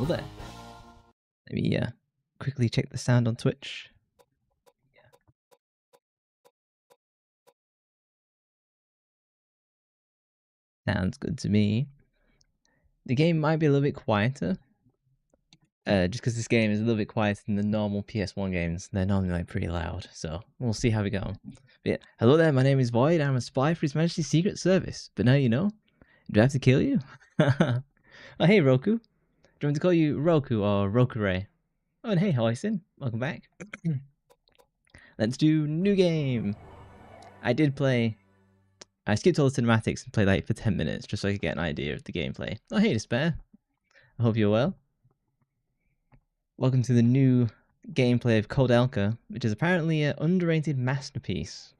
Hello there. Let me quickly check the sound on Twitch. Sounds good to me. The game might be a little bit quieter. Just because this game is a little bit quieter than the normal PS1 games. They're normally like pretty loud, so we'll see how we go. But yeah, hello there, my name is Void. I'm a spy for His Majesty's Secret Service. But now you know. Do I have to kill you? Oh, hey, Roku. Do you want me to call you Roku or Rokure? Oh, and hey, Hoisin. Welcome back. Let's do new game. I skipped all the cinematics and played like for 10 minutes just so I could get an idea of the gameplay. Oh, hey, Despair. I hope you're well. Welcome to the new gameplay of Koudelka, which is apparently an underrated masterpiece.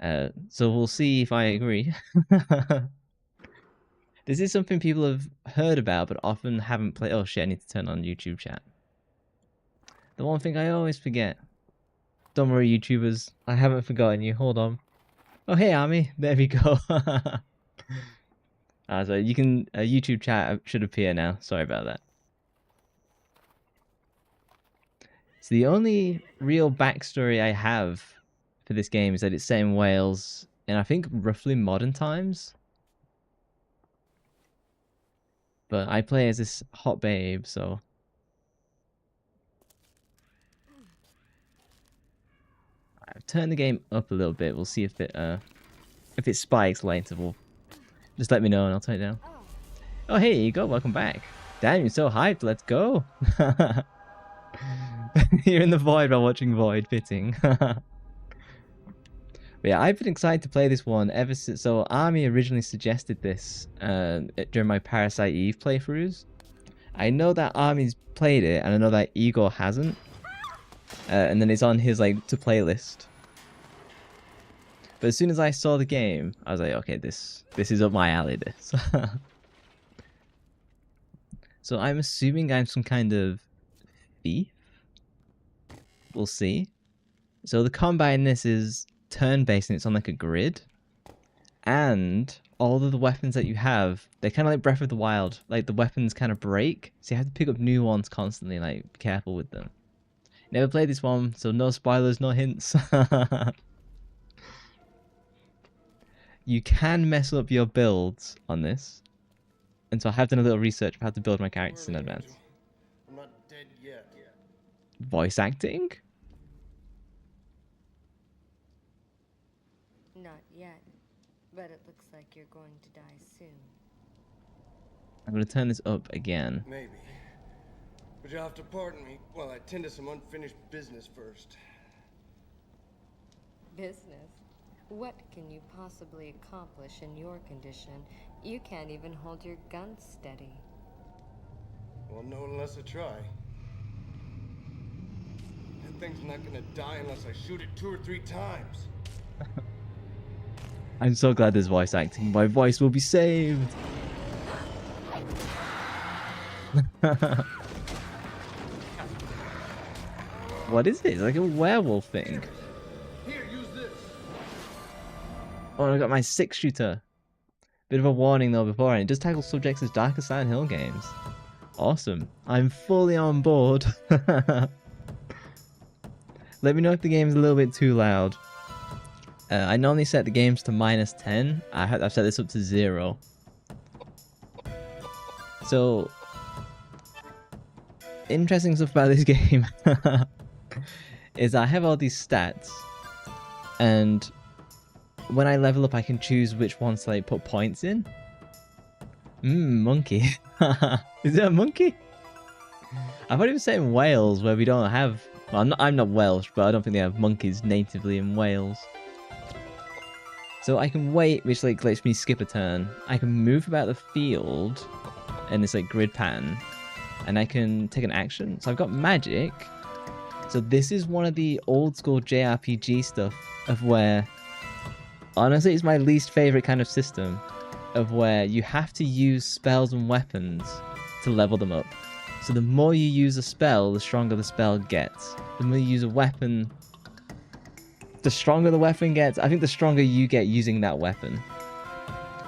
So we'll see if I agree. This is something people have heard about but often haven't played. Oh shit, I need to turn on YouTube chat. The one thing I always forget. Don't worry, YouTubers. I haven't forgotten you. Hold on. Oh, hey, Army. There we go. So you can... YouTube chat should appear now. Sorry about that. So the only real backstory I have for this game is that it's set in Wales in, I think, roughly modern times. But I play as this hot babe, so... I've turned the game up a little bit. We'll see if it spikes later. Just let me know and I'll turn it down. Oh, hey, you go. Welcome back. Damn, you're so hyped. Let's go. You're in the void while watching Void. Fitting. But yeah, I've been excited to play this one ever since. So Army originally suggested this during my Parasite Eve playthroughs. I know that Army's played it, and I know that Igor hasn't. And then it's on his like to playlist. But as soon as I saw the game, I was like, okay, this is up my alley. This. So I'm assuming I'm some kind of thief. We'll see. So the combat in this is turn-based and it's on like a grid. And all of the weapons that you have, they're kind of like Breath of the Wild. Like the weapons kind of break, so you have to pick up new ones constantly. Like be careful with them. Never played this one, so no spoilers, no hints. You can mess up your builds on this. And so I have done a little research of how to build my characters in advance. I'm not dead yet. Voice acting? Not yet, but it looks like you're going to die soon. I'm going to turn this up again. Maybe. But you'll have to pardon me while I tend to some unfinished business first. Business? What can you possibly accomplish in your condition? You can't even hold your gun steady. Well, no, unless I try. That thing's not gonna die unless I shoot it 2 or 3 times. I'm so glad there's voice acting. My voice will be saved. What is it? It's like a werewolf thing. Here, use this. Oh, I got my 6-shooter. Bit of a warning though beforehand. It does tackle subjects as dark as Silent Hill games. Awesome. I'm fully on board. Let me know if the game's a little bit too loud. I normally set the games to -10. I've set this up to 0. So, interesting stuff about this game is I have all these stats, and when I level up, I can choose which ones to like put points in. Monkey. Is it a monkey? I thought it was set in Wales, where we don't have. Well, I'm not Welsh, but I don't think they have monkeys natively in Wales. So I can wait, which like lets me skip a turn. I can move about the field in this like grid pattern, and I can take an action. So I've got magic. So this is one of the old school JRPG stuff of where, honestly, it's my least favorite kind of system of where you have to use spells and weapons to level them up. So the more you use a spell, the stronger the spell gets. The more you use a weapon, the stronger the weapon gets. I think the stronger you get using that weapon.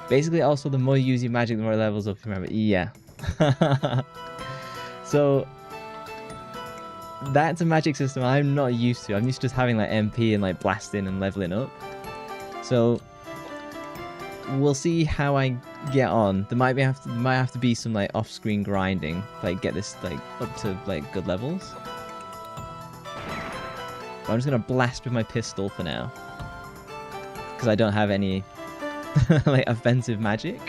Basically, also, the more you use your magic, the more it levels up, remember? Yeah. So that's a magic system I'm not used to. I'm used to just having like MP and like blasting and leveling up. So we'll see how I get on. There might have to be some like off-screen grinding, like get this like up to like good levels. But I'm just gonna blast with my pistol for now, because I don't have any like offensive magic.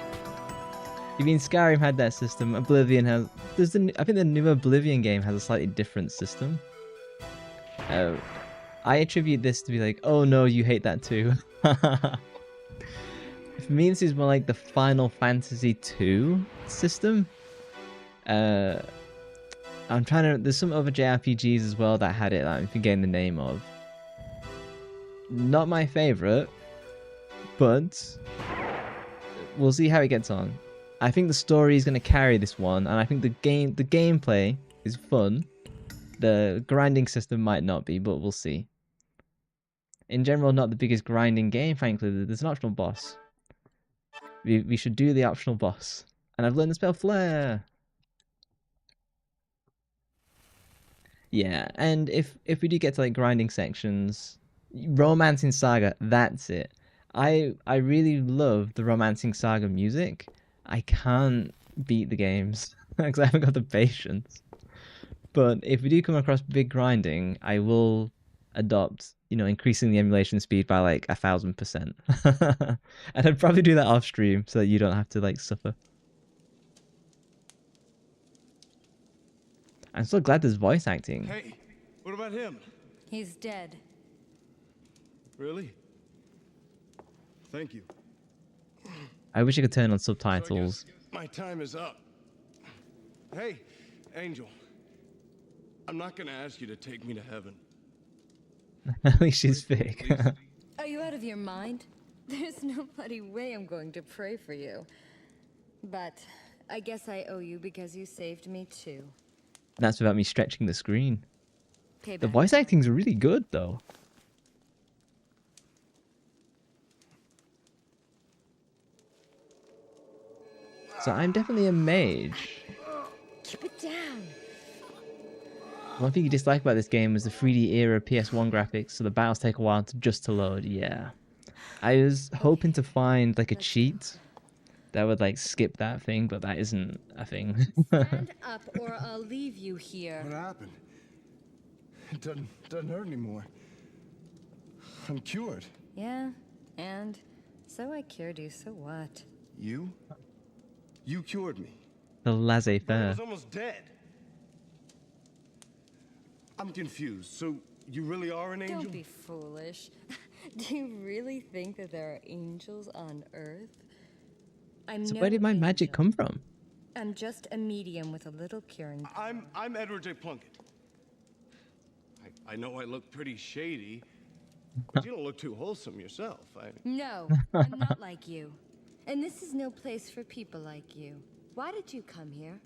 You mean Skyrim had that system? Oblivion has. I think the new Oblivion game has a slightly different system. I attribute this to be like, oh no, you hate that too. For me, this is more like the Final Fantasy II system. I'm trying to. There's some other JRPGs as well that had it that I'm forgetting the name of. Not my favorite, but we'll see how it gets on. I think the story is going to carry this one, and I think the gameplay is fun. The grinding system might not be, but we'll see. In general, not the biggest grinding game, thankfully. There's an optional boss. We should do the optional boss. And I've learned the spell Flare. Yeah, and if we do get to like grinding sections, Romancing Saga, that's it. I really love the Romancing Saga music. I can't beat the games because I haven't got the patience. But if we do come across big grinding, I will adopt, increasing the emulation speed by like 1000%. And I'd probably do that off stream so that you don't have to like suffer. I'm so glad there's voice acting. Hey, what about him? He's dead. Really? Thank you. I wish I could turn on So I subtitles. guess my time is up. Hey, Angel. I'm not gonna ask you to take me to heaven. At least she's fake. Are you out of your mind? There's no bloody way I'm going to pray for you. But I guess I owe you because you saved me too. That's without me stretching the screen. The Payback. voice acting's really good though. So I'm definitely a mage. Keep it down. One thing you dislike about this game was the 3D era PS1 graphics, so the battles take a while to load. Yeah. I was hoping to find like a cheat that would like skip that thing, but that isn't a thing. Stand up or I'll leave you here. What happened? It doesn't hurt anymore. I'm cured. Yeah, and so I cured you, so what? You? You cured me. The I laissez-faire. was almost dead. I'm confused. So you really are an angel? Don't be foolish. Do you really think that there are angels on Earth? I'm So no where did my magic angel. come from? I'm just a medium with a little curing. I'm Edward J. Plunkett. I know I look pretty shady, but you don't look too wholesome yourself. No, I'm not like you. And this is no place for people like you. Why did you come here?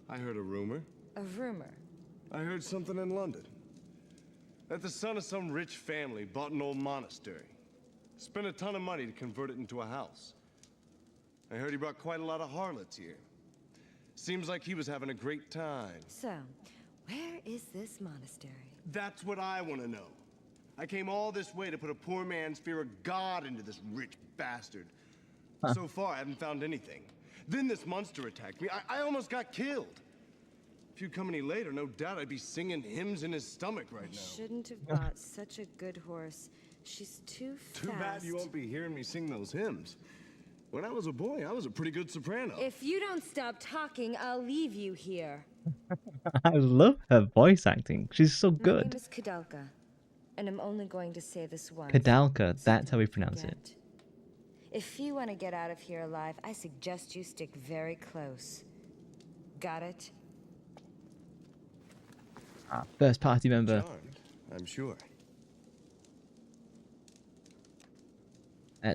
I heard a rumor. A rumor. I heard something in London. That the son of some rich family bought an old monastery. Spent a ton of money to convert it into a house. I heard he brought quite a lot of harlots here. Seems like he was having a great time. So, where is this monastery? That's what I want to know. I came all this way to put a poor man's fear of God into this rich bastard. So far, I haven't found anything. Then this monster attacked me. I almost got killed. If you'd come any later, no doubt I'd be singing hymns in his stomach right now. Shouldn't have bought such a good horse. She's too fast. Too bad you won't be hearing me sing those hymns. When I was a boy, I was a pretty good soprano. If you don't stop talking, I'll leave you here. I love her voice acting. She's so My name good. is Koudelka, and I'm only going to say this once. Koudelka, so that's how we don't pronounce forget. it. If you want to get out of here alive, I suggest you stick very close. Got it? First party member. Charmed, I'm sure.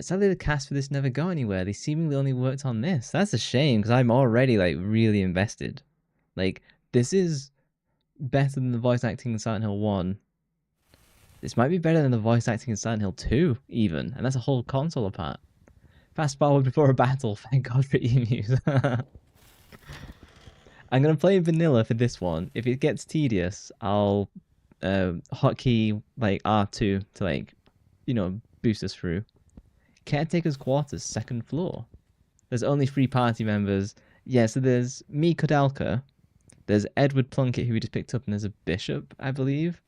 Sadly, the cast for this never got anywhere. They seemingly only worked on this. That's a shame, because I'm already, like, really invested. Like, this is better than the voice acting in Silent Hill 1. This might be better than the voice acting in Silent Hill 2, even. And that's a whole console apart. Fast forward before a battle. Thank God for emus. I'm gonna play vanilla for this one. If it gets tedious, I'll hotkey like R2 to like, you know, boost us through. Caretaker's quarters, second floor. There's only 3 party members. Yeah, so there's me, Koudelka. There's Edward Plunkett, who we just picked up, and there's a bishop, I believe.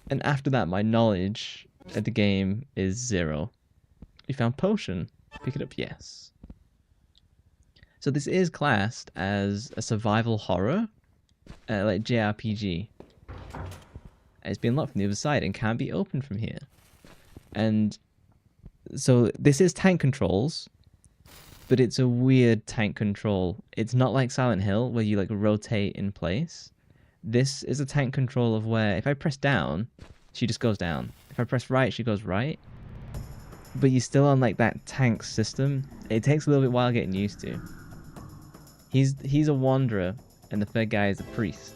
And after that, my knowledge of the game is 0. We found potion. Pick it up, yes. So this is classed as a survival horror, like JRPG. It's been locked from the other side and can't be opened from here. And so this is tank controls, but it's a weird tank control. It's not like Silent Hill where you like rotate in place. This is a tank control of where if I press down, she just goes down. If I press right, she goes right. But you're still on like that tank system. It takes a little bit while getting used to. He's a wanderer, and the third guy is a priest.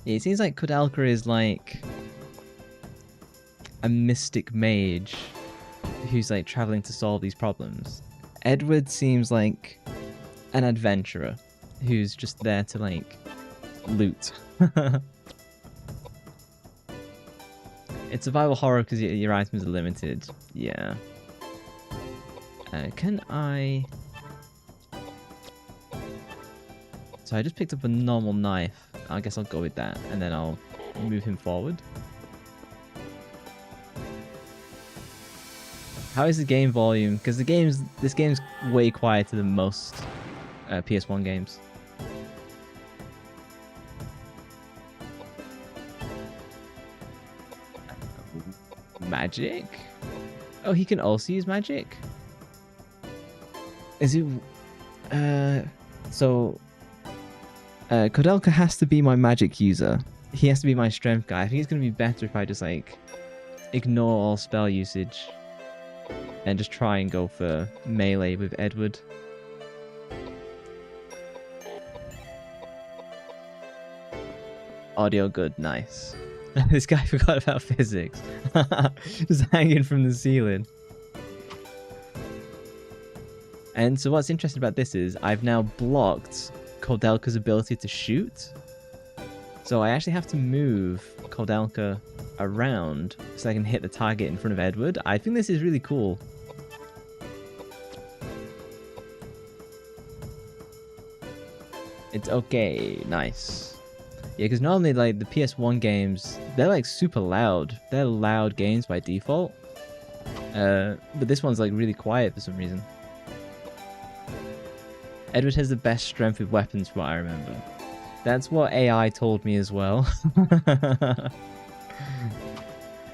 Yeah, it seems like Koudelka is like a mystic mage who's like traveling to solve these problems. Edward seems like an adventurer who's just there to like loot. It's survival horror because your items are limited. Yeah. Can I... So I just picked up a normal knife. I guess I'll go with that, and then I'll move him forward. How is the game volume? Because this game's way quieter than most PS1 games. Magic? Oh, he can also use magic? Is it... Koudelka has to be my magic user. He has to be my strength guy. I think it's going to be better if I just, like, ignore all spell usage and just try and go for melee with Edward. Audio good, nice. This guy forgot about physics. Just hanging from the ceiling. And so what's interesting about this is I've now blocked Koudelka's ability to shoot. So I actually have to move Koudelka around so I can hit the target in front of Edward. I think this is really cool. It's okay, nice. Yeah, because normally like the PS1 games, they're like super loud. They're loud games by default. But this one's like really quiet for some reason. Edward has the best strength with weapons from what I remember. That's what AI told me as well.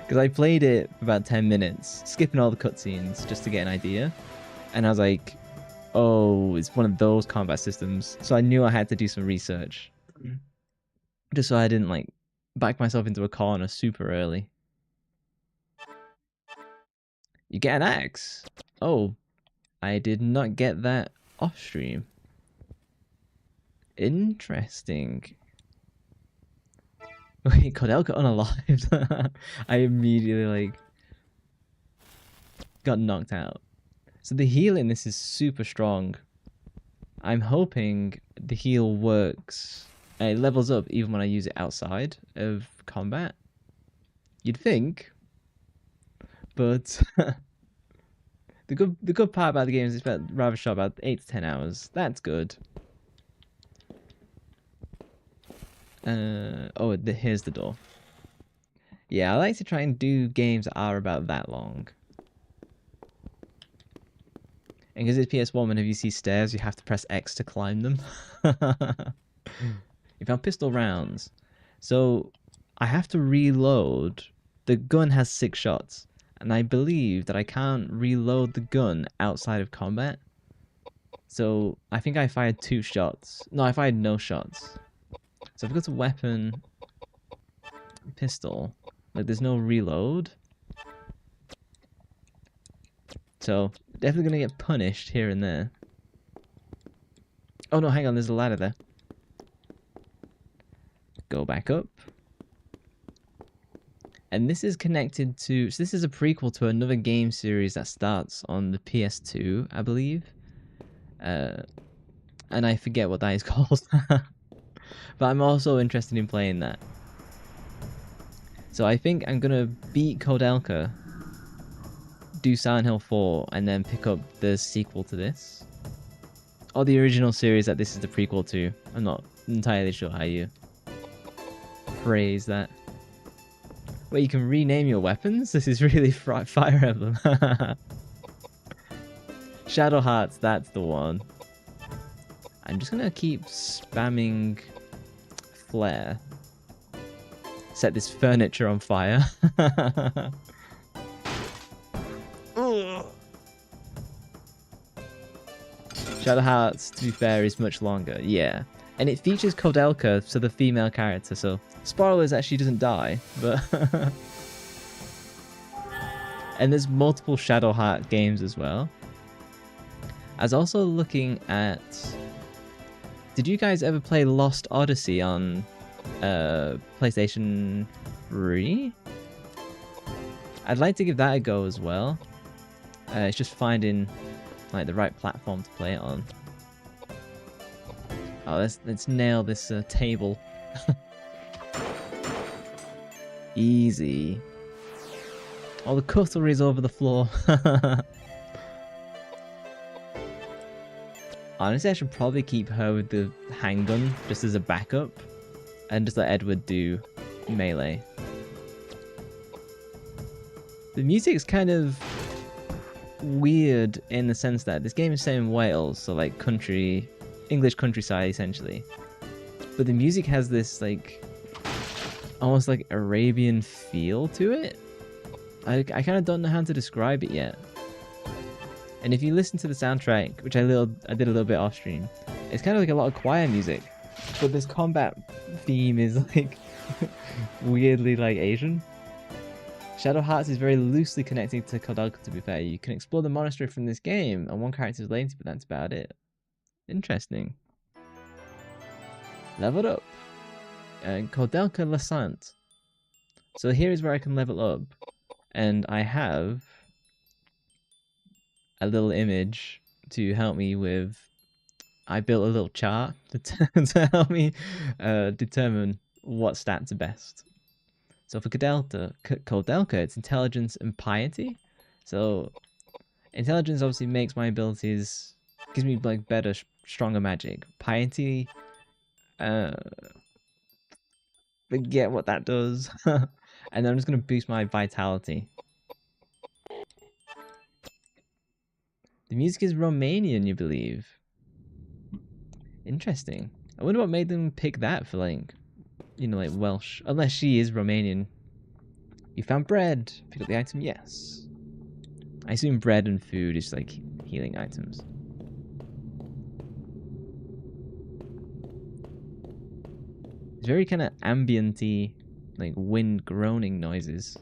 Because I played it for about 10 minutes, skipping all the cutscenes just to get an idea. And I was like, oh, it's one of those combat systems. So I knew I had to do some research. Just so I didn't like back myself into a corner super early. You get an axe. Oh, I did not get that off stream. Interesting. Wait, Koudelka unalived. I immediately like got knocked out. So the heal in this is super strong. I'm hoping the heal works. It levels up even when I use it outside of combat. You'd think, but the good part about the game is it's rather short, about 8 to 10 hours. That's good. Here's the door. Yeah, I like to try and do games that are about that long. And because it's PS1, whenever you see stairs, you have to press X to climb them. You found pistol rounds. So I have to reload. The gun has 6 shots. And I believe that I can't reload the gun outside of combat. So I think I fired 2 shots. No, I fired no shots. So if I go to weapon, pistol, like there's no reload. So definitely gonna get punished here and there. Oh no, hang on, there's a ladder there. Go back up. And this is connected to... So this is a prequel to another game series that starts on the PS2, I believe. and I forget what that is called. But I'm also interested in playing that. So I think I'm gonna beat Koudelka, do Silent Hill 4, and then pick up the sequel to this. Or the original series that this is the prequel to. I'm not entirely sure how you phrase that. Wait, you can rename your weapons? This is really Fire Emblem. Shadow Hearts, that's the one. I'm just gonna keep spamming Flare. Set this furniture on fire. Shadow Hearts, to be fair, is much longer, yeah. And it features Koudelka, so the female character, so spoilers, actually doesn't die, but... And there's multiple Shadow Heart games as well. I was also looking at... Did you guys ever play Lost Odyssey on PlayStation 3? I'd like to give that a go as well. It's just finding like the right platform to play it on. Oh, let's nail this table. Easy. Oh, the cutlery's over the floor. Honestly, I should probably keep her with the handgun just as a backup, and just let Edward do melee. The music's kind of weird in the sense that this game is set in Wales, so like country, English countryside essentially. But the music has this like almost like Arabian feel to it. I kind of don't know how to describe it yet. And if you listen to the soundtrack, which I did a little bit off stream, it's kind of like a lot of choir music, but this combat theme is like weirdly like Asian. Shadow Hearts is very loosely connected to Koudelka, to be fair. You can explore the monastery from this game, and one character is lazy, but that's about it. Interesting. Leveled up. Koudelka Lasant. So here is where I can level up, and I have a little image to help me with... I built a little chart to help me determine what stats are best. So for Koudelka, it's intelligence and piety. So intelligence obviously makes my abilities, gives me like better, stronger magic. Piety, forget what that does. And then I'm just going to boost my vitality. The music is Romanian, you believe? Interesting. I wonder what made them pick that for like, you know, like Welsh. Unless she is Romanian. You found bread. Pick up the item, yes. I assume bread and food is like healing items. It's very kind of ambient-y, like wind groaning noises.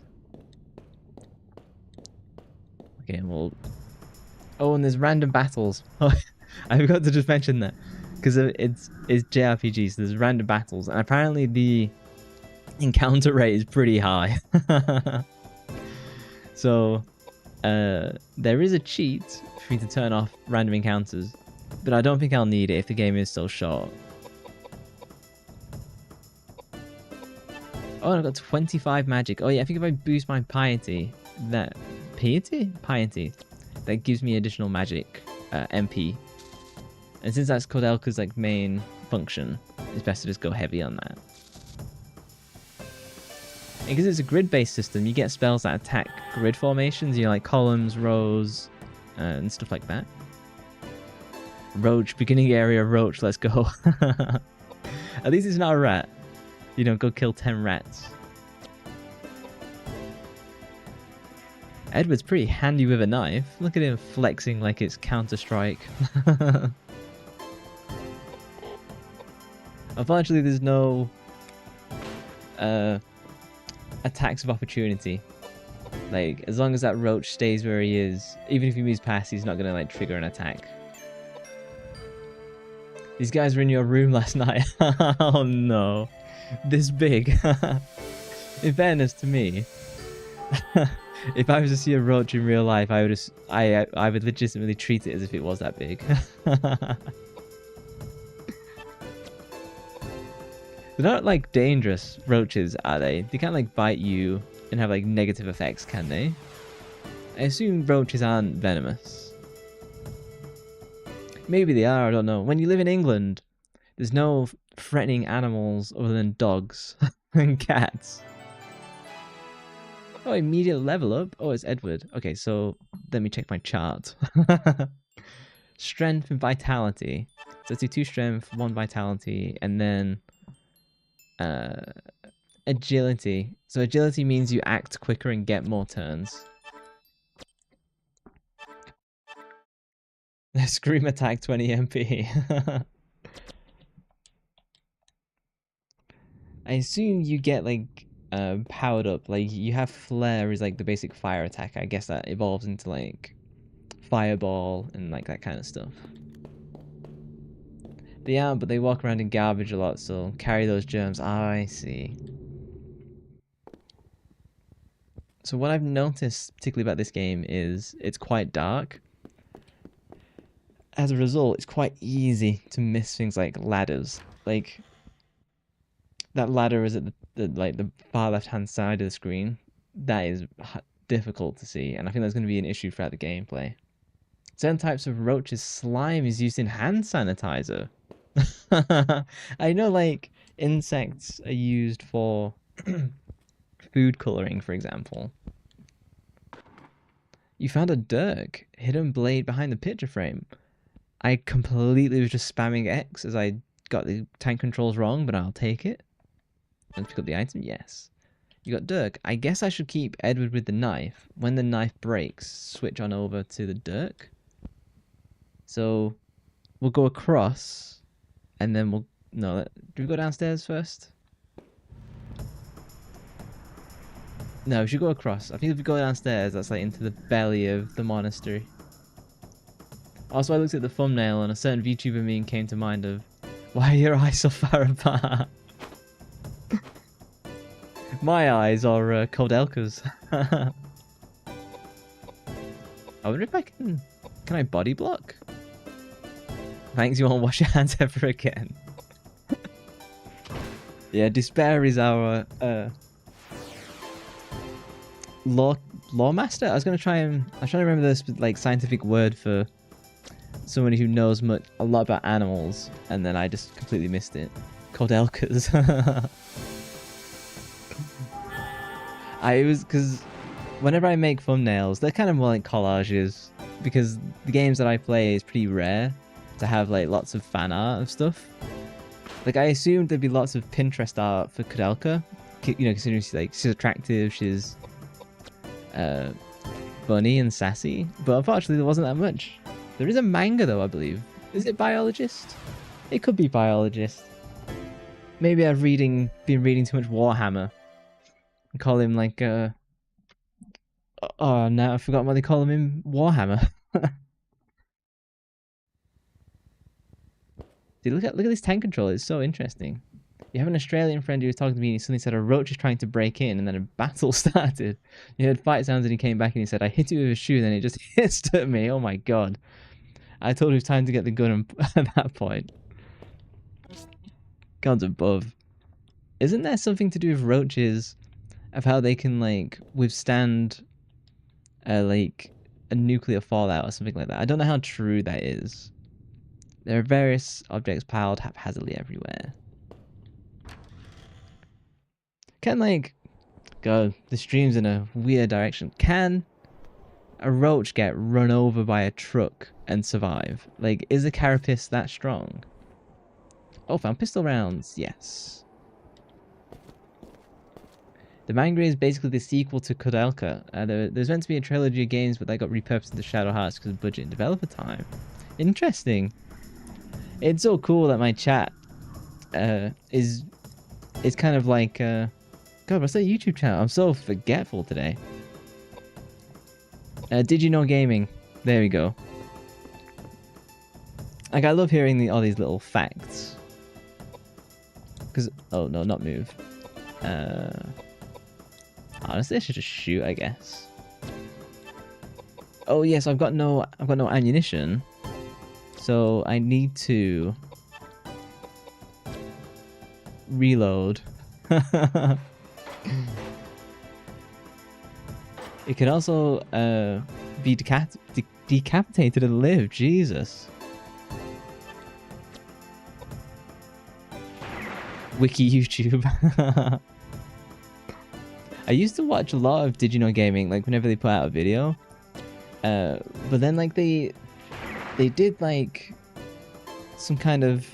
Okay, well... Oh, and there's random battles. Oh, I forgot to just mention that. Because it's JRPG, so there's random battles. And apparently the encounter rate is pretty high. So, there is a cheat for me to turn off random encounters. But I don't think I'll need it if the game is so short. Oh, I've got 25 magic. Oh yeah, I think if I boost my piety, that... Piety? Piety. That gives me additional magic, MP. And since that's Koudelka's like main function, it's best to just go heavy on that. And because it's a grid-based system, you get spells that attack grid formations, you know, like columns, rows, and stuff like that. Roach, beginning area, Roach, let's go. At least it's not a rat. You know, go kill 10 rats. Edward's pretty handy with a knife. Look at him flexing like it's Counter-Strike. Unfortunately, there's no attacks of opportunity. Like, as long as that roach stays where he is, even if he moves past, he's not gonna like trigger an attack. These guys were in your room last night. Oh no, this big. In fairness to me, if I was to see a roach in real life, I would legitimately treat it as if it was that big. They're not like dangerous roaches, are they? They can't like bite you and have like negative effects, can they? I assume roaches aren't venomous. Maybe they are, I don't know. When you live in England, there's no threatening animals other than dogs and cats. Oh, immediate level up? Oh, it's Edward. Okay, so let me check my chart. Strength and vitality. So let's do 2 strength, 1 vitality, and then agility. So agility means you act quicker and get more turns. Scream attack 20 MP. I assume you get like powered up. Like you have flare is like the basic fire attack. I guess that evolves into like fireball and like that kind of stuff. They aren't, but they walk around in garbage a lot, so carry those germs. I see. So what I've noticed particularly about this game is it's quite dark. As a result, it's quite easy to miss things like ladders. Like that ladder is at the far left hand side of the screen. That is difficult to see, and I think that's going to be an issue throughout the gameplay. Certain types of roaches slime is used in hand sanitizer. I know like insects are used for food coloring, for example. You found a dirk, hidden blade behind the picture frame. I completely was just spamming X as I got the tank controls wrong, but I'll take it. And pick up the item, yes. You got Dirk. I guess I should keep Edward with the knife. When the knife breaks, switch on over to the Dirk. So we'll go across, and then we'll... No, do we go downstairs first? No, we should go across. I think if we go downstairs, that's like into the belly of the monastery. Also, I looked at the thumbnail and a certain VTuber meme came to mind of, why are your eyes so far apart? My eyes are Koudelka's. I wonder if I can I body block? Thanks, you won't wash your hands ever again. Yeah, despair is our law master. I was trying to remember this like scientific word for somebody who knows a lot about animals, and then I just completely missed it. Koudelka's. Because whenever I make thumbnails, they're kind of more like collages, because the games that I play is pretty rare to have like lots of fan art of stuff. Like I assumed there'd be lots of Pinterest art for Koudelka, you know, considering she's attractive, she's funny and sassy, but unfortunately there wasn't that much. There is a manga though, I believe. Is it Biologist? It could be Biologist. Maybe I've been reading too much Warhammer. And call him like oh no, I forgot what they call him in Warhammer. See, look at this tank controller, it's so interesting. You have an Australian friend who was talking to me and he suddenly said a roach is trying to break in, and then a battle started. You heard fight sounds and he came back and he said, I hit you with a shoe, and then it just hissed at me. Oh my god. I told him it was time to get the gun at that point. Gods above. Isn't there something to do with roaches, of how they can like withstand like a nuclear fallout or something like that? I don't know how true that is. There are various objects piled haphazardly everywhere. Can like... God, the stream's in a weird direction. Can a roach get run over by a truck and survive? Like, is a carapace that strong? Oh, found pistol rounds. Yes. The manga is basically the sequel to Koudelka. There's meant to be a trilogy of games, but they got repurposed into Shadow Hearts because of budget and developer time. Interesting. It's so cool that my chat is kind of like... God, what's that YouTube channel? I'm so forgetful today. Did you know gaming? There we go. Like, I love hearing all these little facts. Because... Oh, no, not move. Honestly, I should just shoot, I guess. Oh yes, I've got no ammunition, so I need to reload. It can also be decapitated and live. Jesus. Wiki YouTube. I used to watch a lot of Did You Know Gaming, like whenever they put out a video. But then like they did like some kind of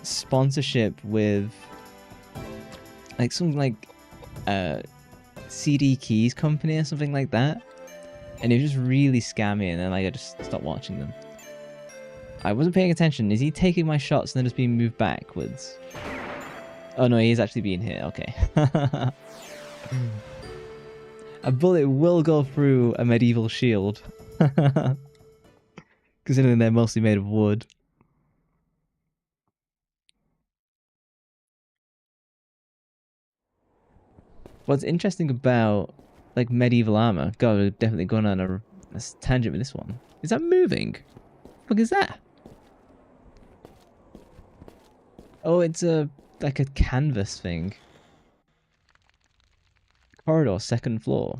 sponsorship with like some like CD keys company or something like that, and it was just really scammy, and then like I just stopped watching them. I wasn't paying attention. Is he taking my shots and then just being moved backwards? Oh no, he's actually being hit. Okay. A bullet will go through a medieval shield. Considering they're mostly made of wood. What's interesting about like medieval armor? God, we're definitely going on a tangent with this one. Is that moving? What is that? Oh, it's a like a canvas thing. Corridor, second floor.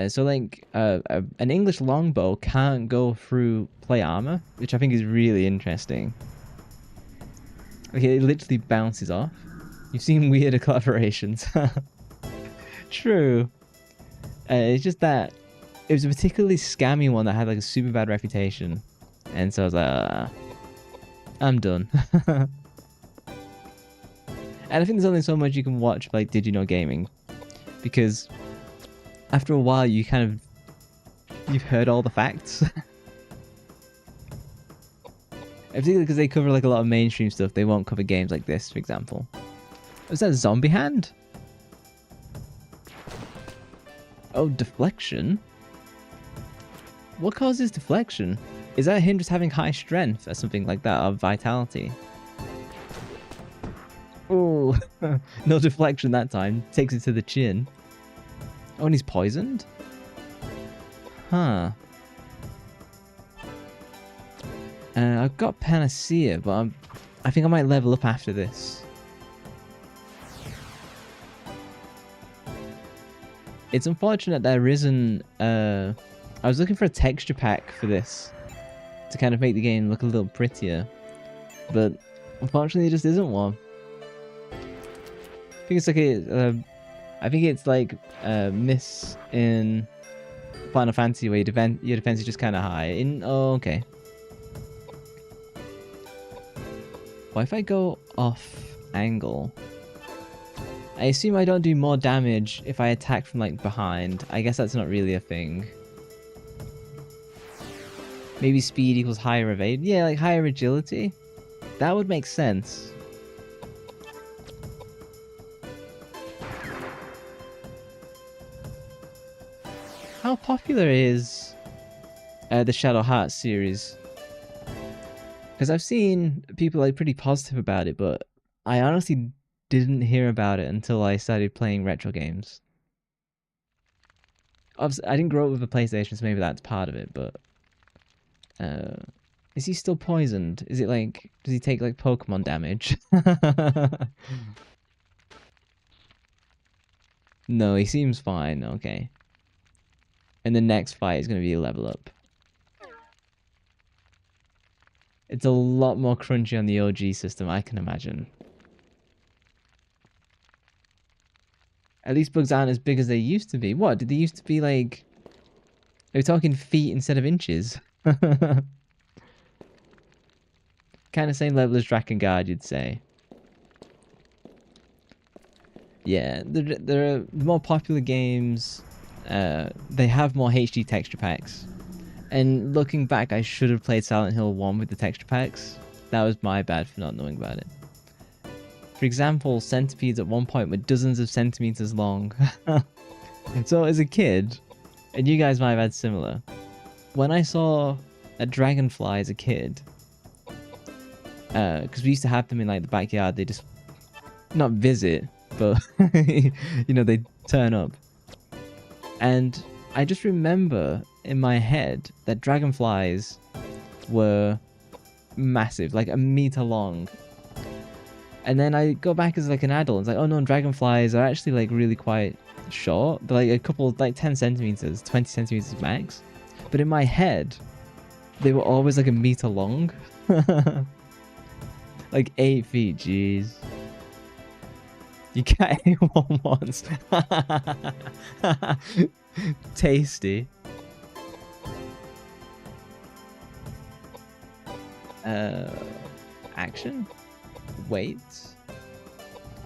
So like an English longbow can't go through plate armor, which I think is really interesting. Okay, it literally bounces off. You've seen weirder collaborations. True. It's just that it was a particularly scammy one that had like a super bad reputation, and so I was like, I'm done. And I think there's only so much you can watch like Did You Know Gaming, because after a while you've heard all the facts. Particularly because they cover like a lot of mainstream stuff, they won't cover games like this, for example. Was that a zombie hand? Oh, deflection? What causes deflection? Is that him just having high strength or something like that, or vitality? Oh, no deflection that time. Takes it to the chin. Oh, and he's poisoned? Huh. I've got Panacea, but I think I might level up after this. It's unfortunate there isn't... I was looking for a texture pack for this to kind of make the game look a little prettier, but unfortunately there just isn't one. I think it's like I think it's like Miss in Final Fantasy where your defense is just kind of high. Oh, okay. What if I go off angle? I assume I don't do more damage if I attack from like behind. I guess that's not really a thing. Maybe speed equals higher evade? Yeah, like higher agility? That would make sense. How popular is the Shadow Hearts series? Because I've seen people like pretty positive about it, but I honestly didn't hear about it until I started playing retro games. Obviously, I didn't grow up with a PlayStation, so maybe that's part of it, but... is he still poisoned? Is it like... Does he take like Pokemon damage? No, he seems fine, okay. And the next fight is going to be a level up. It's a lot more crunchy on the OG system, I can imagine. At least bugs aren't as big as they used to be. What? Did they used to be like... Are we talking feet instead of inches? Kind of same level as Drakengard, you'd say. Yeah, there are more popular games. They have more HD texture packs. And looking back, I should have played Silent Hill 1 with the texture packs. That was my bad for not knowing about it. For example, centipedes at one point were dozens of centimeters long. So as a kid, and you guys might have had similar, when I saw a dragonfly as a kid, because we used to have them in like the backyard, they just not visit, but you know, they turn up. And I just remember in my head that dragonflies were massive, like a meter long. And then I go back as like an adult. It's like, oh no, dragonflies are actually like really quite short. They're like a couple, like 10 centimeters, 20 centimeters max. But in my head, they were always like a meter long. Like 8 feet, jeez. You can't eat one once. Tasty. Action? Wait.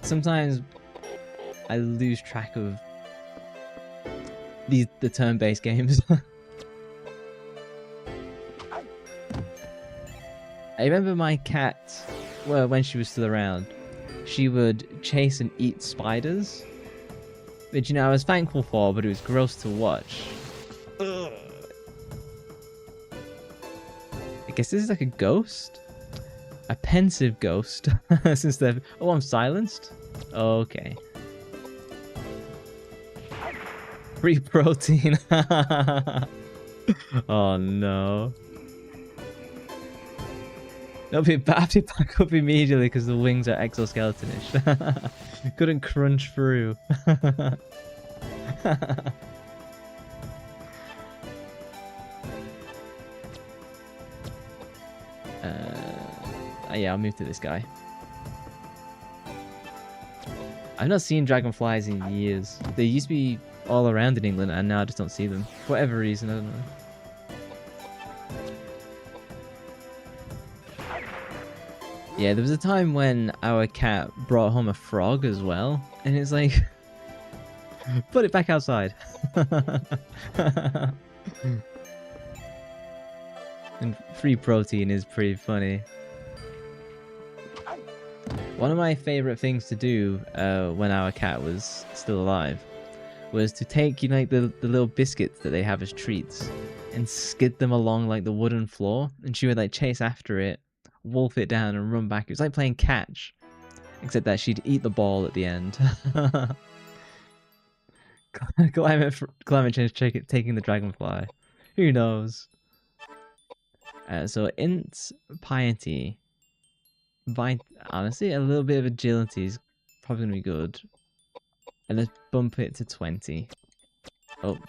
Sometimes I lose track of the turn-based games. I remember my cat, well, when she was still around, she would chase and eat spiders, which, you know, I was thankful for, but it was gross to watch. Ugh. I guess this is like a ghost? A pensive ghost. Since they've... Oh, I'm silenced? Okay. Free protein. Oh no. I'll be back up immediately because the wings are exoskeletonish. Couldn't crunch through. Yeah, I'll move to this guy. I've not seen dragonflies in years. They used to be all around in England, and now I just don't see them. For whatever reason, I don't know. Yeah, there was a time when our cat brought home a frog as well, and it's like, put it back outside. And free protein is pretty funny. One of my favorite things to do when our cat was still alive was to take, you know, like the little biscuits that they have as treats and skid them along like the wooden floor, and she would like chase after it, wolf it down and run back. It was like playing catch, except that she'd eat the ball at the end. Climate change taking the dragonfly. Who knows? So int piety. Honestly, a little bit of agility is probably gonna be good. And let's bump it to 20. Oh,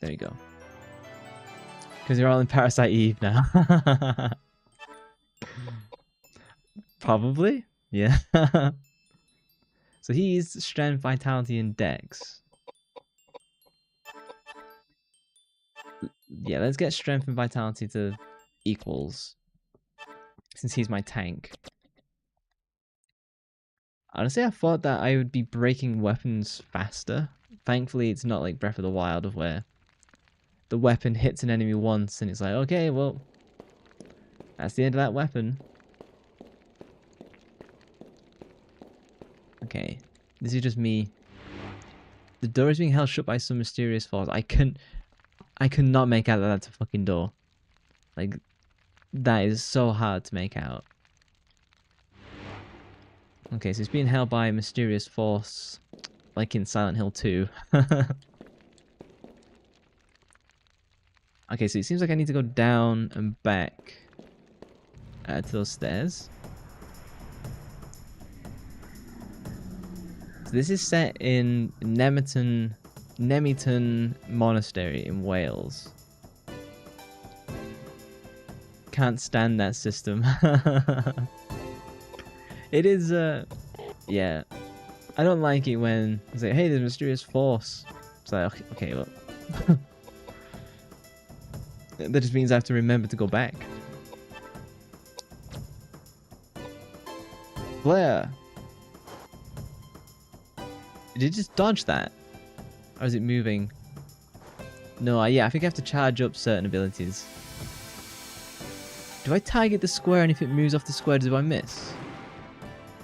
there you go. Because you're all in Parasite Eve now. Probably, yeah. So he's strength, vitality, and dex. Yeah, let's get strength and vitality to equals, since he's my tank. Honestly, I thought that I would be breaking weapons faster. Thankfully, it's not like Breath of the Wild, of where the weapon hits an enemy once and it's like, okay, well, that's the end of that weapon. Okay, this is just me. The door is being held shut by some mysterious force. I could not make out that that's a fucking door. Like, that is so hard to make out. Okay, so it's being held by a mysterious force, like in Silent Hill 2. Okay, so it seems like I need to go down and back to those stairs. So this is set in Nemeton monastery in Wales. Can't stand that system. It is, yeah. I don't like it when it's like, hey, there's a mysterious force. It's like, okay, well. That just means I have to remember to go back. Blair! Did it just dodge that? Or is it moving? No, yeah, I think I have to charge up certain abilities. Do I target the square, and if it moves off the square, do I miss?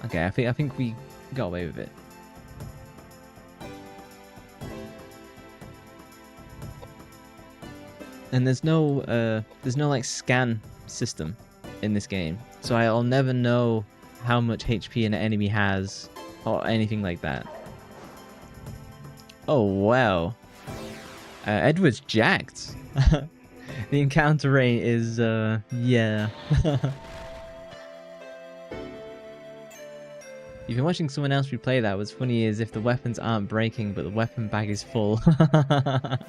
Okay, I think we got away with it. And there's no like scan system in this game, so I'll never know how much HP an enemy has or anything like that. Oh wow, Edward's jacked. The encounter rate is yeah. You've been watching someone else replay that. What's funny is if the weapons aren't breaking, but the weapon bag is full. That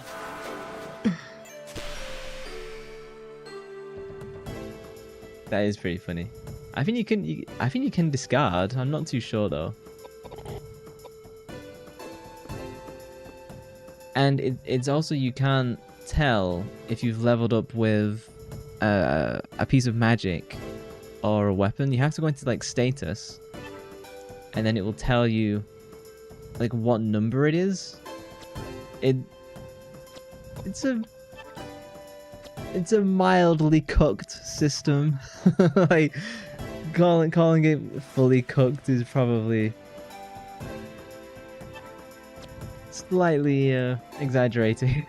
is pretty funny. I think you can. I think you can discard. I'm not too sure though. And it's also you can't tell if you've leveled up with a piece of magic or a weapon. You have to go into like status, and then it will tell you like what number it is. It's a mildly cooked system. Like calling it fully cooked is probably slightly exaggerating.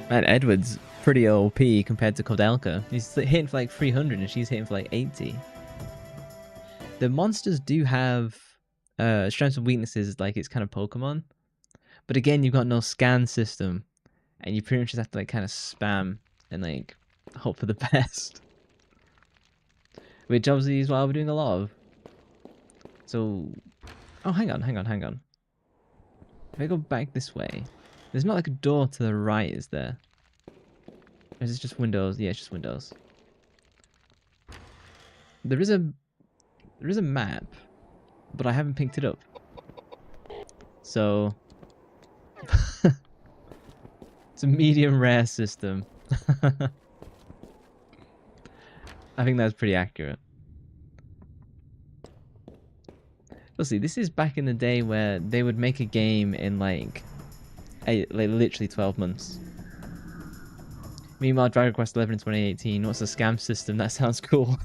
Man, Edward's pretty OP compared to Koudelka. He's hitting for like 300 and she's hitting for like 80. The monsters do have strengths and weaknesses like it's kind of Pokemon. But again, you've got no scan system. And you pretty much just have to like kind of spam and like hope for the best. Which obviously is what I'll be doing a lot of. So... Oh, hang on. If I go back this way, there's not like a door to the right, is there? Or is it just windows? Yeah, it's just windows. There is a map, but I haven't picked it up. So it's a medium rare system. I think that's pretty accurate. We'll see, this is back in the day where they would make a game in like literally 12 months. Meanwhile, Dragon Quest 11 in 2018, what's a scam system? That sounds cool.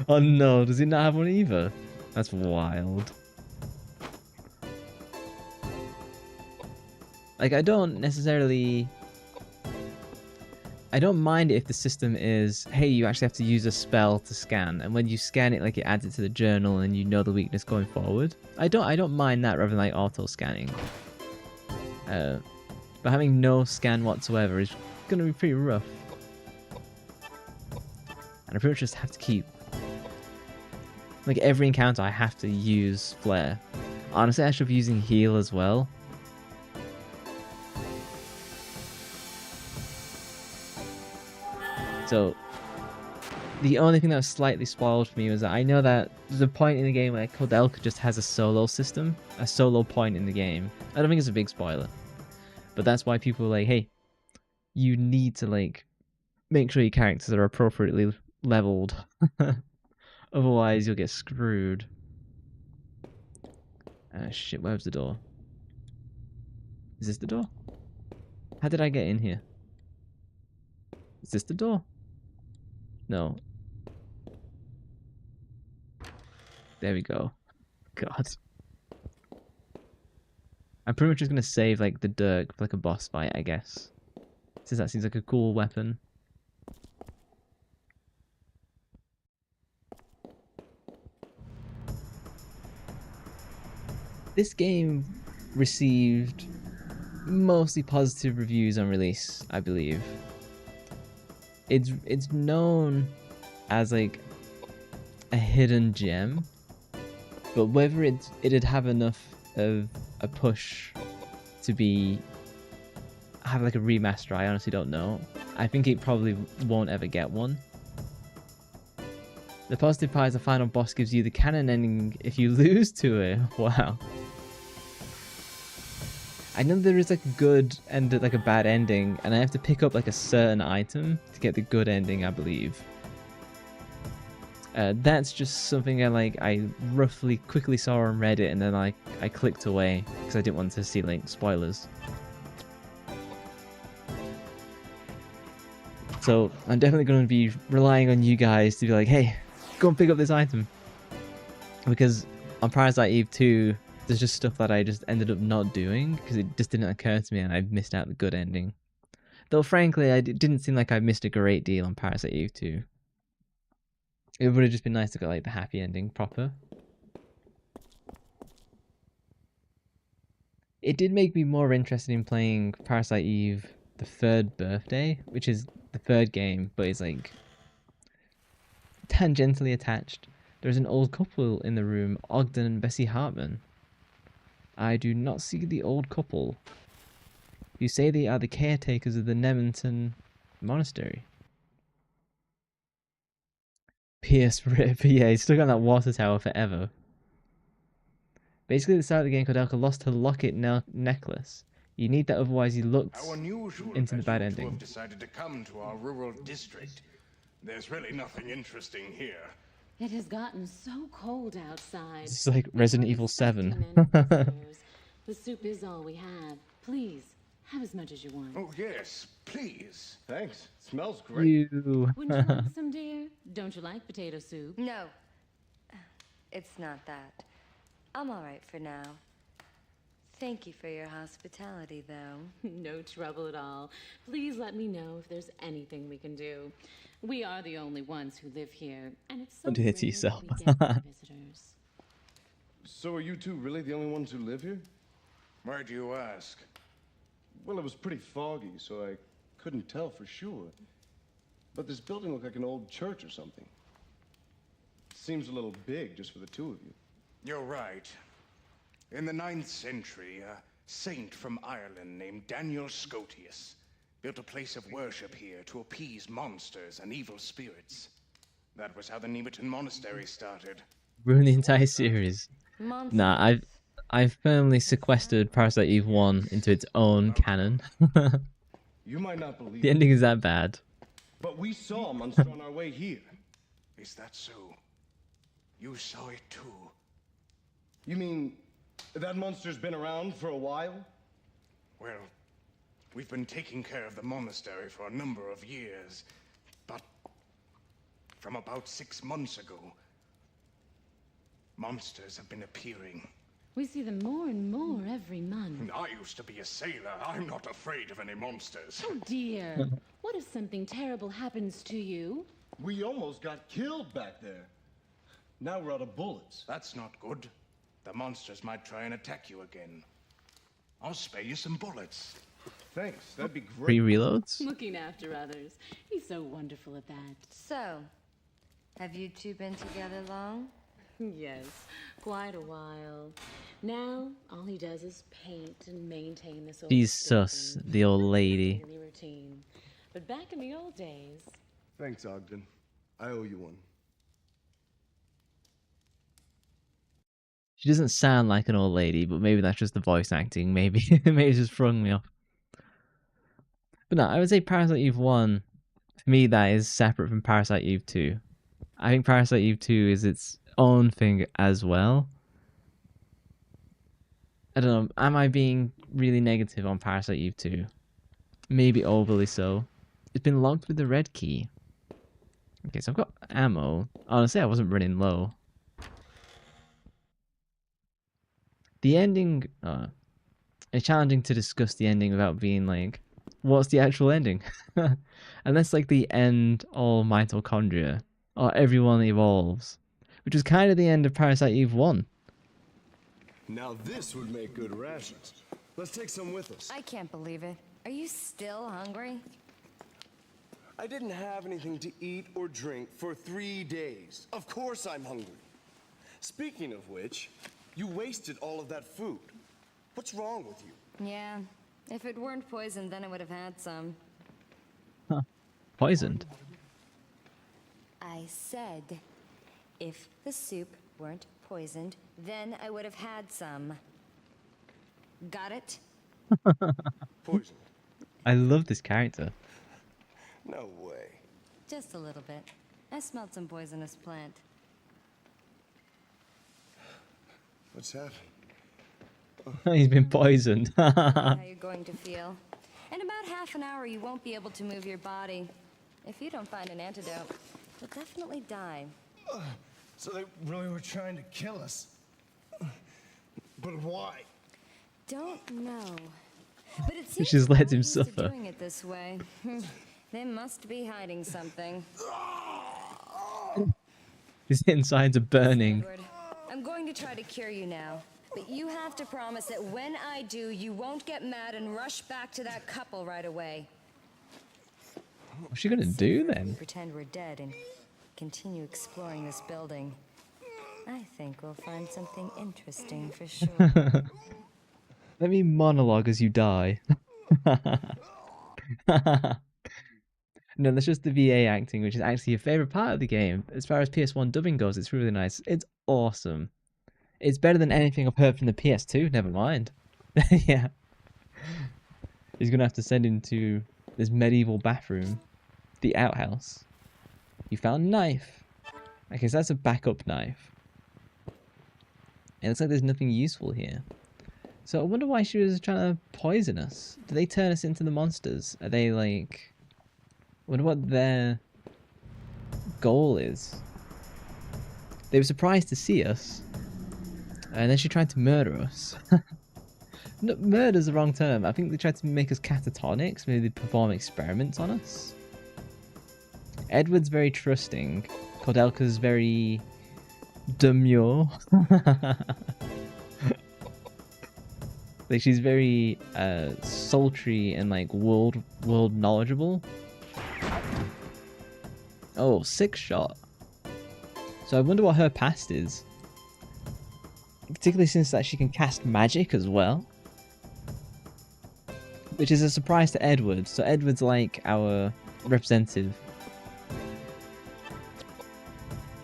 Oh no, does it not have one either? That's wild. Like, I don't mind it if the system is, hey, you actually have to use a spell to scan, and when you scan it, like, it adds it to the journal and you know the weakness going forward. I don't mind that rather than like auto scanning. But having no scan whatsoever is gonna be pretty rough. And I pretty much just have to keep, like, every encounter I have to use flare. Honestly, I should be using heal as well. So, the only thing that was slightly spoiled for me was that I know that there's a point in the game where Koudelka just has a solo system, a solo point in the game. I don't think it's a big spoiler, but that's why people are like, hey, you need to like make sure your characters are appropriately leveled, otherwise you'll get screwed. Shit, where's the door? Is this the door? How did I get in here? Is this the door? No. There we go. God. I'm pretty much just gonna save like the Dirk for like a boss fight, I guess. Since that seems like a cool weapon. This game received mostly positive reviews on release, I believe. It's known as like a hidden gem, but whether it'd have enough of a push to have like a remaster, I honestly don't know. I think it probably won't ever get one. The positive part is the final boss gives you the canon ending if you lose to it. Wow. I know there is like a good and like a bad ending, and I have to pick up like a certain item to get the good ending, I believe. That's just something I roughly quickly saw on Reddit, and then I clicked away because I didn't want to see like spoilers. So I'm definitely going to be relying on you guys to be like, hey, go and pick up this item, because on Parasite Eve 2. There's just stuff that I just ended up not doing because it just didn't occur to me and I missed out the good ending. Though frankly, it didn't seem like I missed a great deal on Parasite Eve 2. It would have just been nice to get like the happy ending proper. It did make me more interested in playing Parasite Eve the third birthday, which is the third game, but it's like Tangentially attached, there's an old couple in the room, Ogden and Bessie Hartman. I do not see the old couple. You say they are the caretakers of the Nemeton monastery. P.S. RIP. Yeah, he's stuck on that water tower forever. Basically, at the start of the game, Koudelka lost her locket necklace. You need that, otherwise he looks into the bad ending. Have decided to come to our rural district. There's really nothing interesting here. It has gotten so cold outside. It's like Resident Evil 7. The soup is all we have. Please, have as much as you want. Oh, yes, please. Thanks. It smells great. You. Wouldn't you like some, dear? Don't you like potato soup? No. It's not that. I'm all right for now. Thank you for your hospitality, though. No trouble at all. Please let me know if there's anything we can do. We are the only ones who live here, and it's so Don't do it to rare yourself. that we get new visitors. So are you two really the only ones who live here? Why do you ask? Well, it was pretty foggy, so I couldn't tell for sure. But this building looked like an old church or something. Seems a little big just for the two of you. You're right. In the 9th century, a saint from Ireland named Daniel Scotius built a place of worship here to appease monsters and evil spirits. That was how the Nemeton monastery started. Ruin the entire series. Monsters. Nah, I've firmly sequestered Parasite Eve 1 into its own canon. You might not believe The ending is that bad. but we saw a monster on our way here. Is that so? You saw it too? You mean that monster's been around for a while? Well, we've been taking care of the monastery for a number of years, but from about 6 months ago, monsters have been appearing. We see them more and more every month. I used to be a sailor. I'm not afraid of any monsters. Oh dear. What if something terrible happens to you? We almost got killed back there. Now we're out of bullets. That's not good. The monsters might try and attack you again. I'll spare you some bullets. Thanks, that'd be great. Free reloads? Looking after others. He's so wonderful at that. So, have you two been together long? Yes, quite a while. Now, all he does is paint and maintain this old She's sus, building. the old lady. Daily routine. But back in the old days, Thanks, Ogden. I owe you one. She doesn't sound like an old lady, but maybe that's just the voice acting. Maybe it's just throwing me off. But no, I would say Parasite Eve 1, for me, that is separate from Parasite Eve 2. I think Parasite Eve 2 is its own thing as well. I don't know, am I being really negative on Parasite Eve 2? Maybe overly so. It's been locked with the red key. Okay, so I've got ammo. Honestly, I wasn't running low. The ending, it's challenging to discuss the ending without being like, what's the actual ending? Unless like the end all mitochondria, or everyone evolves, which is kind of the end of Parasite Eve 1. Now this would make good rations. Let's take some with us. I can't believe it. Are you still hungry? I didn't have anything to eat or drink for 3 days. Of course I'm hungry. Speaking of which, you wasted all of that food. What's wrong with you? Yeah. If it weren't poisoned, then I would have had some. Poisoned. I said, if the soup weren't poisoned, then I would have had some. Got it? Poison. I love this character. No way. Just a little bit. I smelled some poisonous plant. What's happening? He's been poisoned. How you're going to feel. In about half an hour, you won't be able to move your body. If you don't find an antidote, you'll definitely die. So they really were trying to kill us. But why? Don't know. But it seems just they're lets him not used to suffer. doing it this way. They must be hiding something. His insides are burning. Edward, I'm going to try to cure you now. But you have to promise that when I do, you won't get mad and rush back to that couple right away. What's she gonna do then? Pretend we're dead and continue exploring this building. I think we'll find something interesting for sure. Let me monologue as you die. No, that's just the VA acting, which is actually a favorite part of the game. As far as PS1 dubbing goes, it's really nice. It's awesome. It's better than anything I've heard from the PS2, never mind. Yeah. He's gonna have to send him to this medieval bathroom. The outhouse. You found a knife. Okay, so that's a backup knife. It looks like there's nothing useful here. So I wonder why she was trying to poison us. Do they turn us into the monsters? Are they like... I wonder what their goal is. They were surprised to see us. And then she tried to murder us. No, murder's the wrong term. I think they tried to make us catatonics. Maybe they perform experiments on us. Edward's very trusting. Koudelka's very... demure. Like, she's very sultry and like world knowledgeable. Oh, 6 shot. So I wonder what her past is. Particularly since that she can cast magic as well. Which is a surprise to Edward. So Edward's like our representative.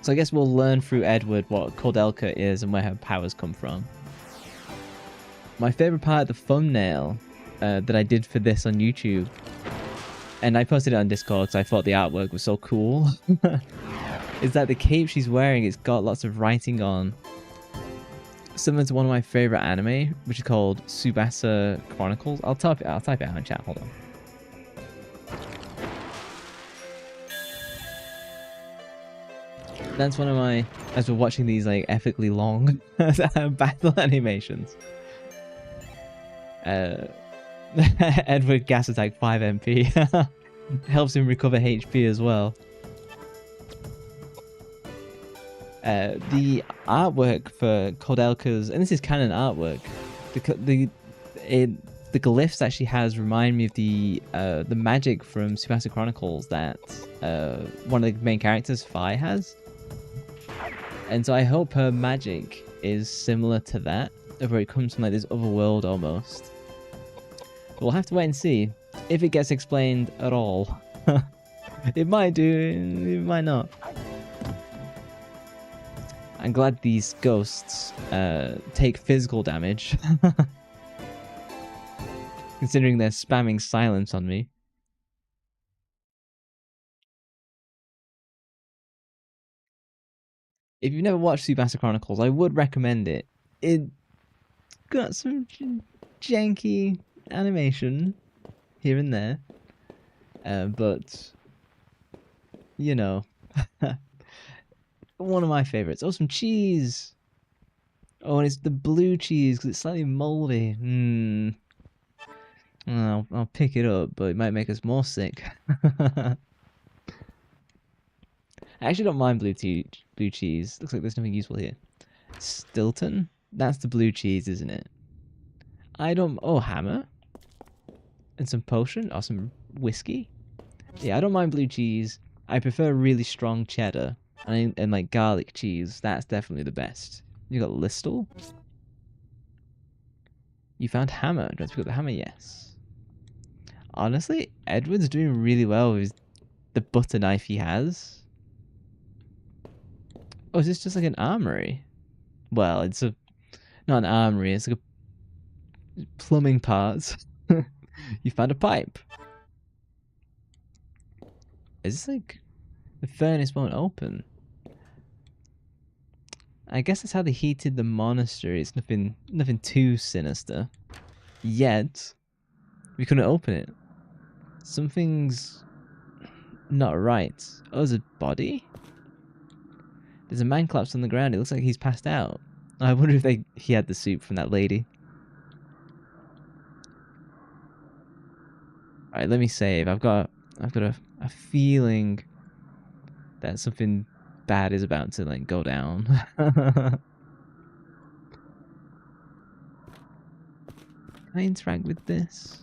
So I guess we'll learn through Edward what Koudelka is and where her powers come from. My favourite part of the thumbnail that I did for this on YouTube, and I posted it on Discord because I thought the artwork was so cool, is that the cape she's wearing, it's got lots of writing on. Similar to one of my favourite anime, which is called Tsubasa Chronicles. I'll type it out in chat, hold on. That's one of my, as we're watching these like epically long battle animations. Edward gas attack 5 MP. Helps him recover HP as well. The artwork for Koudelka's, and this is canon artwork, the glyphs that she has remind me of the magic from Tsubasa Chronicles that one of the main characters, Fi, has. And so I hope her magic is similar to that, where it comes from like this other world almost. But we'll have to wait and see if it gets explained at all. It might do, it might not. I'm glad these ghosts take physical damage. Considering they're spamming silence on me. If you've never watched Tsubasa Chronicles, I would recommend it. It got some janky animation here and there. But, you know, one of my favorites. Oh, some cheese. Oh, and it's the blue cheese because it's slightly moldy. I'll pick it up, but it might make us more sick. I actually don't mind blue cheese. Looks like there's nothing useful here. Stilton? That's the blue cheese, isn't it? I don't... Oh, hammer? And some potion? Or some whiskey? Yeah, I don't mind blue cheese. I prefer really strong cheddar. And like garlic cheese. That's definitely the best. You got Listle? You found hammer. Do you want to pick up the hammer? Yes. Honestly, Edward's doing really well with the butter knife he has. Oh, is this just like an armory? Well, it's not an armory, it's like a plumbing parts. You found a pipe. Is this like the furnace won't open? I guess that's how they heated the monastery. It's nothing too sinister. Yet we couldn't open it. Something's not right. Oh, there's a body? There's a man collapsed on the ground. It looks like he's passed out. I wonder if he had the soup from that lady. Alright, let me save. I've got a feeling that something bad is about to like go down. Can I interact with this?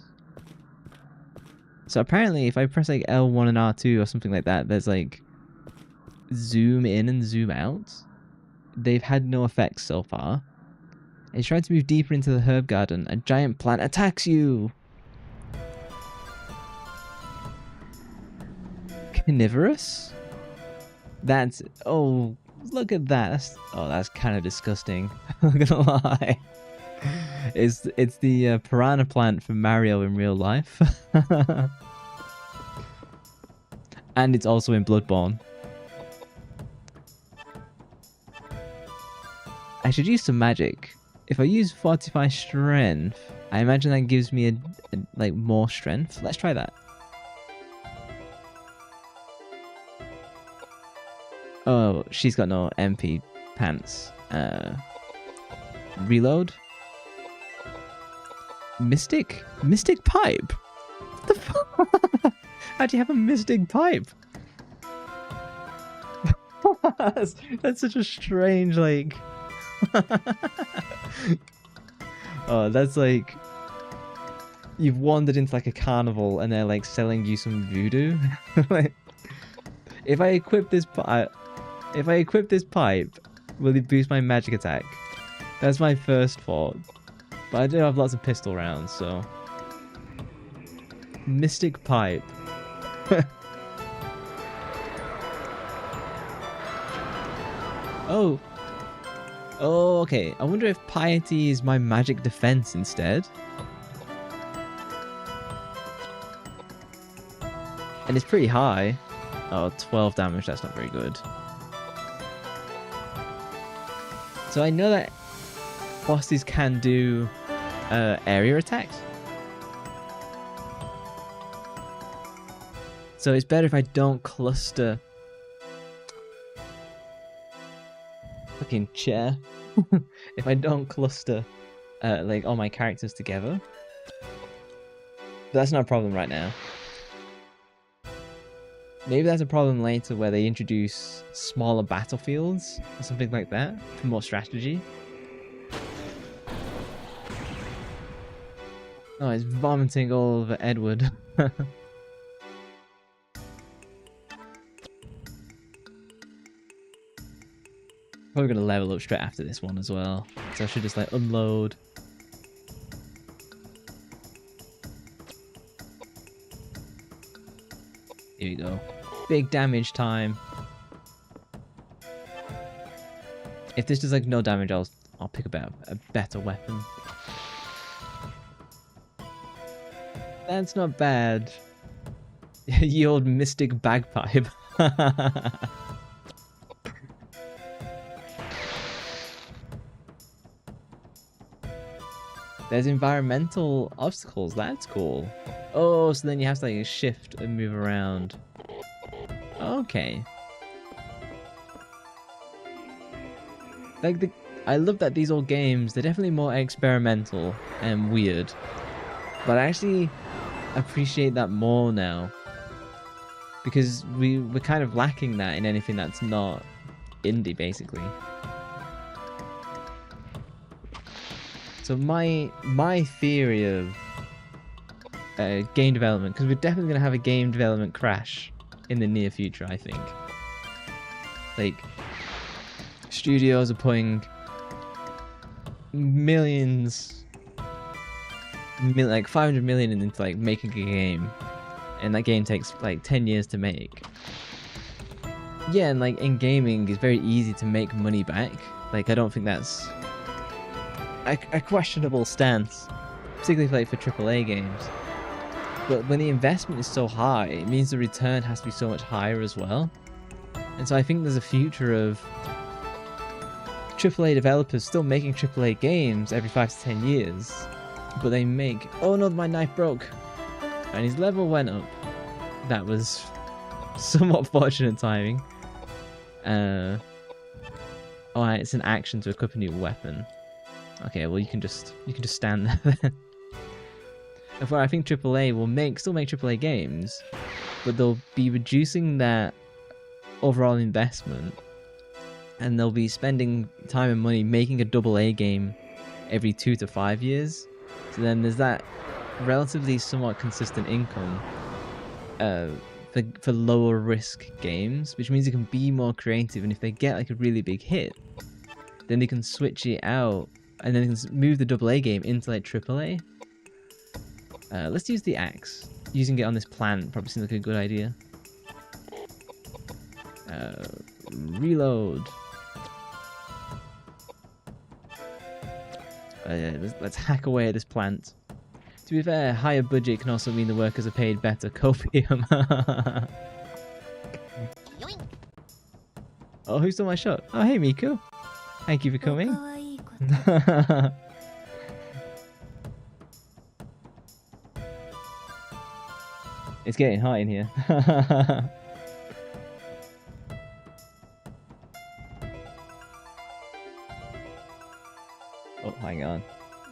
So apparently if I press like L1 and R2 or something like that, there's like zoom in and zoom out. They've had no effects so far. As you try to move deeper into the herb garden, a giant plant attacks you. Carnivorous? That's... Oh, look at that. That's kind of disgusting. I'm not gonna lie. It's the piranha plant from Mario in real life. And it's also in Bloodborne. I should use some magic. If I use Fortify Strength, I imagine that gives me a like more strength. Let's try that. Oh, she's got no MP pants. Reload. Mystic pipe. What the fuck? How do you have a mystic pipe? That's such a strange like. Oh, that's like you've wandered into like a carnival and they're like selling you some voodoo. Like, if I equip this pipe, will it boost my magic attack? That's my first thought. But I do have lots of pistol rounds, so mystic pipe. Oh. Oh, okay. I wonder if piety is my magic defense instead. And it's pretty high. Oh, 12 damage. That's not very good. So I know that bosses can do area attacks. So it's better if I don't cluster. Fucking chair. If I don't cluster like all my characters together. But that's not a problem right now. Maybe that's a problem later where they introduce smaller battlefields or something like that for more strategy. Oh, it's vomiting all over Edward. Probably gonna level up straight after this one as well. So I should just like unload. Here we go. Big damage time. If this does like no damage, I'll pick a better weapon. That's not bad. Ye old mystic bagpipe. There's environmental obstacles. That's cool. Oh, so then you have to like shift and move around. Okay. Like I love that these old games, they're definitely more experimental and weird. But I actually appreciate that more now. Because we're kind of lacking that in anything that's not indie, basically. So my theory of game development, because we're definitely going to have a game development crash in the near future, I think. Like, studios are putting millions, like 500 million into like making a game, and that game takes like 10 years to make. Yeah, and like in gaming, it's very easy to make money back. Like, I don't think that's a questionable stance, particularly like for AAA games. But when the investment is so high, it means the return has to be so much higher as well. And so I think there's a future of AAA developers still making AAA games every 5 to 10 years, but they make... Oh no, my knife broke! And his level went up. That was somewhat fortunate timing. Alright, it's an action to equip a new weapon. Okay, well you can just stand there then. Therefore, I think AAA will still make AAA games, but they'll be reducing that overall investment, and they'll be spending time and money making a AA game every 2 to 5 years. So then there's that relatively somewhat consistent income for for lower risk games, which means you can be more creative. And if they get like a really big hit, then they can switch it out and then they can move the AA game into like AAA. Let's use the axe. Using it on this plant probably seems like a good idea. Reload. Yeah, let's hack away at this plant. To be fair, higher budget can also mean the workers are paid better. Copium. Oh, who stole my shot? Oh, hey, Miku. Thank you for coming. It's getting hot in here. Oh, hang on.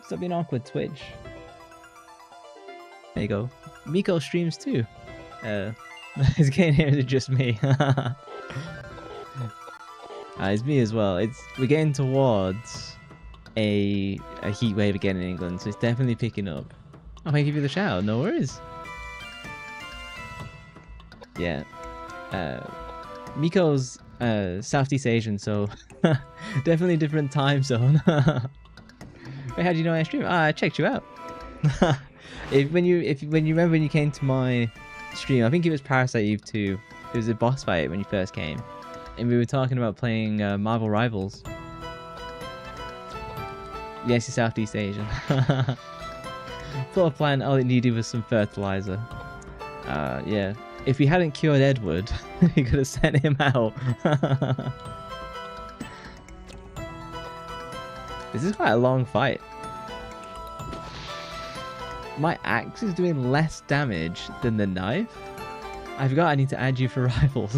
Stop being awkward, Twitch. There you go. Miko streams too. It's getting here, is it just me? It's me as well. We're getting towards a heat wave again in England, so it's definitely picking up. I might give you the shout, no worries. Yeah. Miko's Southeast Asian, so definitely different time zone. Wait, how do you know I stream? I checked you out. When you remember when you came to my stream, I think it was Parasite Eve 2. It was a boss fight when you first came, and we were talking about playing Marvel Rivals. Yes, you're Southeast Asian. Floor plan, all it needed was some fertilizer. Yeah. If we hadn't cured Edward, we could have sent him out. This is quite a long fight. My axe is doing less damage than the knife. I forgot I need to add you for rivals.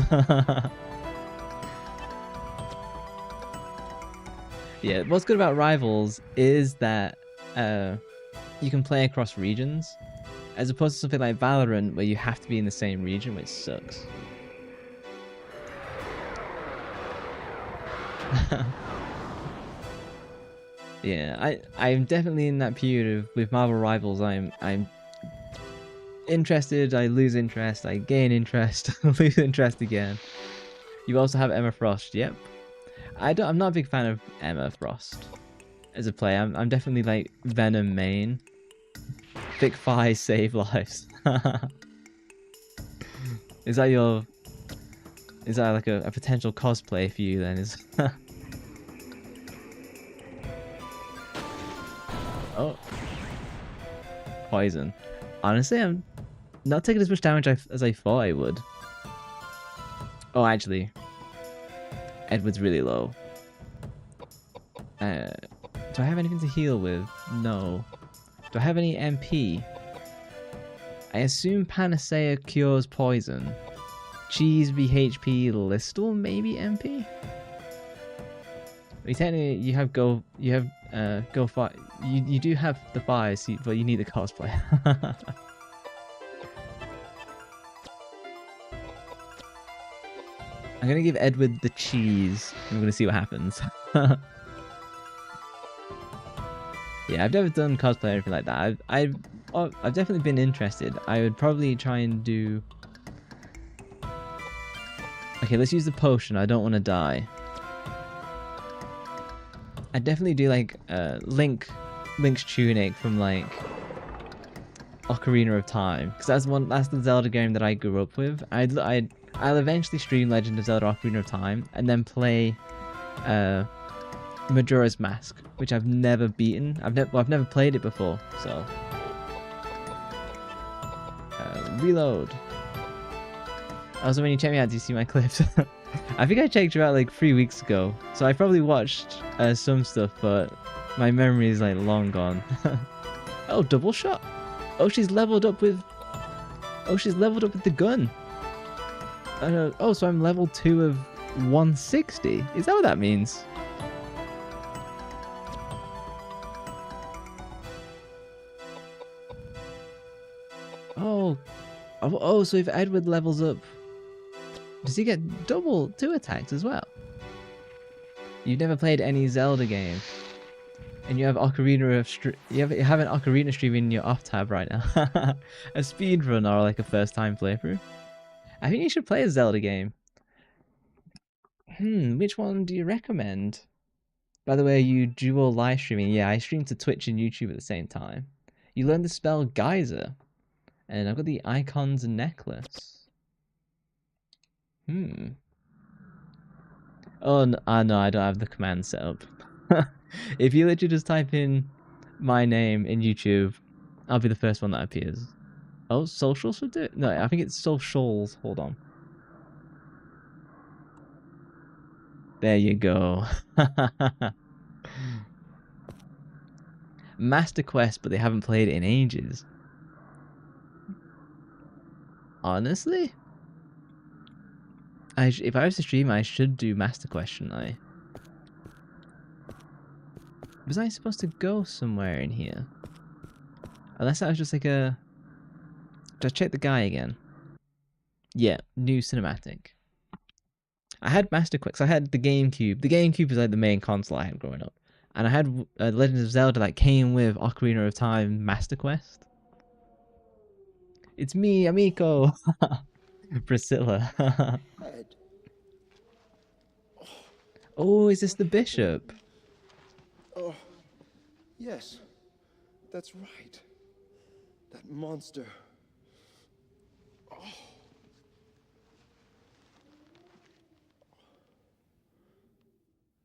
Yeah, what's good about rivals is that you can play across regions, as opposed to something like Valorant where you have to be in the same region, which sucks. Yeah, I'm definitely in that period of with Marvel Rivals. I'm interested, I lose interest, I gain interest, lose interest again. You also have Emma Frost. Yep. I'm not a big fan of Emma Frost as a player. I'm definitely like Venom main. Thick thighs save lives. Is that like a potential cosplay for you then? Is Oh. Poison. Honestly, I'm not taking as much damage as I thought I would. Oh, actually. Edward's really low. Do I have anything to heal with? No. Do I have any MP? I assume Panacea cures poison. Cheese BHP Listle maybe MP? Technically, you have go fire. You do have the fire, but you need the cosplay. I'm gonna give Edward the cheese. I'm gonna see what happens. Yeah, I've never done cosplay or anything like that. I've definitely been interested. I would probably try and do. Okay, let's use the potion. I don't want to die. I'd definitely do like Link's tunic from like Ocarina of Time, because that's the Zelda game that I grew up with. I'll eventually stream Legend of Zelda Ocarina of Time and then play Majora's Mask, which I've never beaten. I've never played it before, so reload. Also, when you check me out, do you see my clips? I think I checked you out like 3 weeks ago, so I probably watched some stuff, but my memory is like long gone. Oh, double shot. Oh, she's leveled up with the gun. Oh, so I'm level 2 of 160. Is that what that means? Oh, so if Edward levels up, does he get double 2 attacks as well? You've never played any Zelda game, and you have Ocarina of you have an Ocarina stream in your off tab right now. A speedrun or like a first time playthrough. I think you should play a Zelda game. Which one do you recommend? By the way, you dual live streaming. Yeah, I stream to Twitch and YouTube at the same time. You learned the spell Geyser. And I've got the icons necklace. Oh, no, no, I don't have the command set up. If you literally just type in my name in YouTube, I'll be the first one that appears. Oh, socials should do it? No, I think it's socials. Hold on. There you go. Master Quest, but they haven't played it in ages. Honestly? If I was to stream, I should do Master Quest, shouldn't I? Was I supposed to go somewhere in here? Unless that was just like a... Just check the guy again. Yeah, new cinematic. I had Master Quest. I had the GameCube. The GameCube was like the main console I had growing up. And I had Legend of Zelda that came with Ocarina of Time Master Quest. It's me, Amico. Priscilla. Oh, is this the bishop? Oh, yes, that's right. That monster. Oh.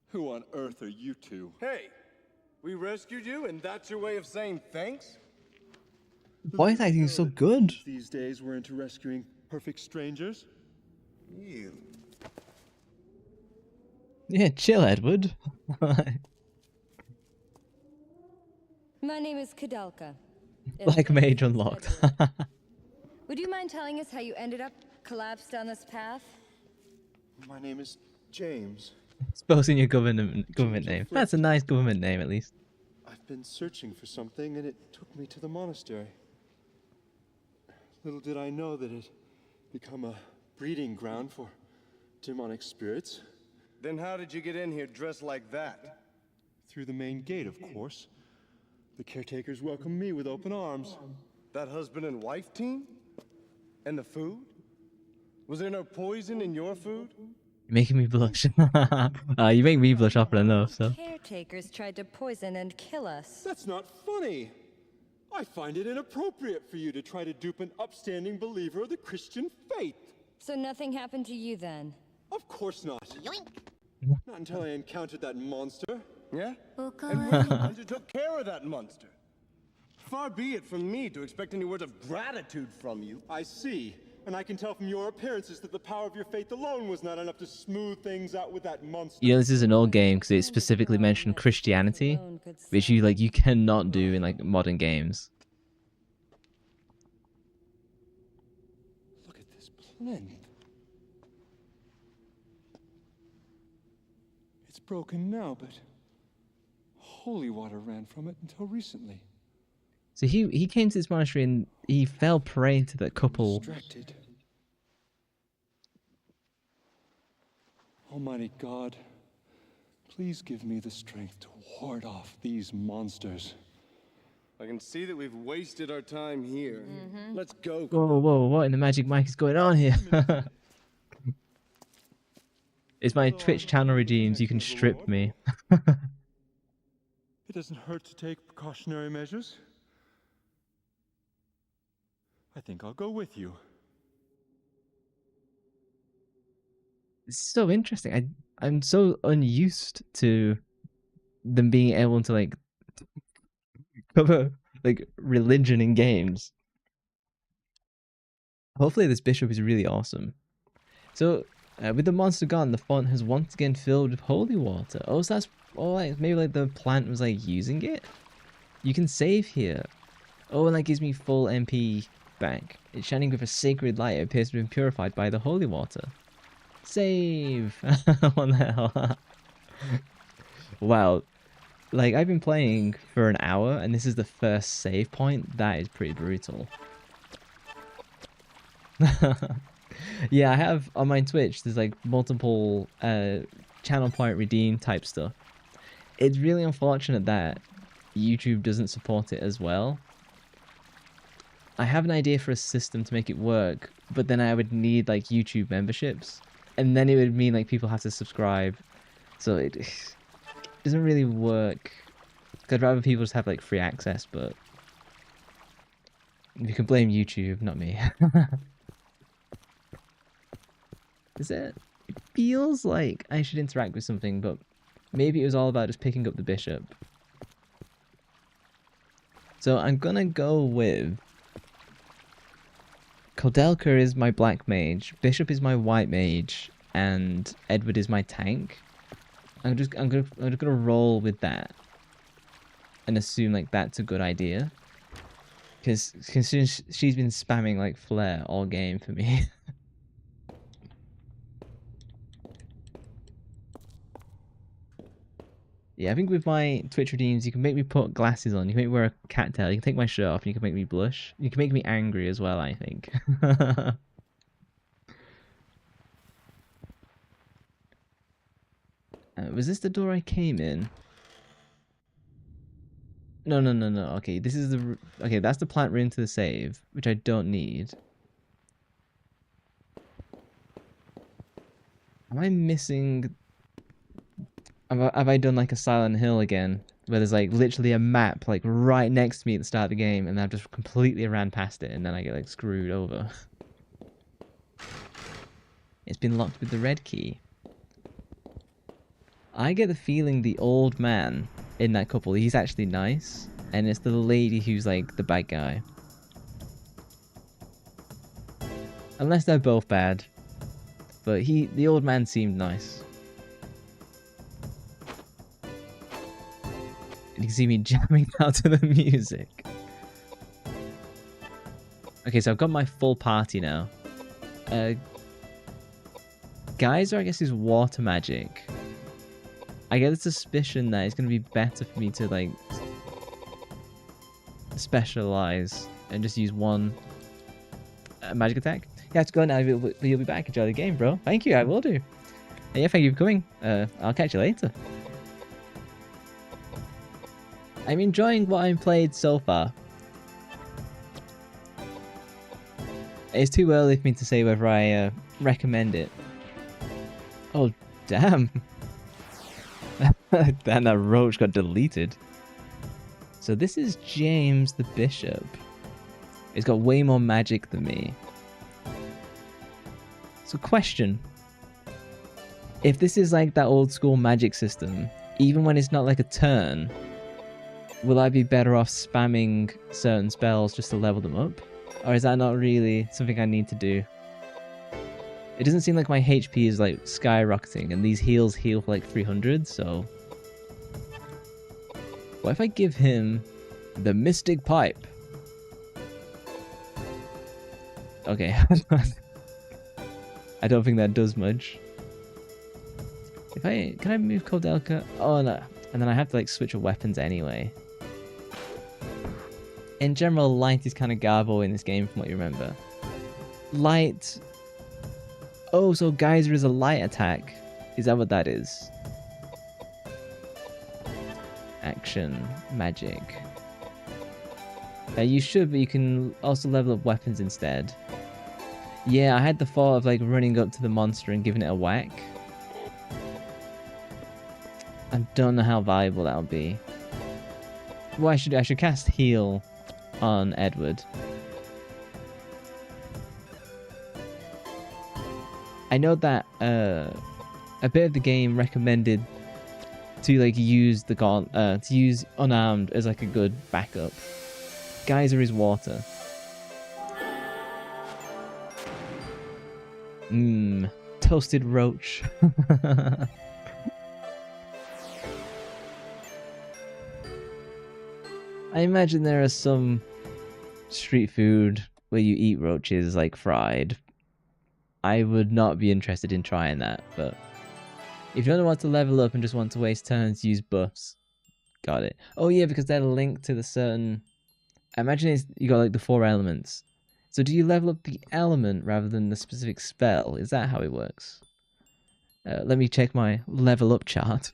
Who on earth are you two? Hey, we rescued you, and that's your way of saying thanks? Why is that thing so good? These days we're into rescuing perfect strangers. You. Yeah, chill, Edward. My name is Koudelka. Like mage unlocked. Would you mind telling us how you ended up collapsed down this path? My name is James. Supposing your government name. That's a nice government name, at least. I've been searching for something, and it took me to the monastery. Little did I know that it'd become a breeding ground for demonic spirits. Then how did you get in here dressed like that? Through the main gate, of course. The caretakers welcomed me with open arms. That husband and wife team? And the food? Was there no poison in your food? You're making me blush. You make me blush often enough, so. Caretakers tried to poison and kill us. That's not funny. I find it inappropriate for you to try to dupe an upstanding believer of the Christian faith. So nothing happened to you then? Of course not. Not until I encountered that monster. Yeah? And we're the ones who took care of that monster. Far be it from me to expect any words of gratitude from you. I see. And I can tell from your appearances that the power of your faith alone was not enough to smooth things out with that monster. You know, this is an old game because it specifically mentioned Christianity, which you cannot do in like modern games. Look at this plinth. It's broken now, but holy water ran from it until recently. So he came to this monastery and he fell prey to that couple. Distracted. Almighty God, please give me the strength to ward off these monsters. I can see that we've wasted our time here. Let's go. Whoa, whoa, what in the magic mic is going on here? It's my Twitch channel redeems, you can strip me. It doesn't hurt to take precautionary measures. I think I'll go with you. It's so interesting. I'm so unused to them being able to like cover like religion in games. Hopefully this bishop is really awesome. So with the monster gone, the font has once again filled with holy water. Oh, so that's like maybe like the plant was like using it. You can save here. Oh, and that gives me full MP back. It's shining with a sacred light. It appears to have been purified by the holy water. Save! What the hell? Wow. Like, I've been playing for an hour, and this is the first save point. That is pretty brutal. Yeah, I have, on my Twitch, there's like multiple channel point redeem type stuff. It's really unfortunate that YouTube doesn't support it as well. I have an idea for a system to make it work, but then I would need like YouTube memberships, and then it would mean like people have to subscribe, so it doesn't really work. I'd rather people just have like free access, but you can blame YouTube, not me. Is it? It feels like I should interact with something, but maybe it was all about just picking up the bishop. So I'm gonna go with Koudelka is my black mage, Bishop is my white mage, and Edward is my tank. I'm just gonna roll with that and assume like that's a good idea, because she's been spamming like flare all game for me. Yeah, I think with my Twitch redeems, you can make me put glasses on, you can make me wear a cattail, you can take my shirt off, and you can make me blush. You can make me angry as well, I think. Was this the door I came in? No. Okay, this is the... Okay, that's the plant room to the save, which I don't need. Am I missing... Have I done like a Silent Hill again? Where there's like literally a map like right next to me at the start of the game, and I've just completely ran past it, and then I get like screwed over. It's been locked with the red key. I get the feeling the old man in that couple, he's actually nice, and it's the lady who's like the bad guy. Unless they're both bad. But the old man seemed nice. You can see me jamming out to the music. Okay, so I've got my full party now. Geyser, I guess, is water magic. I get the suspicion that it's going to be better for me to, like, specialize and just use one magic attack. You have to go now, but you'll be back. Enjoy the game, bro. Thank you, I will do. And yeah, thank you for coming. I'll catch you later. I'm enjoying what I've played so far. It's too early for me to say whether I recommend it. Oh, damn. Damn, that roach got deleted. So this is James the Bishop. He's got way more magic than me. So question. If this is like that old school magic system, even when it's not like a turn, will I be better off spamming certain spells just to level them up? Or is that not really something I need to do? It doesn't seem like my HP is like skyrocketing, and these heals heal for like 300, so... What if I give him the Mystic Pipe? Okay, I don't think that does much. Can I move Koudelka? Oh no, and then I have to like switch weapons anyway. In general, light is kind of garbo in this game from what you remember. Light... Oh, so Geyser is a light attack. Is that what that is? Action, magic. You should, but you can also level up weapons instead. Yeah, I had the thought of like running up to the monster and giving it a whack. I don't know how valuable that would be. Well, I should cast heal on Edward. I know that a bit of the game recommended to like use the to use unarmed as like a good backup. Geyser is water. Toasted roach. I imagine there are some street food where you eat roaches like fried. I would not be interested in trying that, but if you don't want to level up and just want to waste turns, use buffs. Got it. Oh yeah, because they're linked to the certain... I imagine you got like the 4 elements. So do you level up the element rather than the specific spell? Is that how it works? Let me check my level up chart.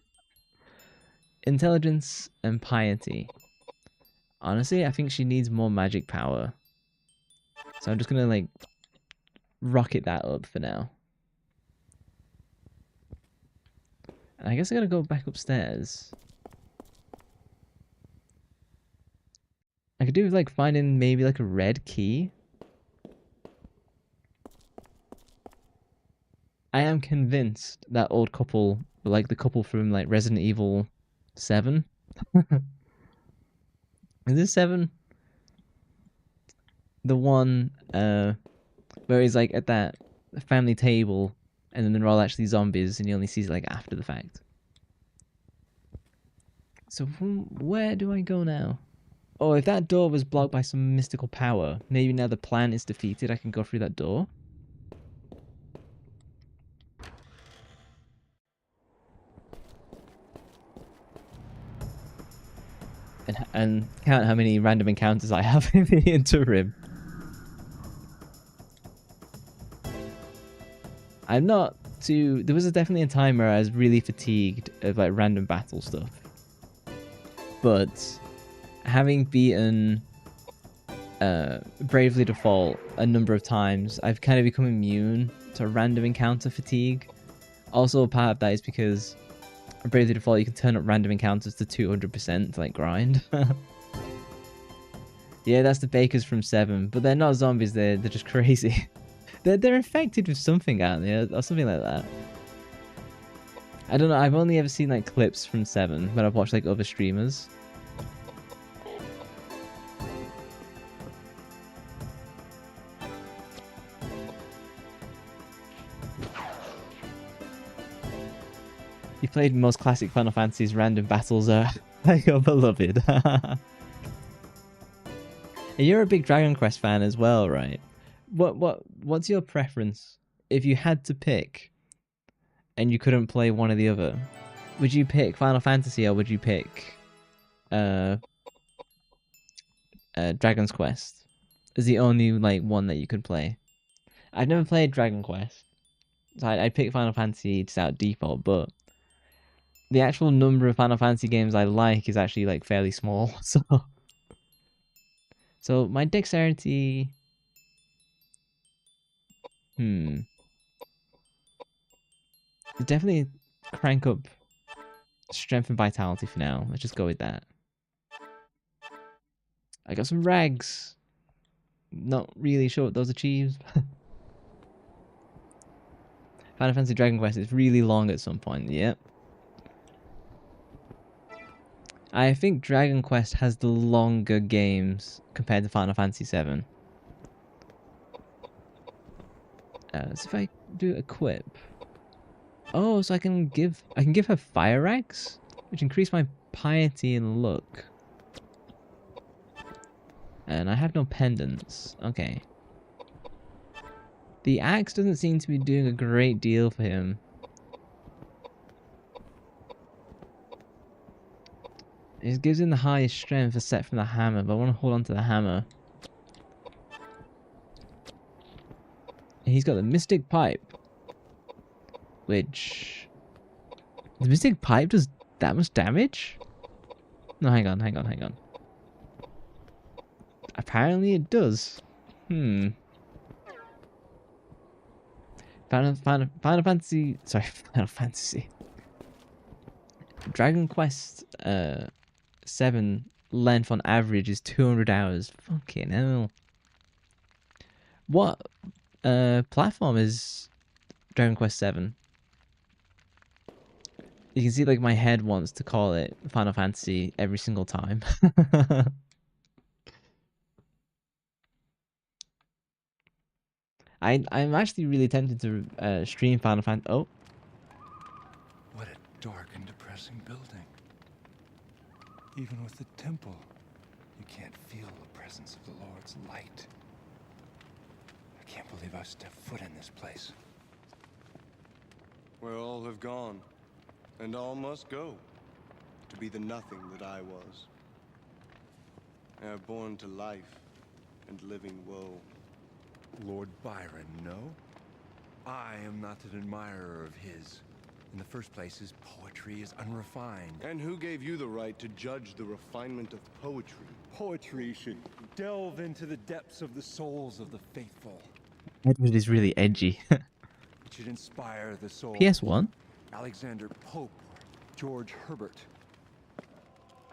Intelligence and piety. Honestly, I think she needs more magic power. So I'm just gonna like rocket that up for now. And I guess I gotta go back upstairs. I could do with like finding maybe like a red key. I am convinced that old couple, like the couple from like Resident Evil 7. Is this 7? The one where he's like at that family table and then they're all actually zombies and he only sees it like after the fact. So where do I go now? Oh, if that door was blocked by some mystical power, maybe now the plan is defeated, I can go through that door? And count how many random encounters I have in the interim. I'm not too... There was definitely a time where I was really fatigued of like random battle stuff. But having beaten Bravely Default a number of times, I've kind of become immune to random encounter fatigue. Also, part of that is because Bravely Default, you can turn up random encounters to 200% to like grind. Yeah, that's the bakers from 7, but they're not zombies, they're just crazy. They're infected with something, aren't they? Or something like that. I don't know, I've only ever seen like clips from 7 when I've watched like other streamers. You played most classic Final Fantasy's random battles are your beloved. You're a big Dragon Quest fan as well, right? What's your preference if you had to pick and you couldn't play one or the other? Would you pick Final Fantasy or would you pick Dragon's Quest as the only like one that you could play? I've never played Dragon Quest, so I'd pick Final Fantasy just out default, but the actual number of Final Fantasy games I like is actually like fairly small, so my dexterity... Definitely crank up strength and vitality for now. Let's just go with that. I got some rags. Not really sure what those achieves. Final Fantasy Dragon Quest is really long at some point, yep. I think Dragon Quest has the longer games compared to Final Fantasy 7. So if I do equip... Oh, so I can give her fire rags, which increase my piety and luck. And I have no pendants. Okay. The axe doesn't seem to be doing a great deal for him. It gives him the highest strength set from the hammer, but I want to hold on to the hammer. And he's got the Mystic Pipe. Which... The Mystic Pipe does that much damage? No, hang on. Apparently it does. Final Fantasy... Sorry, Final Fantasy. Dragon Quest 7 length on average is 200 hours. Fucking hell. What platform is Dragon Quest 7? You can see like my head wants to call it Final Fantasy every single time. I'm actually really tempted to stream Final Fantasy. Oh. What a dark and depressing building. Even with the temple, you can't feel the presence of the Lord's light. I can't believe I've stepped foot in this place. Where all have gone, and all must go, to be the nothing that I was. Ere born to life and living woe. Lord Byron, no? I am not an admirer of his. In the first place, his poetry is unrefined. And who gave you the right to judge the refinement of poetry? poetry should delve into the depths of the souls of the faithful. Edward is really edgy. It should inspire the soul. PS1? Alexander Pope or George Herbert.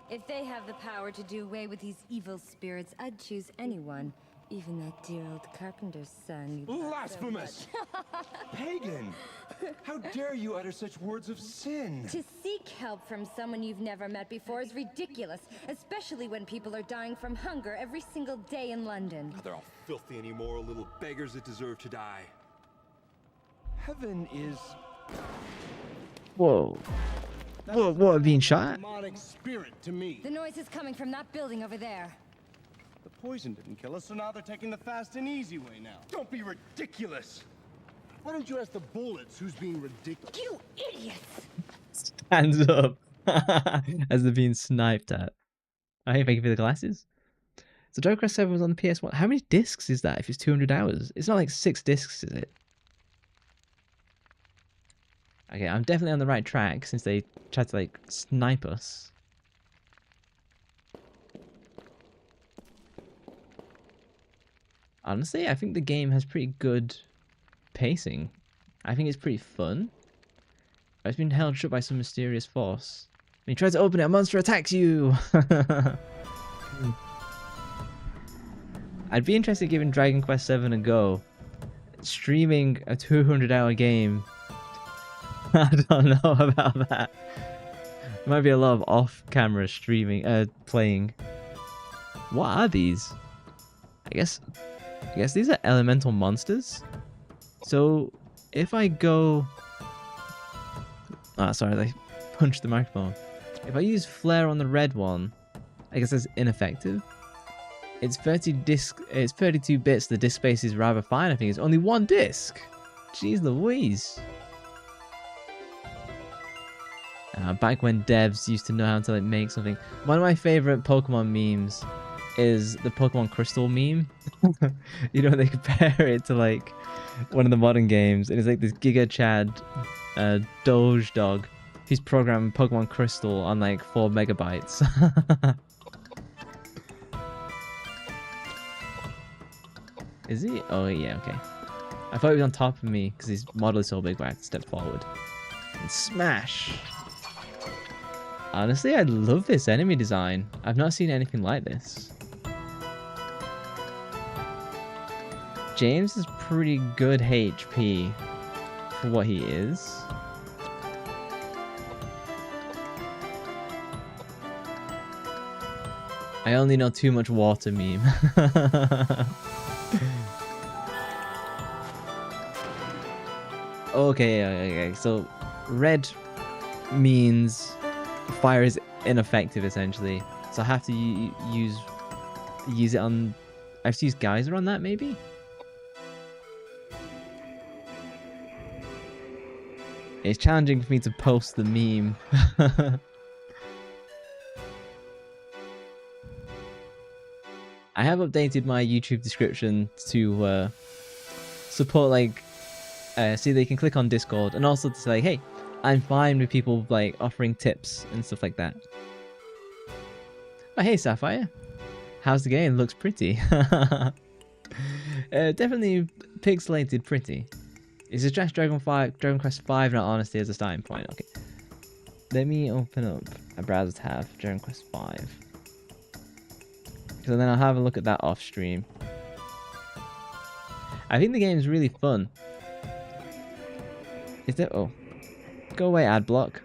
If they have the power to do away with these evil spirits, I'd choose anyone. Even that dear old carpenter's son. you love so Blasphemous! Pagan! How dare you utter such words of sin? To seek help from someone you've never met before is ridiculous, especially when people are dying from hunger every single day in London. They're all filthy and immoral little beggars that deserve to die. Heaven is... Whoa. What, being shot? Demonic spirit to me. The noise is coming from that building over there. The poison didn't kill us, so now they're taking the fast and easy way now. Don't be ridiculous! Why don't you ask the bullets who's being ridiculous? You idiots! Stands up as they're being sniped at. I think I give you the glasses. So Dragon Quest 7 was on the PS1. How many discs is that if it's 200 hours? It's not like 6 discs, is it? Okay, I'm definitely on the right track since they tried to like snipe us. Honestly, I think the game has pretty good pacing. I think it's pretty fun. But it's been held shut by some mysterious force. When you try to open it, a monster attacks you! I'd be interested in giving Dragon Quest 7 a go. Streaming a 200-hour game. I don't know about that. There might be a lot of off-camera streaming, playing. What are these? I guess these are elemental monsters. So if I go... sorry, I punched the microphone. If I use flare on the red one, I guess that's ineffective. It's 32 bits. The disk space is rather fine. I think it's only 1 disk. Jeez Louise. Back when devs used to know how to like make something. One of my favorite Pokemon memes is the Pokemon Crystal meme. You know, they compare it to like one of the modern games, and it's like this Giga Chad Doge dog who's programmed Pokemon Crystal on like 4 megabytes. Is he? Oh yeah, okay. I thought he was on top of me because his model is so big, but I have to step forward and smash. Honestly, I love this enemy design. I've not seen anything like this. James is pretty good HP for what he is. I only know too much water meme. Okay, so red means fire is ineffective essentially. So I have to use it on... I have to use geyser on that maybe? It's challenging for me to post the meme. I have updated my YouTube description to support like so they can click on Discord, and also to say, hey, I'm fine with people like offering tips and stuff like that. But hey, Sapphire, how's the game? Looks pretty. Definitely pixelated pretty. Is it just Dragon Quest 5 not Honesty as a starting point? Okay. Let me open up a browser tab, Dragon Quest 5. So then I'll have a look at that off stream. I think the game is really fun. Is there... Oh. Go away, ad block.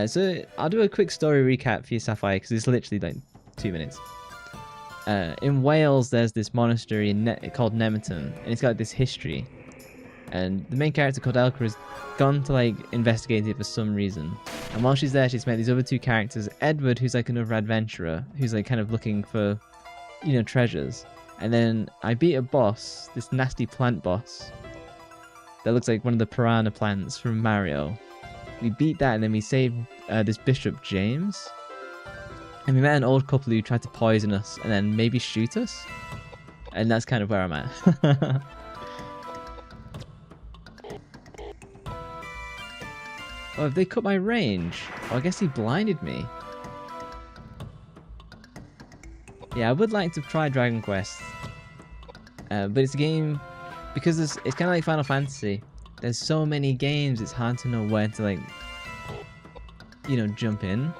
So I'll do a quick story recap for you, Sapphire, because it's literally like 2 minutes. In Wales, there's this monastery called Nemeton, and it's got this history. And the main character, Koudelka, has gone to like investigate it for some reason. And while she's there, she's met these other 2 characters. Edward, who's like another adventurer, who's like kind of looking for, you know, treasures. And then I beat a boss, this nasty plant boss, that looks like one of the piranha plants from Mario. We beat that, and then we saved this Bishop James. And we met an old couple who tried to poison us and then maybe shoot us. And that's kind of where I'm at. Oh, have they cut my range? Oh, I guess he blinded me. Yeah, I would like to try Dragon Quest. But it's a game... Because it's kind of like Final Fantasy. There's so many games, it's hard to know where to, like... You know, jump in.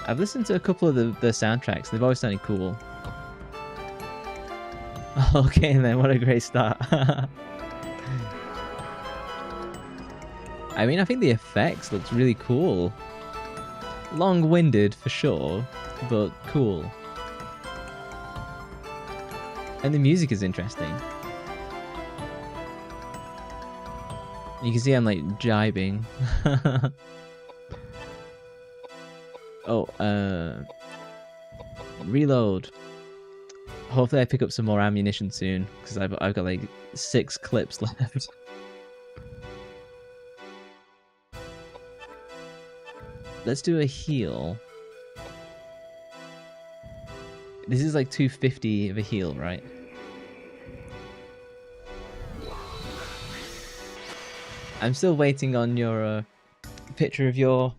I've listened to a couple of the soundtracks. They've always sounded cool. Okay, then, what a great start. I mean, I think the effects looks really cool. Long-winded, for sure, but cool. And the music is interesting. You can see I'm, like, jibing. Oh, reload. Hopefully I pick up some more ammunition soon, because I've got like 6 clips left. Let's do a heal. This is like 250 of a heal, right? I'm still waiting on your picture of your...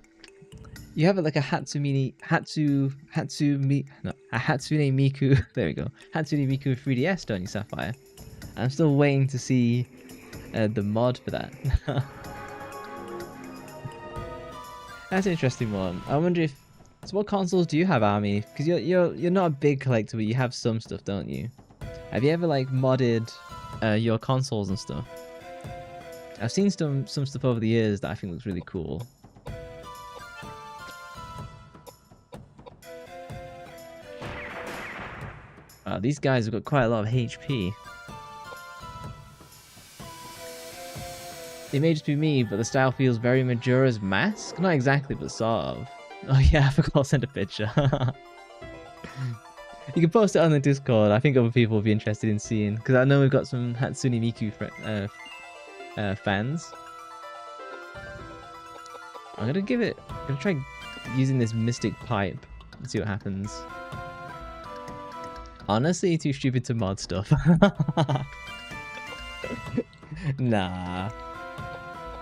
You have like a Hatsune Miku, there we go. Hatsune Miku 3DS, don't you, Sapphire? I'm still waiting to see the mod for that. That's an interesting one. I wonder if... So what consoles do you have, Army? Because you're not a big collector, but you have some stuff, don't you? Have you ever like modded your consoles and stuff? I've seen some stuff over the years that I think looks really cool. These guys have got quite a lot of HP. It may just be me, but the style feels very Majora's Mask? Not exactly, but sort of. Oh yeah, I forgot to send a picture. You can post it on the Discord. I think other people will be interested in seeing, because I know we've got some Hatsune Miku fans. I'm gonna try using this Mystic Pipe and see what happens. Honestly, too stupid to mod stuff. Nah.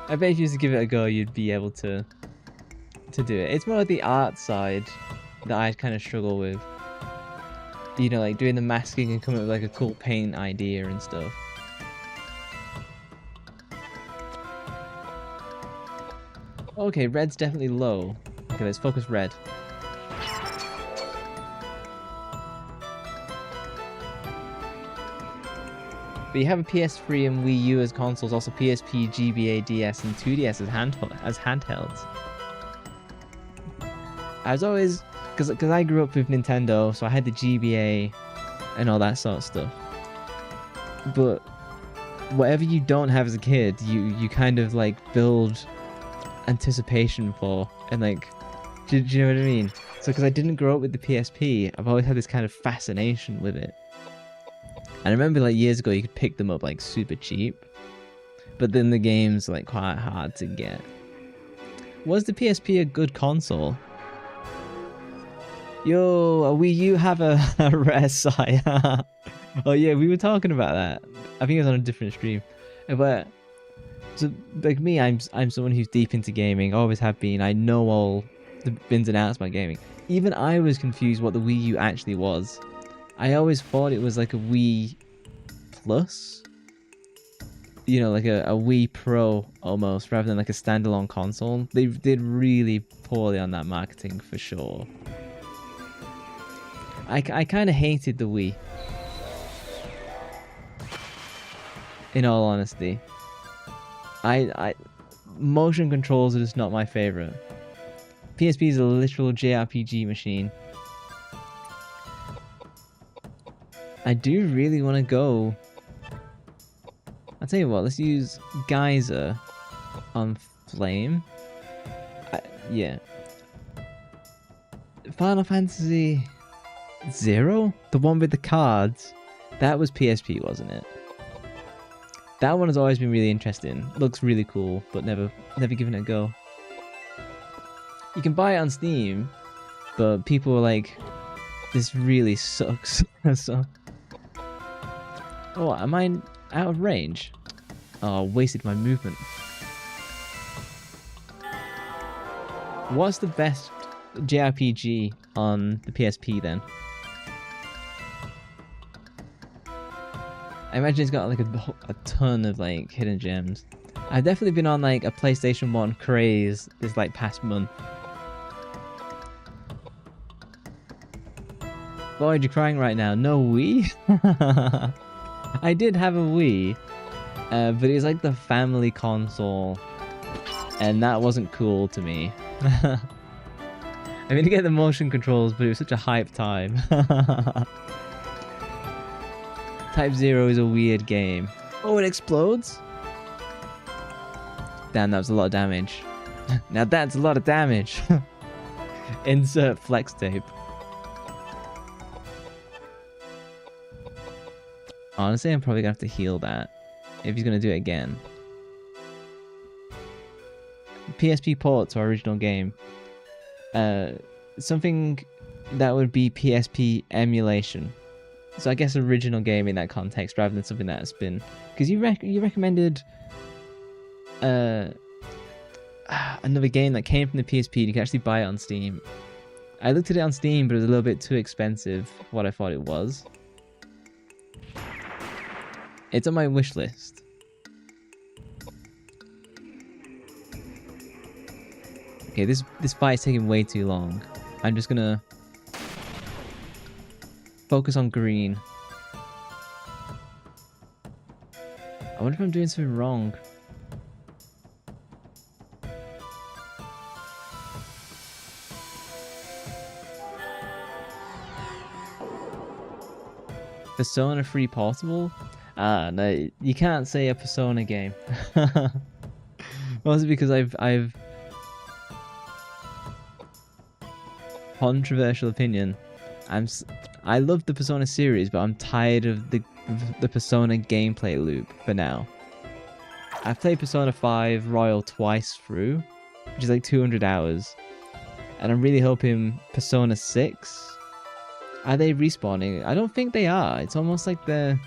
I bet if you used to give it a go, you'd be able to do it. It's more like the art side that I kind of struggle with. You know, like doing the masking and coming up with like a cool paint idea and stuff. Okay, red's definitely low. Okay, let's focus red. But you have a PS3 and Wii U as consoles, also PSP, GBA, DS, and 2DS as handhelds. I was always, because I grew up with Nintendo, so I had the GBA and all that sort of stuff. But whatever you don't have as a kid, you kind of like build anticipation for, and like, do you know what I mean? So because I didn't grow up with the PSP, I've always had this kind of fascination with it. And I remember like years ago you could pick them up like super cheap, but then the game's like quite hard to get. Was the PSP a good console? Yo, Wii U have a rare side. Oh yeah, we were talking about that. I think it was on a different stream. But so like me, I'm someone who's deep into gaming, always have been. I know all the ins and outs about gaming. Even I was confused what the Wii U actually was. I always thought it was like a Wii Plus. You know, like a Wii Pro almost, rather than like a standalone console. They did really poorly on that marketing for sure. I kind of hated the Wii. In all honesty. Motion controls are just not my favorite. PSP is a literal JRPG machine. I do really want to go. I'll tell you what, let's use Geyser on Flame. Yeah. Final Fantasy 0? The one with the cards? That was PSP, wasn't it? That one has always been really interesting. Looks really cool, but never given it a go. You can buy it on Steam, but people are like, this really sucks. So Oh, am I out of range? Oh, I wasted my movement. What's the best JRPG on the PSP then? I imagine it's got like a ton of like hidden gems. I've definitely been on like a PlayStation 1 craze this like past month. Boyd, you're crying right now. No Wii? I did have a Wii, but it was like the family console, and that wasn't cool to me. I mean, to get the motion controls, but it was such a hype time. Type 0 is a weird game. Oh, it explodes? Damn, that was a lot of damage. Now that's a lot of damage. Insert flex tape. Honestly, I'm probably gonna have to heal that if he's gonna do it again. PSP port to our original game. Something that would be PSP emulation. So I guess original game in that context rather than something that's been... Because you recommended another game that came from the PSP and you can actually buy it on Steam. I looked at it on Steam, but it was a little bit too expensive for what I thought it was. It's on my wish list. Okay, this fight's taking way too long. I'm just gonna focus on green. I wonder if I'm doing something wrong. Persona 3 Portable? No, you can't say a Persona game. Mostly because I've controversial opinion. I love the Persona series, but I'm tired of the Persona gameplay loop for now. I've played Persona 5 Royal twice through, which is like 200 hours, and I'm really hoping Persona 6. Are they respawning? I don't think they are. It's almost like they're...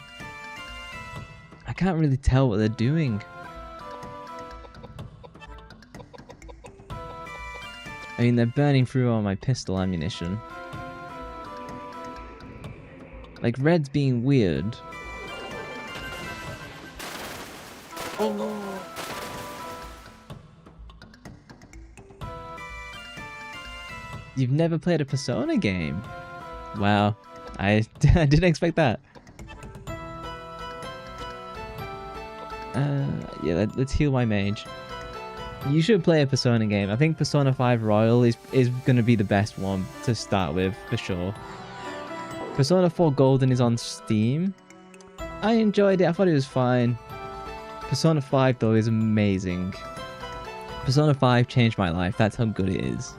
I can't really tell what they're doing. I mean, they're burning through all my pistol ammunition. Like, Red's being weird. Oh. You've never played a Persona game? Wow. I didn't expect that. Yeah, let's heal my mage. You should play a Persona game. I think Persona 5 Royal is going to be the best one to start with, for sure. Persona 4 Golden is on Steam. I enjoyed it. I thought it was fine. Persona 5, though, is amazing. Persona 5 changed my life. That's how good it is.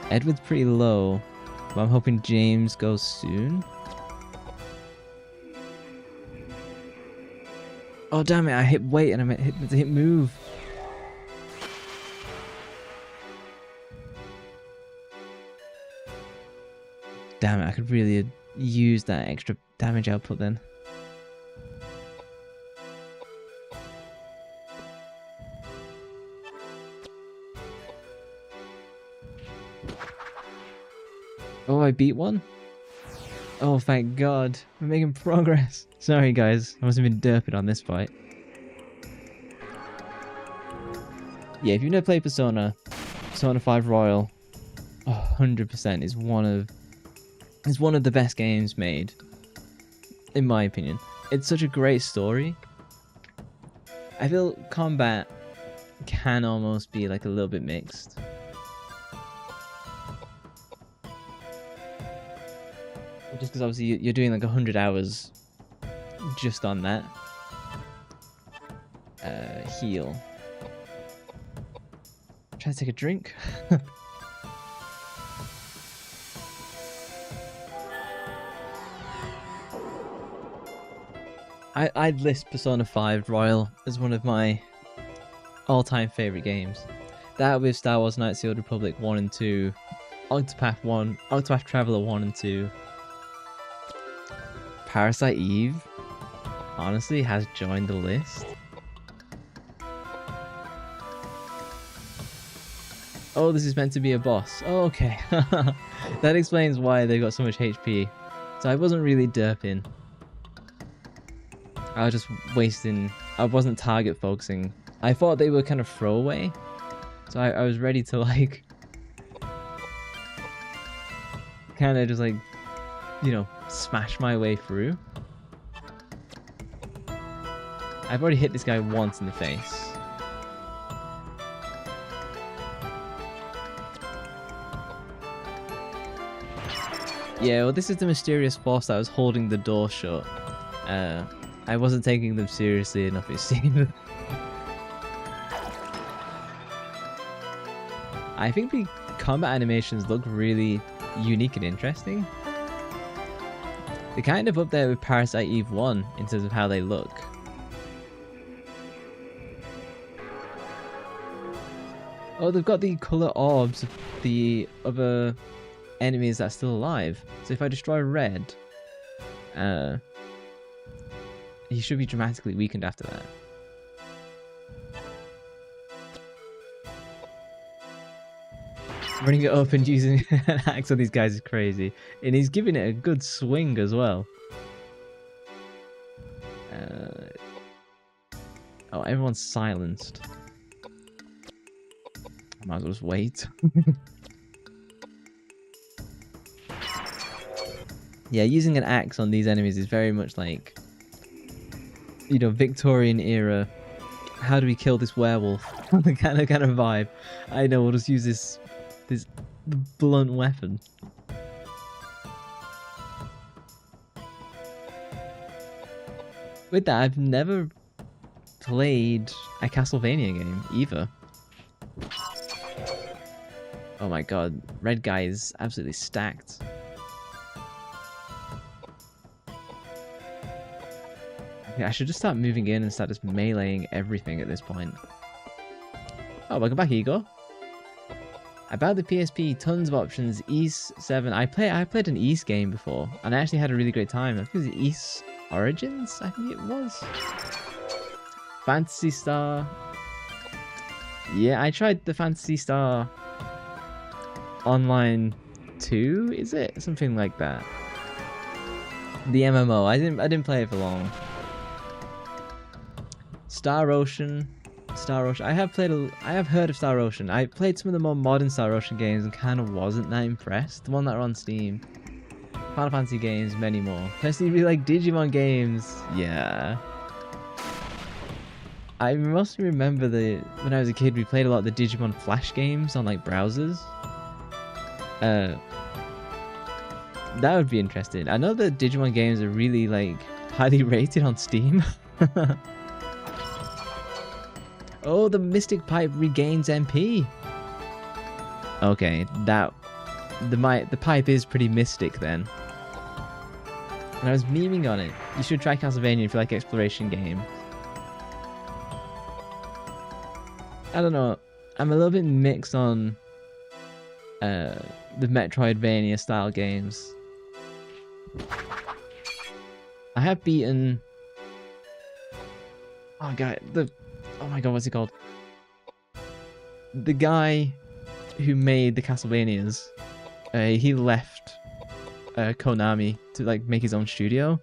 Edward's pretty low, but I'm hoping James goes soon. Oh damn it, I hit wait and I meant hit move. Damn it, I could really use that extra damage output then. Oh, I beat one? Oh, thank God. We're making progress. Sorry, guys. I must have been derping on this fight. Yeah, if you've never played Persona 5 Royal, 100% is one of the best games made, in my opinion. It's such a great story. I feel combat can almost be like a little bit mixed. Just because obviously you're doing like 100 hours just on that. Heal. Try to take a drink. I'd list Persona 5 Royal as one of my all-time favorite games. That with Star Wars Knights of the Old Republic 1 and 2, Octopath Traveler 1 and 2. Parasite Eve honestly has joined the list. Oh, this is meant to be a boss. Oh, okay. That explains why they got so much HP. So I wasn't really derping. I was just wasting... I wasn't target focusing. I thought they were kind of throwaway. So I was ready to like... kind of just like, you know, smash my way through. I've already hit this guy once in the face. Yeah, well, this is the mysterious force that was holding the door shut. I wasn't taking them seriously enough, it seemed. I think the combat animations look really unique and interesting. They're kind of up there with Parasite Eve 1 in terms of how they look. Oh, they've got the colour orbs of the other enemies that's still alive. So if I destroy red, he should be dramatically weakened after that. Running it up and using an axe on these guys is crazy. And he's giving it a good swing as well. Oh, everyone's silenced. I might as well just wait. Yeah, using an axe on these enemies is very much like, you know, Victorian era. How do we kill this werewolf? The kind of vibe. I know, we'll just use this blunt weapon. With that, I've never played a Castlevania game either. Oh my god, red guy is absolutely stacked. I should just start moving in and start just meleeing everything at this point. Oh, welcome back, Igor. About the PSP, tons of options. Ys 7. I played an Ys game before, and I actually had a really great time. I think it was Ys Origins, I think it was. Phantasy Star. Yeah, I tried the Phantasy Star Online 2, is it? Something like that. The MMO. I didn't play it for long. Star Ocean. I have heard of Star Ocean. I played some of the more modern Star Ocean games and kind of wasn't that impressed. The one that are on Steam. Final Fantasy games, many more. Personally, really like Digimon games. Yeah. I mostly remember when I was a kid, we played a lot of the Digimon Flash games on like browsers. That would be interesting. I know the Digimon games are really like highly rated on Steam. Oh, the Mystic Pipe regains MP. Okay, the pipe is pretty mystic then. And I was memeing on it. You should try Castlevania if you like exploration games. I don't know. I'm a little bit mixed on the Metroidvania style games. I have beaten... Oh my god, what's he called? The guy who made the Castlevanias, he left Konami to like make his own studio.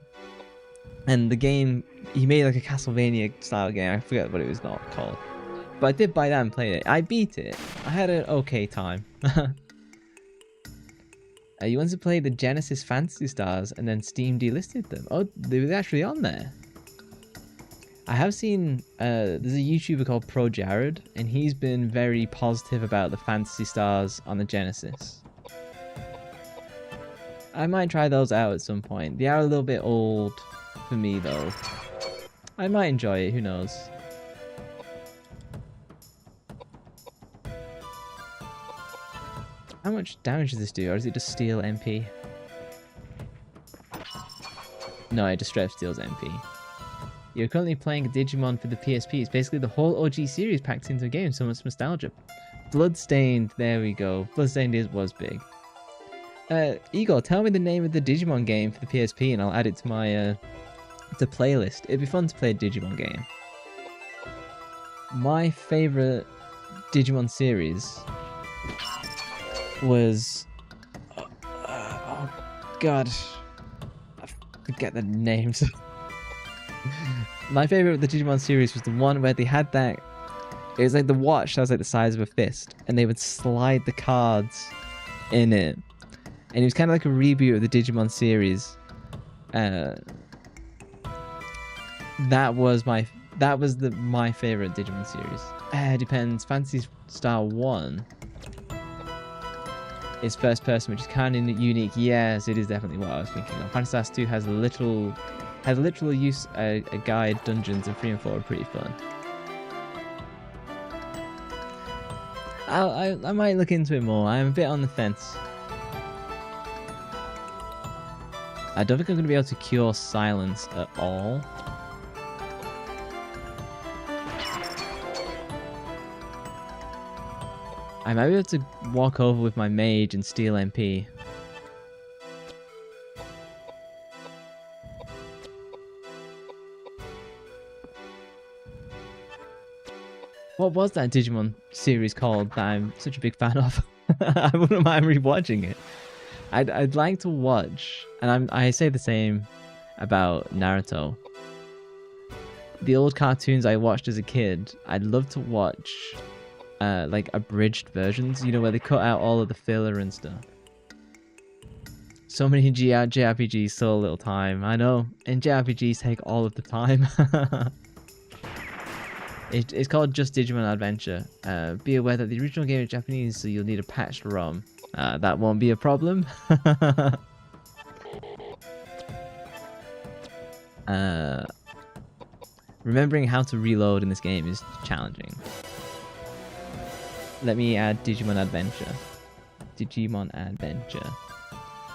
And the game, he made like a Castlevania style game. I forget what it was not called. But I did buy that and play it. I beat it. I had an okay time. You want to play the Genesis Phantasy Stars and then Steam delisted them. Oh, they were actually on there. I have seen, there's a YouTuber called Pro Jared, and he's been very positive about the Phantasy Stars on the Genesis. I might try those out at some point. They are a little bit old for me though. I might enjoy it, who knows. How much damage does this do, or does it just steal MP? No, it just straight up steals MP. You're currently playing Digimon for the PSP. It's basically the whole OG series packed into a game. So much nostalgia. Bloodstained, there we go. Bloodstained was big. Igor, tell me the name of the Digimon game for the PSP and I'll add it to my playlist. It'd be fun to play a Digimon game. My favorite Digimon series was... oh god, I forget the names. My favorite of the Digimon series was the one where they had that... It was like the watch that was like the size of a fist, and they would slide the cards in it. And it was kind of like a reboot of the Digimon series. That was my favorite Digimon series. Depends. Phantasy Star 1 is first person, which is kind of unique. Yes, it is definitely what I was thinking of. Phantasy Star 2 has literal use a guide, dungeons, and 3 and 4 are pretty fun. I might look into it more. I'm a bit on the fence. I don't think I'm going to be able to cure silence at all. I might be able to walk over with my mage and steal MP. What was that Digimon series called that I'm such a big fan of? I wouldn't mind rewatching it. I'd like to watch, and I say the same about Naruto. The old cartoons I watched as a kid, I'd love to watch like abridged versions, you know, where they cut out all of the filler and stuff. So many JRPGs, so little time. I know, and JRPGs take all of the time. It's called Just Digimon Adventure. Be aware that the original game is Japanese, so you'll need a patched ROM. That won't be a problem. Remembering how to reload in this game is challenging. Let me add Digimon Adventure. Digimon Adventure.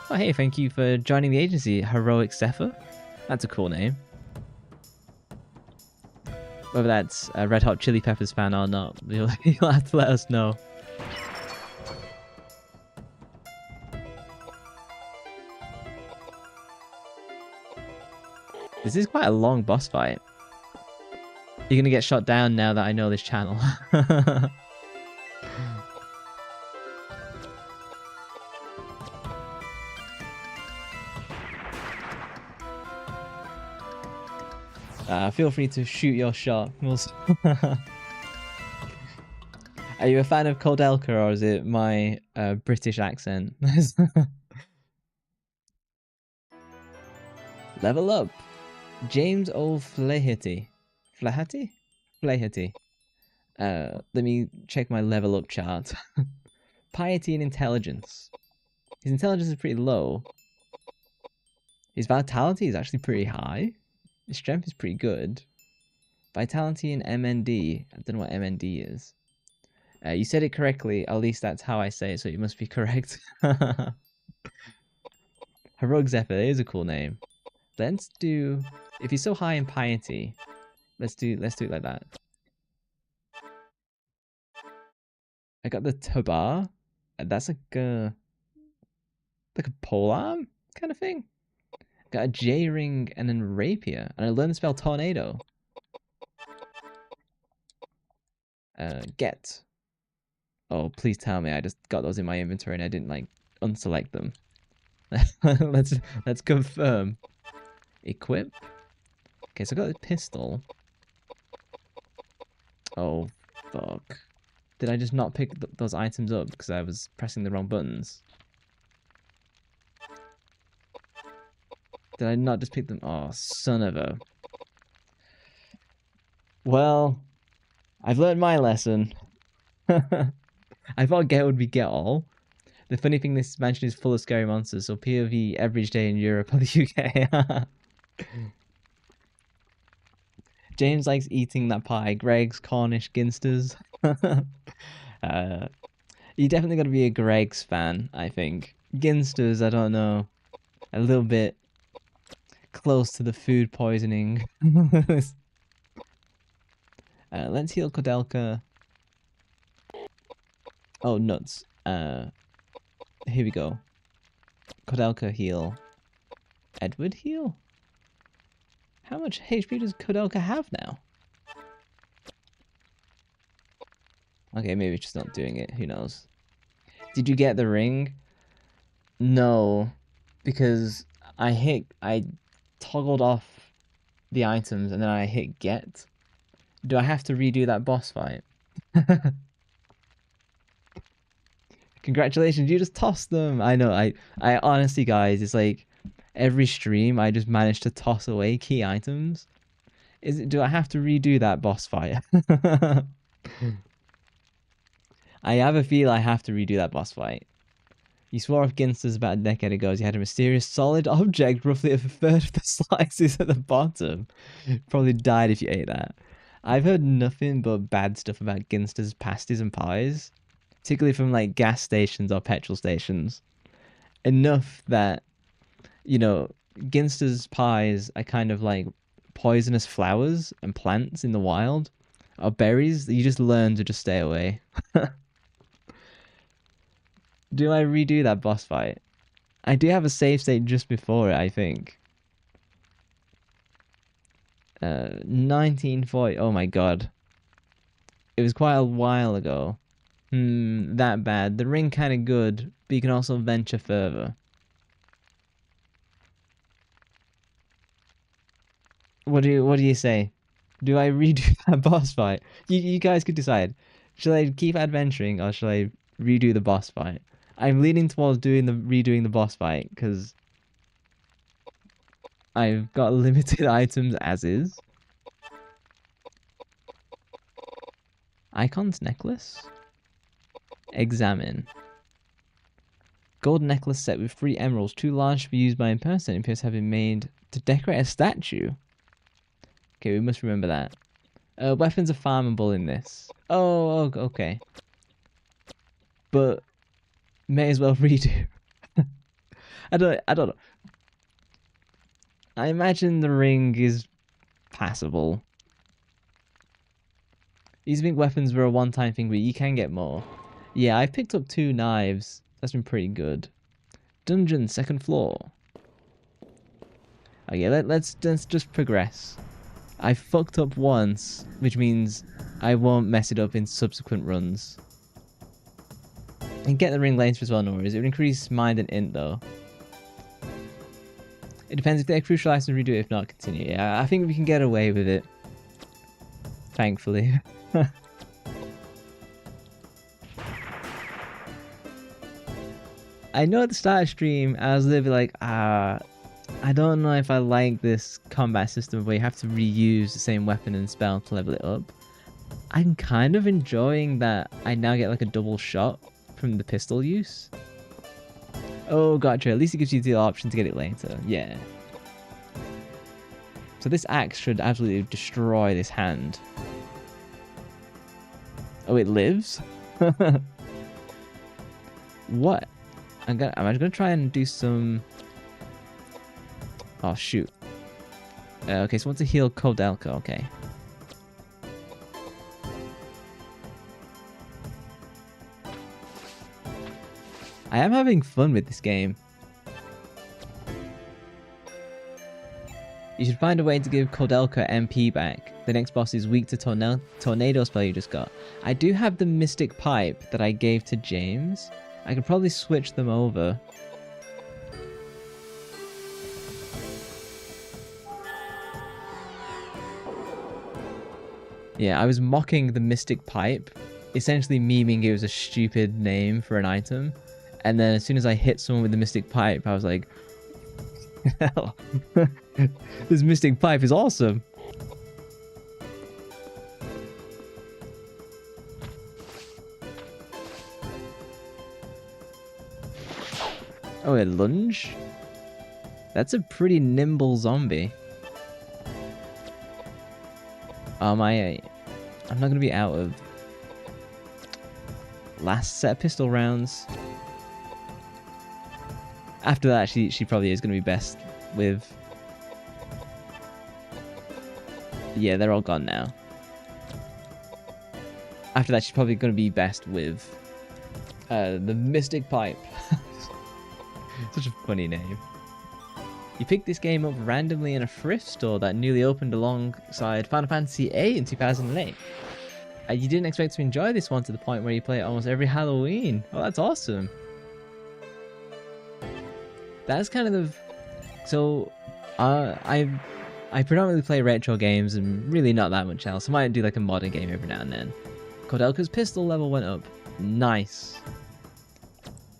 Oh hey, thank you for joining the agency, Heroic Zephyr. That's a cool name. Whether that's a Red Hot Chili Peppers fan or not, you'll have to let us know. This is quite a long boss fight. You're gonna get shot down now that I know this channel. Feel free to shoot your shot. Are you a fan of Koudelka or is it my British accent? Level up! James O'Flaherty. Flaherty? Flaherty. Let me check my level up chart. Piety and intelligence. His intelligence is pretty low. His vitality is actually pretty high. His strength is pretty good. Vitality and MND. I don't know what MND is. You said it correctly. At least that's how I say it, so it must be correct. Heroic Zephyr is a cool name. Let's do... If he's so high in piety, let's do it like that. I got the Tabar. That's like a polearm kind of thing. Got a J-ring and then rapier, and I learned the spell tornado. Get. Oh, please tell me I just got those in my inventory and I didn't like unselect them. let's confirm. Equip. Okay, so I got the pistol. Oh fuck! Did I just not pick those items up because I was pressing the wrong buttons? Did I not just pick them? Oh, son of a... Well, I've learned my lesson. I thought get would be get all. The funny thing, this mansion is full of scary monsters, so POV average day in Europe or the UK. James likes eating that pie. Greg's Cornish Ginsters. You definitely got to be a Greg's fan, I think. Ginsters, I don't know. A little bit close to the food poisoning. Let's heal Koudelka. Oh, nuts. Here we go. Koudelka heal? Edward heal? How much HP does Koudelka have now? Okay, maybe it's just not doing it. Who knows? Did you get the ring? No, because I toggled off the items and then I hit get. Do I have to redo that boss fight? Congratulations, you just tossed them. I know, I honestly, guys, it's like every stream I just managed to toss away key items. Do I have to redo that boss fight? I have a feel I have to redo that boss fight. You swore off Ginsters about a decade ago as you had a mysterious solid object roughly a third of the slices at the bottom. Probably died if you ate that. I've heard nothing but bad stuff about Ginsters pasties and pies. Particularly from like gas stations or petrol stations. Enough that, you know, Ginsters pies are kind of like poisonous flowers and plants in the wild. Or berries that you just learn to just stay away. Do I redo that boss fight? I do have a save state just before it, I think. 1940. Oh my god. It was quite a while ago. That bad. The ring kind of good, but you can also venture further. What do you say? Do I redo that boss fight? You guys could decide. Shall I keep adventuring or shall I redo the boss fight? I'm leaning towards redoing the boss fight because I've got limited items as is. Icon's necklace? Examine. Gold necklace set with 3 emeralds, too large to be used by a person. It appears to have been made to decorate a statue. Okay, we must remember that. Weapons are farmable in this. Oh, okay. But may as well redo. I don't know. I imagine the ring is passable. These big weapons were a one-time thing, but you can get more. Yeah, I picked up 2 knives. That's been pretty good. Dungeon, 2nd floor. Okay, let's just progress. I fucked up once, which means I won't mess it up in subsequent runs. And get the ring later as well, no worries. It would increase mind and int though. It depends if they're crucial items, redo it. If not, continue. Yeah, I think we can get away with it. Thankfully. I know at the start of stream, I was literally like, I don't know if I like this combat system where you have to reuse the same weapon and spell to level it up. I'm kind of enjoying that I now get like a double shot from the pistol use. Oh, gotcha. At least it gives you the option to get it later. Yeah. So this axe should absolutely destroy this hand. Oh, it lives? What? I'm gonna try and do some... Oh, shoot. Okay, so I want to heal Koudelka, okay. I am having fun with this game. You should find a way to give Koudelka MP back. The next boss is weak to tornado spell you just got. I do have the Mystic Pipe that I gave to James. I could probably switch them over. Yeah, I was mocking the Mystic Pipe, essentially memeing it was a stupid name for an item. And then as soon as I hit someone with the Mystic Pipe, I was like, hell, this Mystic Pipe is awesome. Oh, a lunge? That's a pretty nimble zombie. I'm not going to be out of last set of pistol rounds. After that, she probably is going to be best with... Yeah, they're all gone now. After that, she's probably going to be best with the Mystic Pipe. Such a funny name. You picked this game up randomly in a thrift store that newly opened alongside Final Fantasy VIII in 2008. You didn't expect to enjoy this one to the point where you play it almost every Halloween. Oh, that's awesome. That's kind of... So, I predominantly play retro games and really not that much else. I might do like a modern game every now and then. Koudelka's pistol level went up. Nice.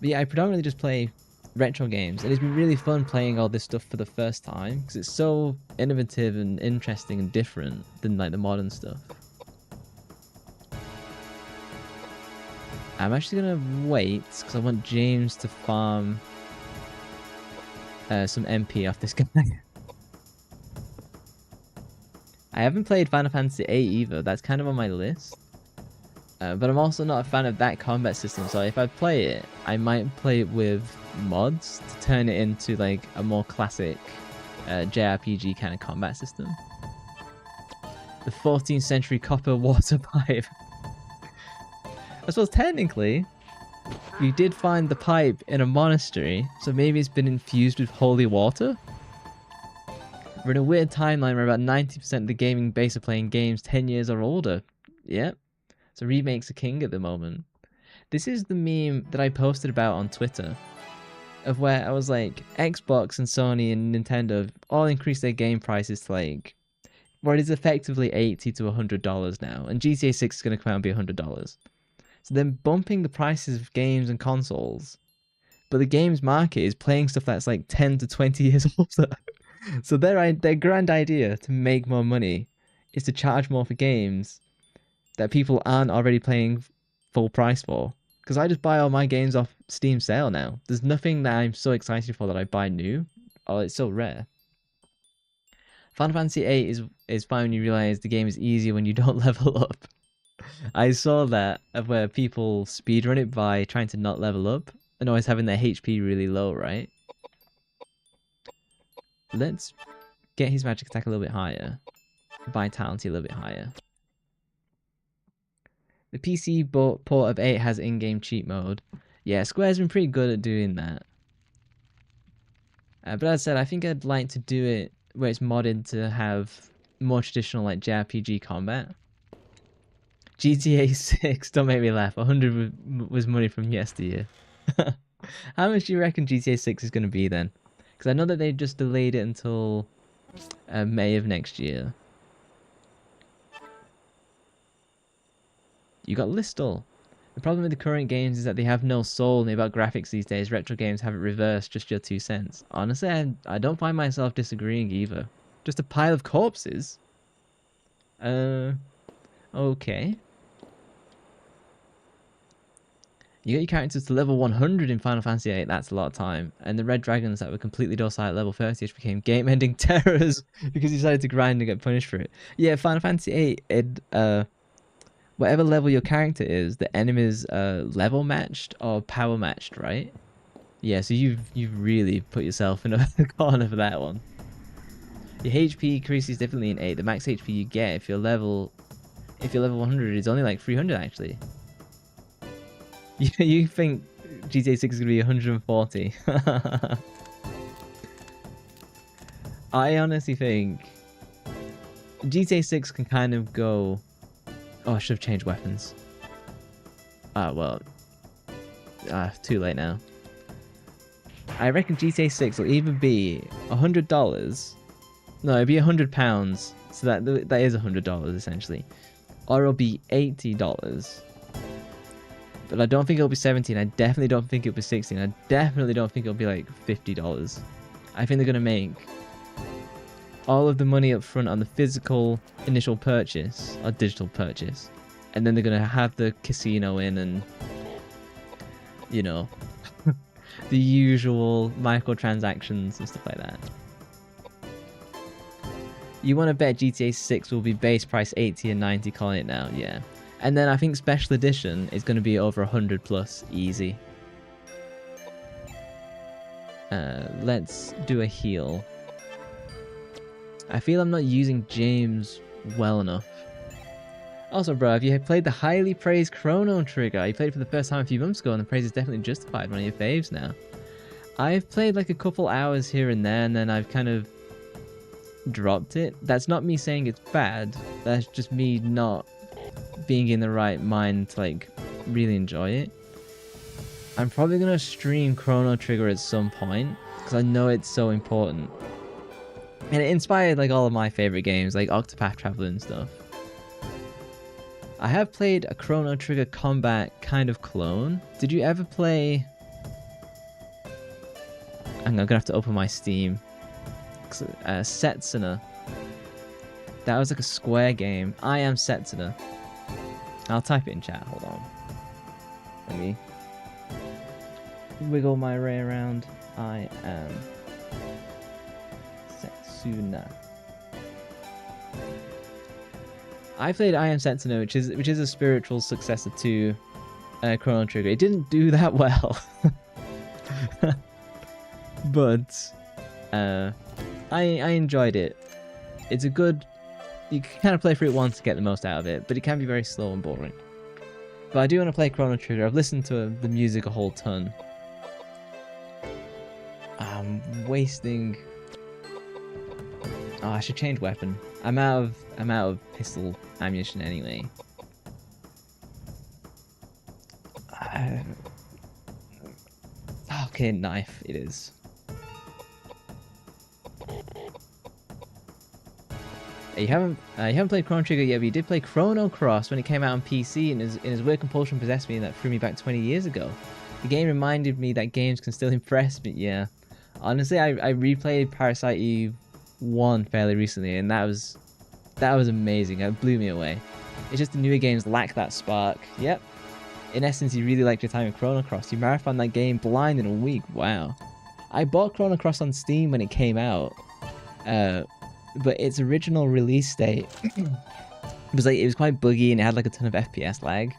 But yeah, I predominantly just play retro games, and it's been really fun playing all this stuff for the first time because it's so innovative and interesting and different than like the modern stuff. I'm actually gonna wait because I want James to farm some MP off this guy. I haven't played Final Fantasy VIII either. That's kind of on my list. But I'm also not a fan of that combat system, so if I play it, I might play it with mods to turn it into like a more classic JRPG kind of combat system. The 14th century copper water pipe. I suppose technically, you did find the pipe in a monastery, so maybe it's been infused with holy water? We're in a weird timeline where about 90% of the gaming base are playing games 10 years or older. Yep. So remakes are king at the moment. This is the meme that I posted about on Twitter, of where I was like, Xbox and Sony and Nintendo all increased their game prices to like, well, it is effectively $80 to $100 now, and GTA 6 is going to come out and be $100. So they're bumping the prices of games and consoles, but the games market is playing stuff that's like 10 to 20 years older. So their grand idea to make more money is to charge more for games that people aren't already paying full price for. Because I just buy all my games off Steam sale now. There's nothing that I'm so excited for that I buy new. Oh, it's so rare. Final Fantasy VIII is fine when you realize the game is easier when you don't level up. I saw that of where people speedrun it by trying to not level up and always having their HP really low, right? Let's get his magic attack a little bit higher. Vitality a little bit higher. The PC port of 8 has in-game cheat mode. Yeah, Square's been pretty good at doing that. But as I said, I think I'd like to do it where it's modded to have more traditional like JRPG combat. GTA 6, don't make me laugh. 100 was money from yesteryear. How much do you reckon GTA 6 is going to be then? Because I know that they just delayed it until May of next year. You got Listle. The problem with the current games is that they have no soul about graphics these days. Retro games have it reversed, just your 2 cents. Honestly, I don't find myself disagreeing either. Just a pile of corpses? Okay. You get your characters to level 100 in Final Fantasy VIII, that's a lot of time. And the red dragons that were completely docile at level 30 just became game-ending terrors because you decided to grind and get punished for it. Yeah, Final Fantasy VIII, whatever level your character is, the enemies level matched or power matched, right? Yeah, so you've really put yourself in a corner for that one. Your HP increases differently in 8. The max HP you get if you're level 100 is only like 300 actually. You think GTA 6 is going to be 140? I honestly think GTA 6 can kind of go... Oh, I should have changed weapons. Well. Too late now. I reckon GTA 6 will either be $100. No, it'll be £100. So that is $100 essentially. Or it'll be $80. But I don't think it'll be $17. I definitely don't think it'll be $16. I definitely don't think it'll be like $50. I think they're going to make all of the money up front on the physical initial purchase or digital purchase. And then they're going to have the casino in and, you know, the usual microtransactions and stuff like that. You want to bet GTA 6 will be base price 80 and 90, calling it now, yeah. And then I think special edition is going to be over 100 plus, easy. Let's do a heal. I feel I'm not using James well enough. Also, bro, have you played the highly praised Chrono Trigger? You played it for the first time a few months ago and the praise is definitely justified. One of your faves now. I've played like a couple hours here and there, and then I've kind of dropped it. That's not me saying it's bad. That's just me not being in the right mind to like really enjoy it. I'm probably gonna stream Chrono Trigger at some point because I know it's so important, and it inspired like all of my favorite games, like Octopath Traveler and stuff. I have played a Chrono Trigger combat kind of clone. Did you ever play? I'm gonna have to open my Steam. Setsuna. That was like a Square game. I am Setsuna. I'll type it in chat. Hold on. Let me wiggle my ray around. I am Setsuna. I played I Am Setsuna, which is a spiritual successor to Chrono Trigger. It didn't do that well, but I enjoyed it. It's a good. You can kind of play through it once to get the most out of it, but it can be very slow and boring. But I do want to play Chrono Trigger. I've listened to the music a whole ton. I'm wasting. Oh, I should change weapon. I'm out of pistol ammunition anyway. Okay, knife it is. You haven't played Chrono Trigger yet, but you did play Chrono Cross when it came out on PC, and his weird compulsion possessed me, and that threw me back 20 years ago. The game reminded me that games can still impress me. Yeah, honestly, I replayed Parasite Eve 1 fairly recently, and that was amazing. It blew me away. It's just the newer games lack that spark. Yep. In essence, you really liked your time in Chrono Cross. You marathoned that game blind in a week. Wow. I bought Chrono Cross on Steam when it came out, but its original release date was like, it was quite buggy and it had like a ton of FPS lag.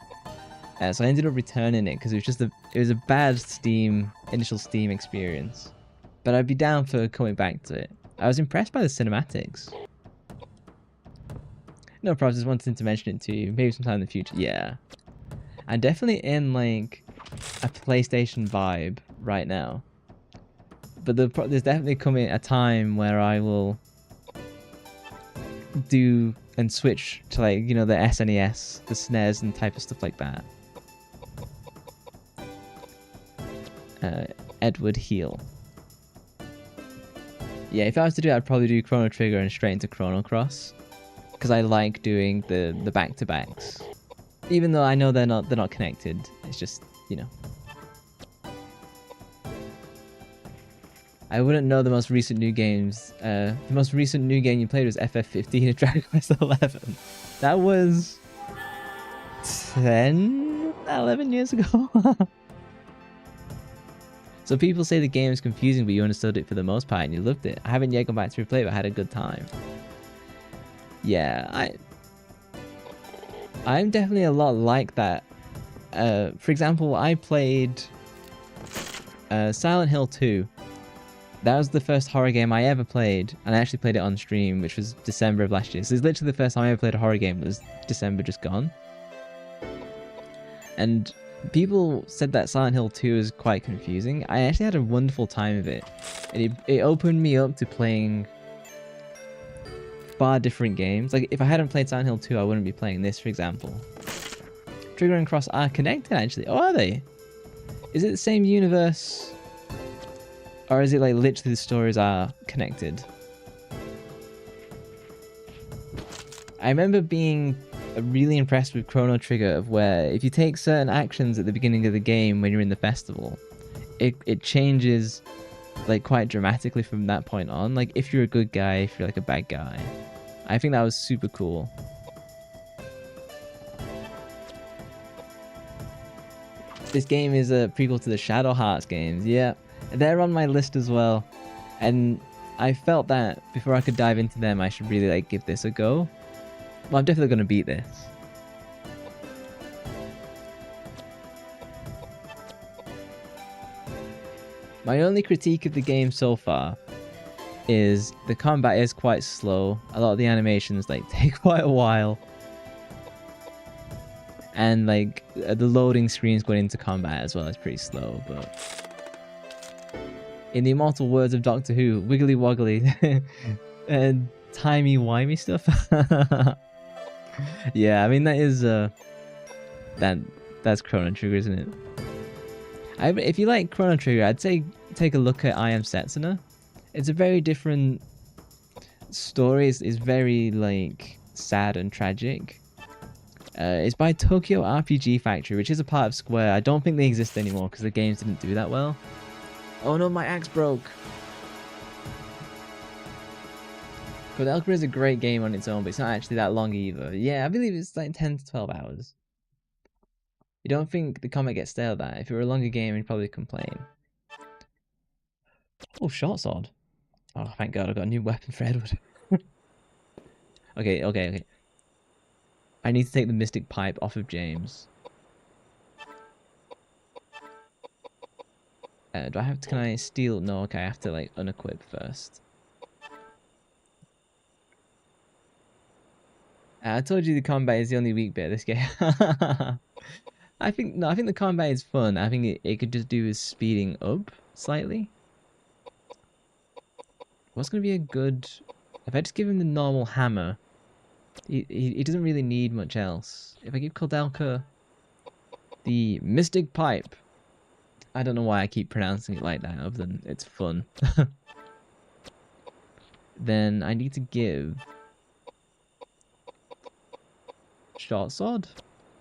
So I ended up returning it because it was a bad initial Steam experience. But I'd be down for coming back to it. I was impressed by the cinematics. No problems, just wanted to mention it to you. Maybe sometime in the future. Yeah. I'm definitely in like a PlayStation vibe right now. But there's definitely coming a time where I will do and switch to like, you know, the SNES, the SNES and type of stuff like that. Edward Heel. Yeah, if I was to do it, I'd probably do Chrono Trigger and straight into Chrono Cross, because I like doing the back-to-backs, even though I know they're not connected. It's just, you know, I wouldn't know the most recent new games. The most recent new game you played was FF15 and Dragon Quest 11. That was 11 years ago. So people say the game is confusing, but you understood it for the most part and you loved it. I haven't yet gone back to replay it, but I had a good time. Yeah, I'm definitely a lot like that. For example, I played Silent Hill 2. That was the first horror game I ever played, and I actually played it on stream, which was December of last year. So it's literally the first time I ever played a horror game was December just gone. And people said that Silent Hill 2 is quite confusing. I actually had a wonderful time of it. It opened me up to playing far different games. Like, if I hadn't played Silent Hill 2, I wouldn't be playing this, for example. Trigger and Cross are connected, actually. Oh, are they? Is it the same universe? Or is it like literally the stories are connected? I remember being really impressed with Chrono Trigger, of where if you take certain actions at the beginning of the game when you're in the festival, it changes like quite dramatically from that point on. Like if you're a good guy, if you're like a bad guy. I think that was super cool. This game is a prequel to the Shadow Hearts games. Yeah, they're on my list as well. And I felt that before I could dive into them, I should really like give this a go. Well, I'm definitely going to beat this. My only critique of the game so far is the combat is quite slow. A lot of the animations like take quite a while. And like the loading screens going into combat as well is pretty slow, but In the immortal words of Doctor Who, wiggly woggly and timey wimey stuff. Yeah, I mean that is that's Chrono Trigger, isn't it? If you like Chrono Trigger, I'd say take a look at I Am Setsuna. It's a very different story. It's very like sad and tragic. It's by Tokyo RPG Factory, which is a part of Square. I don't think they exist anymore because the games didn't do that well. Oh no, my axe broke. Koudelka is a great game on its own, but it's not actually that long either. Yeah, I believe it's like 10 to 12 hours. You don't think the combat gets stale that? If it were a longer game, you'd probably complain. Oh, short sword. Oh, thank God, I got a new weapon for Edward. Okay. I need to take the Mystic Pipe off of James. Do I have to, can I steal? No, okay, I have to like unequip first. I told you the combat is the only weak bit of this game. I think the combat is fun. I think it could just do with speeding up slightly. What's gonna be a good? If I just give him the normal hammer, he doesn't really need much else. If I give Koudelka the Mystic Pipe, I don't know why I keep pronouncing it like that, other than it's fun. Then I need to give short sword.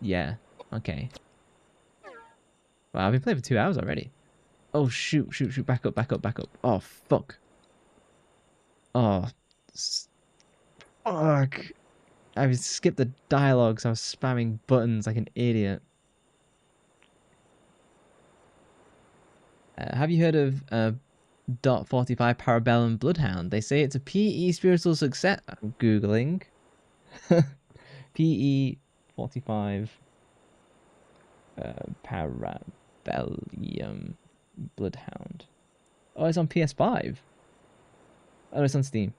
Yeah. Okay. Wow, I've been playing for 2 hours already. Oh shoot! Back up! Oh fuck! Oh, fuck! I skipped the dialogue, so I was spamming buttons like an idiot. Have you heard of .45 Parabellum Bloodhound? They say it's a PE spiritual success. I'm googling. PE 45 Parabellum Bloodhound. Oh, it's on PS5. Oh, it's on Steam.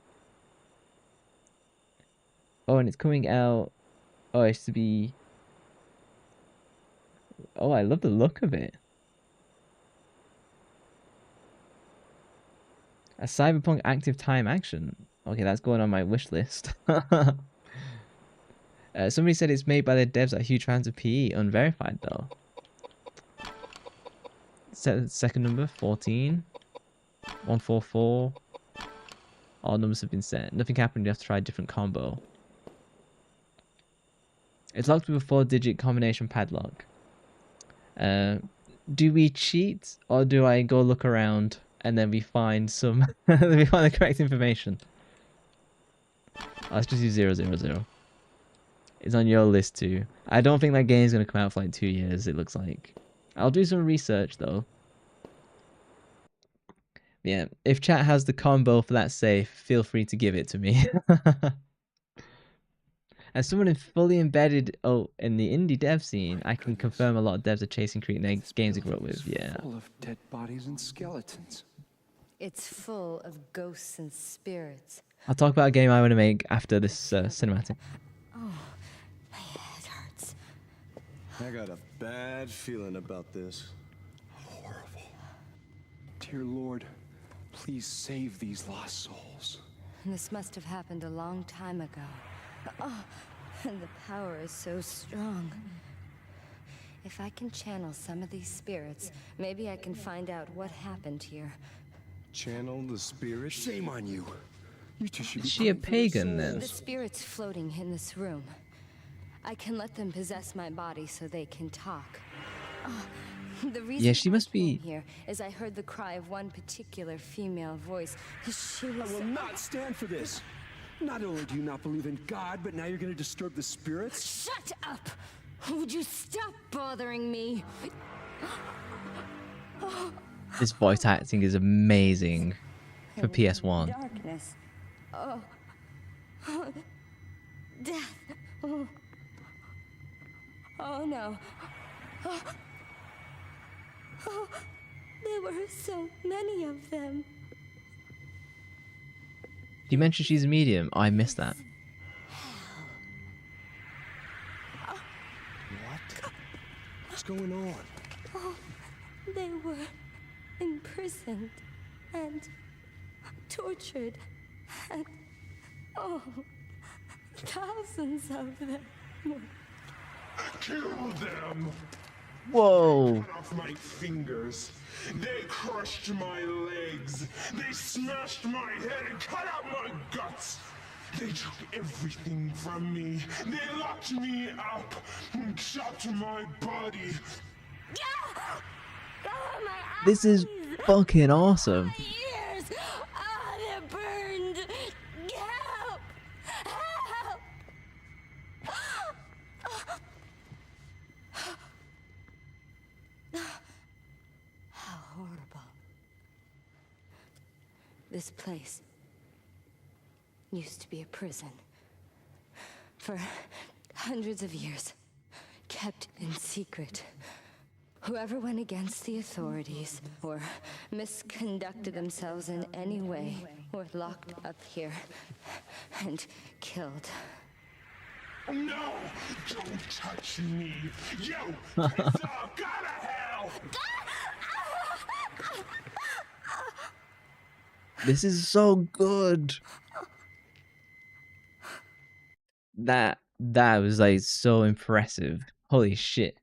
Oh, and it's coming out. Oh, it's to be. Oh, I love the look of it. A Cyberpunk active time action. Okay, that's going on my wish list. Somebody said it's made by the devs at huge fans of PE. Unverified though. Second number 14. 144. All numbers have been set. Nothing happened. You have to try a different combo. It's locked with a 4-digit combination padlock. Do we cheat or do I go look around and then we find some we find the correct information? Let's just use 000. It's on your list too. I don't think that game's gonna come out for like 2 years, it looks like. I'll do some research though. Yeah, if chat has the combo for that safe, feel free to give it to me. As someone who's fully embedded in the indie dev scene, I can confirm a lot of devs are chasing creating their games they grew up with. Yeah. Full of dead bodies and skeletons. It's full of ghosts and spirits. I'll talk about a game I want to make after this cinematic. Oh, my head hurts. I got a bad feeling about this. Horrible. Dear Lord, please save these lost souls. This must have happened a long time ago. Oh, and the power is so strong. If I can channel some of these spirits, maybe I can find out what happened here. Channel the spirit? Shame on you. You two should be. Is she a pagan then? The spirits floating in this room. I can let them possess my body so they can talk. The reason Yeah, she must I came be. here is I heard the cry of one particular female voice. She was. I will not stand for this. Not only do you not believe in God, but now you're going to disturb the spirits? Shut up! Would you stop bothering me? This voice acting is amazing for PS1. Darkness. Oh. Death. Oh. Oh no. Oh. There were so many of them. You mentioned she's a medium. Oh, I missed that. What? What's going on? Oh, they were imprisoned. and tortured, and oh, thousands of them. Kill them! Whoa. Cut off my fingers. They crushed my legs. They smashed my head and cut out my guts. They took everything from me. They locked me up and chopped my body. This is fucking awesome. My ears! Ah, they're burned! Help! Help! How horrible. This place used to be a prison. For hundreds of years, kept in secret. Whoever went against the authorities or misconducted themselves in any way were locked up here and killed. No! Don't touch me! You! It's all gotta hell! This is so good. That was like so impressive. Holy shit.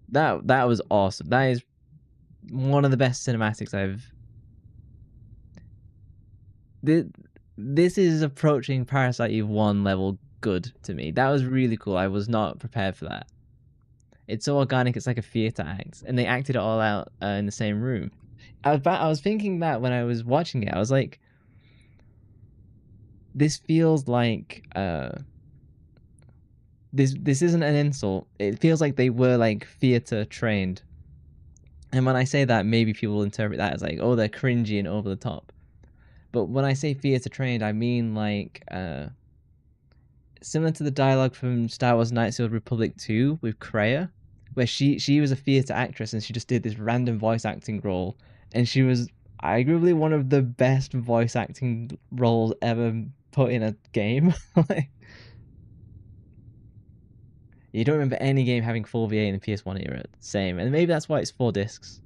That was awesome. That is one of the best cinematics I've. This is approaching Parasite Eve 1 level good to me. That was really cool. I was not prepared for that. It's so organic. It's like a theater act, and they acted it all out in the same room. I was thinking that when I was watching it, I was like, this feels like this isn't an insult. It feels like they were like theater trained. And when I say that, maybe people will interpret that as like, oh, they're cringy and over the top. But when I say theater trained, I mean like similar to the dialogue from Star Wars Knights of the Old Republic 2 with Kreia, where she was a theater actress and she just did this random voice acting role, and she was arguably one of the best voice acting roles ever put in a game. Like, you don't remember any game having full VA in the PS1 era. Same, and maybe that's why it's 4 discs.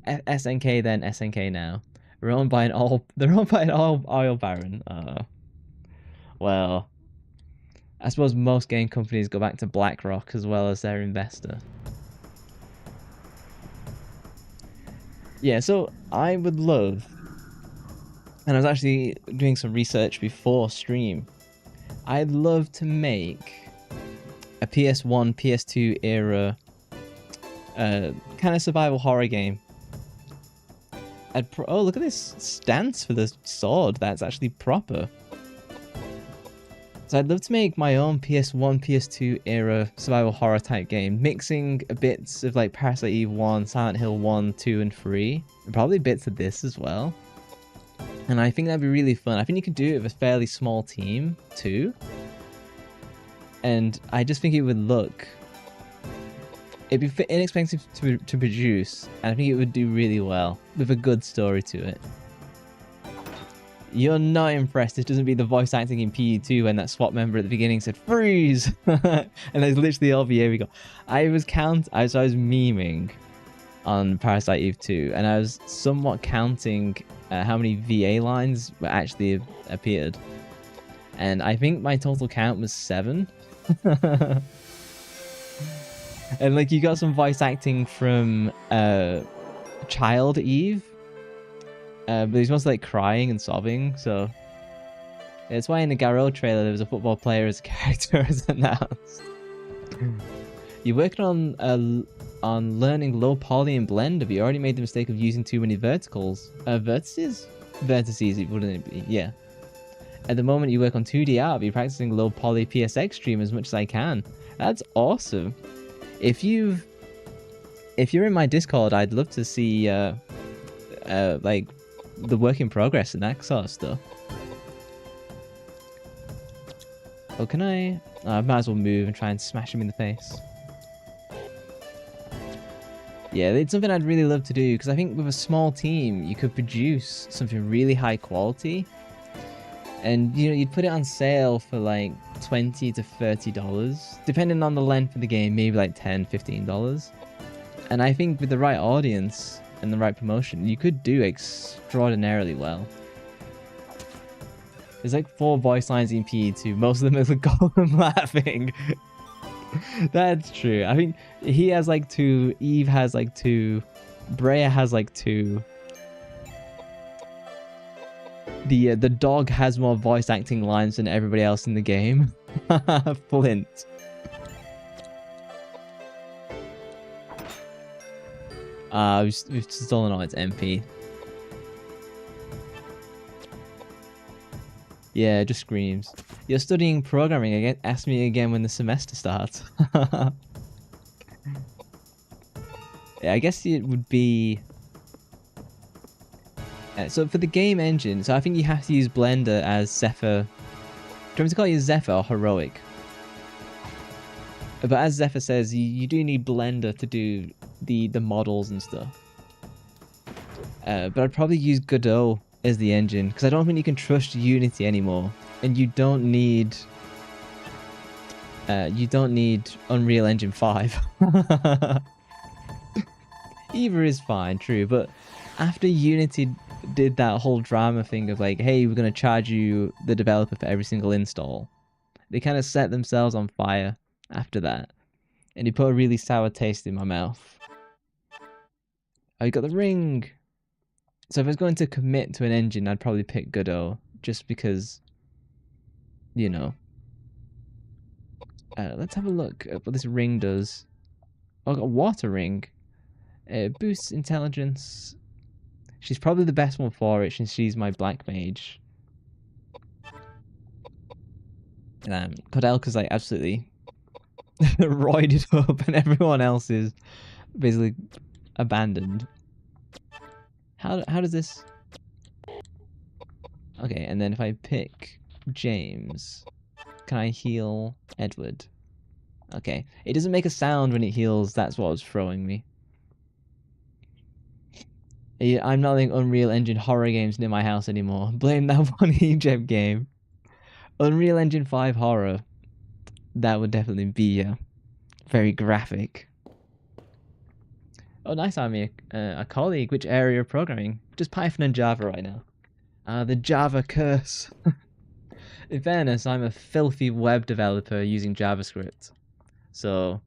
SNK then, SNK now. They're owned by an oil baron. Well, I suppose most game companies go back to BlackRock as well as their investor. Yeah, so I would love, and I was actually doing some research before stream, I'd love to make a PS1, PS2 era kind of survival horror game. Oh, look at this stance for the sword. That's actually proper. So I'd love to make my own PS1, PS2 era survival horror type game, mixing bits of like Parasite Eve 1, Silent Hill 1, 2, and 3, and probably bits of this as well. And I think that'd be really fun. I think you could do it with a fairly small team too. And I just think it would look... It'd be inexpensive to produce, and I think it would do really well with a good story to it. You're not impressed. This doesn't beat the voice acting in PE2 when that SWAT member at the beginning said freeze, and there's literally all the here we go. I was memeing on Parasite Eve 2, and I was somewhat counting how many VA lines actually appeared, and I think my total count was 7. And like you got some voice acting from Child Eve, but he's mostly like crying and sobbing. So that's why in the Garou trailer there was a football player as a character as announced. You're working on learning low poly and blend. Have you already made the mistake of using too many vertices? Vertices, wouldn't it be? Yeah. At the moment you work on 2D art, I'll be practicing low poly PSX stream as much as I can. That's awesome. If you're in my Discord, I'd love to see like the work in progress and that sort of stuff. Oh, can I might as well move and try and smash him in the face. Yeah, it's something I'd really love to do, because I think with a small team you could produce something really high quality, and you know, you'd put it on sale for like $20 to $30, depending on the length of the game, maybe like $10, $15. And I think with the right audience and the right promotion, you could do extraordinarily well. There's like 4 voice lines in PE2. Most of them are the Golem laughing. That's true. I think he has like 2. Eve has like 2. Brea has like 2. The dog has more voice acting lines than everybody else in the game. Flint. We've stolen all its MP. Yeah, just screams. You're studying programming again? Ask me again when the semester starts. Yeah, I guess it would be... so for the game engine, so I think you have to use Blender as Zephyr. Do you want me to call you Zephyr or Heroic? But as Zephyr says, you do need Blender to do the models and stuff. But I'd probably use Godot as the engine, because I don't think you can trust Unity anymore, and you don't need Unreal Engine 5. Either is fine, true, but after Unity did that whole drama thing of like, hey, we're going to charge you, the developer, for every single install, they kind of set themselves on fire after that, and it put a really sour taste in my mouth. Oh, you got the ring! So if I was going to commit to an engine, I'd probably pick Godot, just because, you know. Let's have a look at what this ring does. Oh, I got a water ring. It boosts intelligence. She's probably the best one for it, since she's my black mage. Koudelka's like absolutely roided up, and everyone else is basically abandoned. How does this... Okay, and then if I pick James, can I heal Edward? Okay, it doesn't make a sound when it heals, that's what was throwing me. Yeah, I'm not letting Unreal Engine horror games near my house anymore. Blame that one Egypt game. Unreal Engine 5 horror. That would definitely be very graphic. Oh, nice, Army. A colleague. Which area of programming? Just Python and Java right now. The Java curse. In fairness, I'm a filthy web developer using JavaScript. So,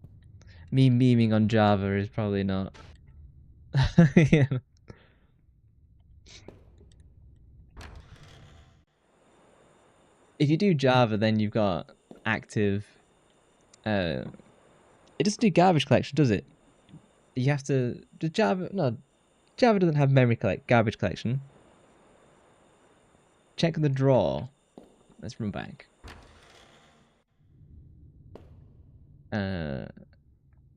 me memeing on Java is probably not... Yeah. If you do Java, then you've got active... it doesn't do garbage collection, does it? You have to... Java doesn't have garbage collection. Check the drawer. Let's run back.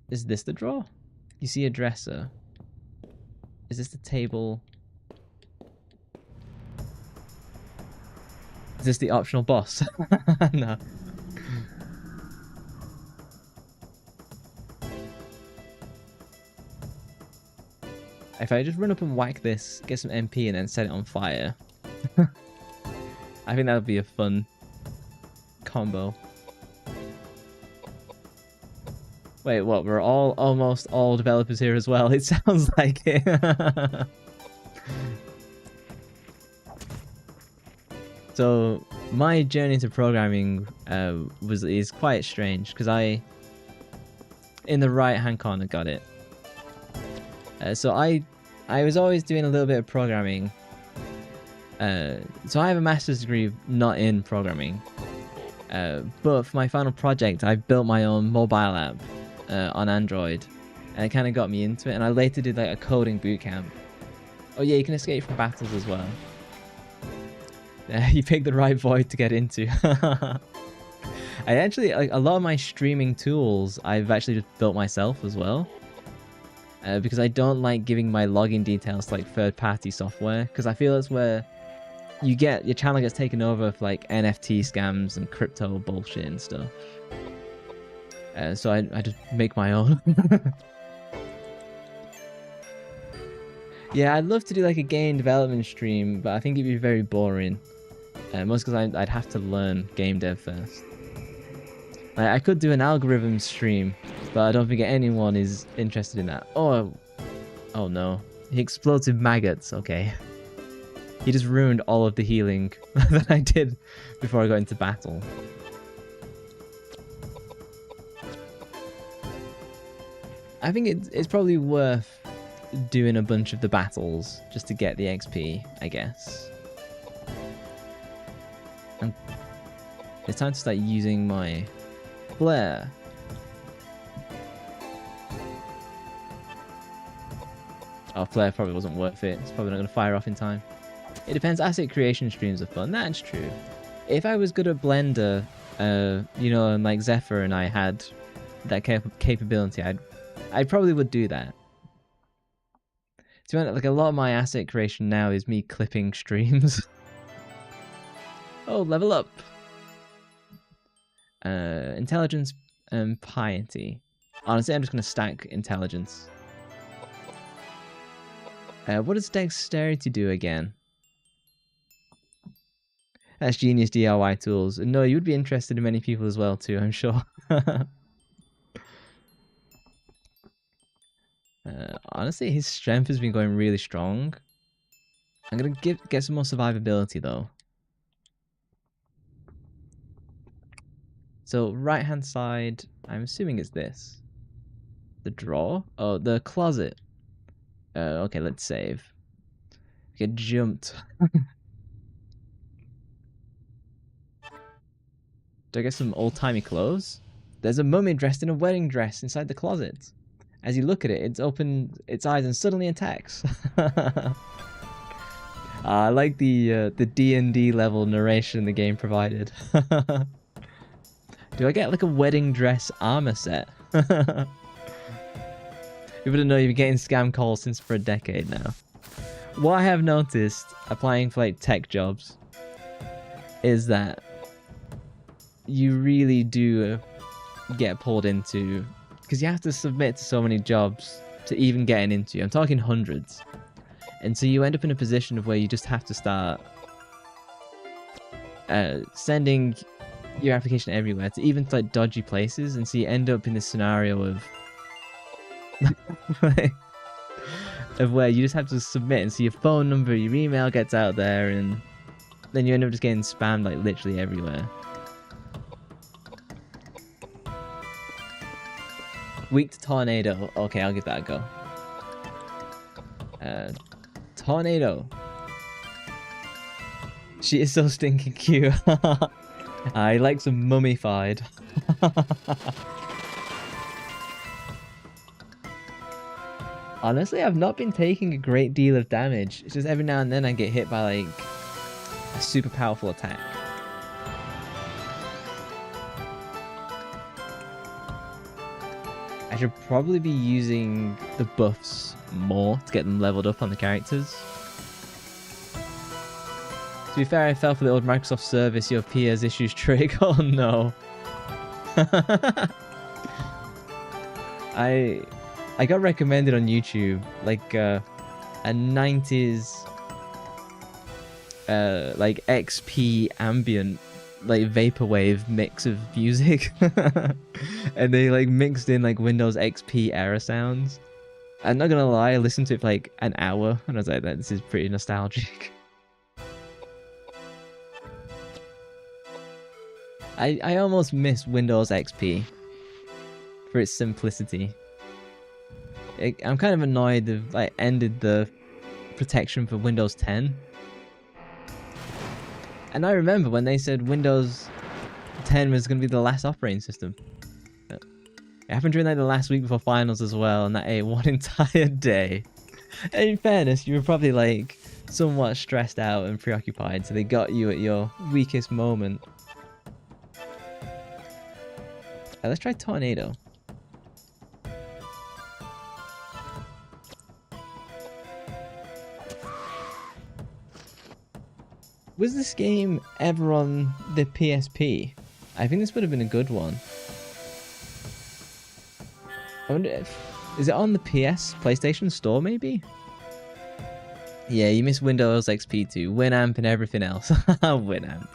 Is this the drawer? You see a dresser. Is this the table? Is this the optional boss? No. If I just run up and whack this, get some MP, and then set it on fire. I think that would be a fun combo. Wait, what? We're almost all developers here as well. It sounds like it. So my journey into programming is quite strange, because in the right hand corner, got it. So I was always doing a little bit of programming. So I have a master's degree not in programming. But for my final project, I built my own mobile app on Android, and it kind of got me into it. And I later did like a coding bootcamp. Oh yeah, you can escape from battles as well. You picked the right void to get into. I actually, like, a lot of my streaming tools I've actually just built myself as well. Because I don't like giving my login details to like third-party software, because I feel that's where your channel gets taken over for like NFT scams and crypto bullshit and stuff. So I just make my own. Yeah, I'd love to do like a game development stream, but I think it'd be very boring. Most because I'd have to learn game dev first. I could do an algorithm stream, But I don't think anyone is interested in that. Oh no. Explosive maggots, okay. He just ruined all of the healing that I did before I got into battle. I think it's probably worth doing a bunch of the battles just to get the XP, I guess. And it's time to start using my flare. Oh, flare probably wasn't worth it. It's probably not going to fire off in time. It depends. Asset creation streams are fun. That's true. If I was good at Blender, you know, and like Zephyr and I had that capability, I probably would do that. To be honest, like a lot of my asset creation now is me clipping streams. Oh, level up. Intelligence and piety. Honestly, I'm just going to stack intelligence. What does dexterity do again? That's genius DIY tools. No, you would be interested in many people as well too, I'm sure. Honestly, his strength has been going really strong. I'm gonna get some more survivability though. So right hand side, I'm assuming it's this. The drawer? Oh, the closet. Okay, let's save. Get jumped. Do I get some old-timey clothes? There's a mummy dressed in a wedding dress inside the closet. As you look at it, it's opened its eyes and suddenly attacks. I like the D&D level narration the game provided. Do I get like a wedding dress armor set? You wouldn't know you've been getting scam calls since for a decade now. What I have noticed applying for like tech jobs is that you really do get pulled into, because you have to submit to so many jobs to even get an interview. I'm talking hundreds. And so you end up in a position of where you just have to start sending your application everywhere to even like dodgy places, and so you end up in this scenario of of where you just have to submit, and so your phone number, your email gets out there, and then you end up just getting spammed like literally everywhere. Weak to tornado. Okay, I'll give that a go. Tornado. She is so stinking cute. I like some mummified. Honestly, I've not been taking a great deal of damage. It's just every now and then I get hit by like a super powerful attack. I should probably be using the buffs more to get them leveled up on the characters. To be fair, I fell for the old Microsoft service, your peers issues trick. Oh no. I got recommended on YouTube like a 90s like XP ambient like vaporwave mix of music. And they like mixed in like Windows XP era sounds. I'm not gonna lie, I listened to it for like an hour and I was like, this is pretty nostalgic. I almost miss Windows XP for its simplicity. I'm kind of annoyed they've like ended the protection for Windows 10. And I remember when they said Windows 10 was going to be the last operating system. It happened during like the last week before finals as well, and that ate one entire day. And in fairness, you were probably like somewhat stressed out and preoccupied, so they got you at your weakest moment. Let's try Tornado. Was this game ever on the PSP? I think this would have been a good one. I wonder if... Is it on the PlayStation Store maybe? Yeah, you miss Windows XP too. Winamp and everything else. Winamp.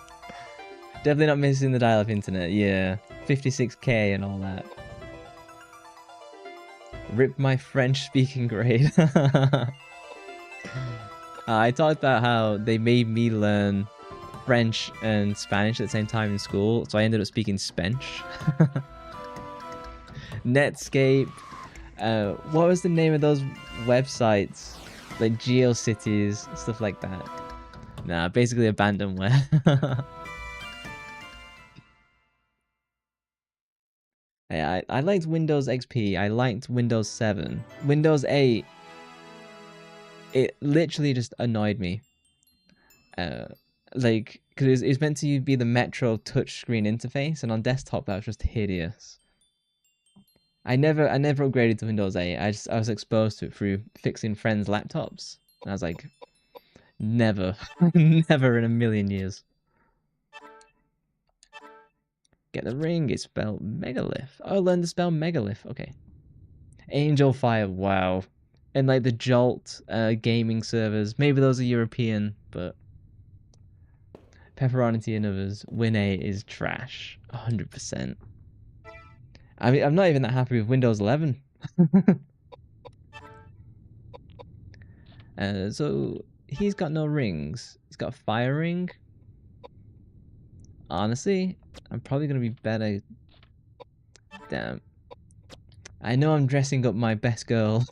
Definitely not missing the dial-up internet, yeah. 56k and all that. Rip my French speaking grade. I talked about how they made me learn French and Spanish at the same time in school, so I ended up speaking Spench. Netscape. What was the name of those websites? Like GeoCities, stuff like that. Nah, basically abandonware. Yeah, I liked Windows XP. I liked Windows 7. Windows 8, it literally just annoyed me. Like, because it's meant to be the Metro touchscreen interface, and on desktop that was just hideous. I never upgraded to Windows 8. I was exposed to it through fixing friends' laptops. And I was like, never, never in a million years. Get the ring. It's spelled megalith. Oh, I learned to spell megalith. Okay. Angel Fire. Wow. And like the Jolt gaming servers. Maybe those are European, but Pepperoni and others. Win 8 is trash. 100%. I mean, I'm not even that happy with Windows 11. So he's got no rings. He's got a fire ring. Honestly, I'm probably gonna be better. Damn. I know I'm dressing up my best girl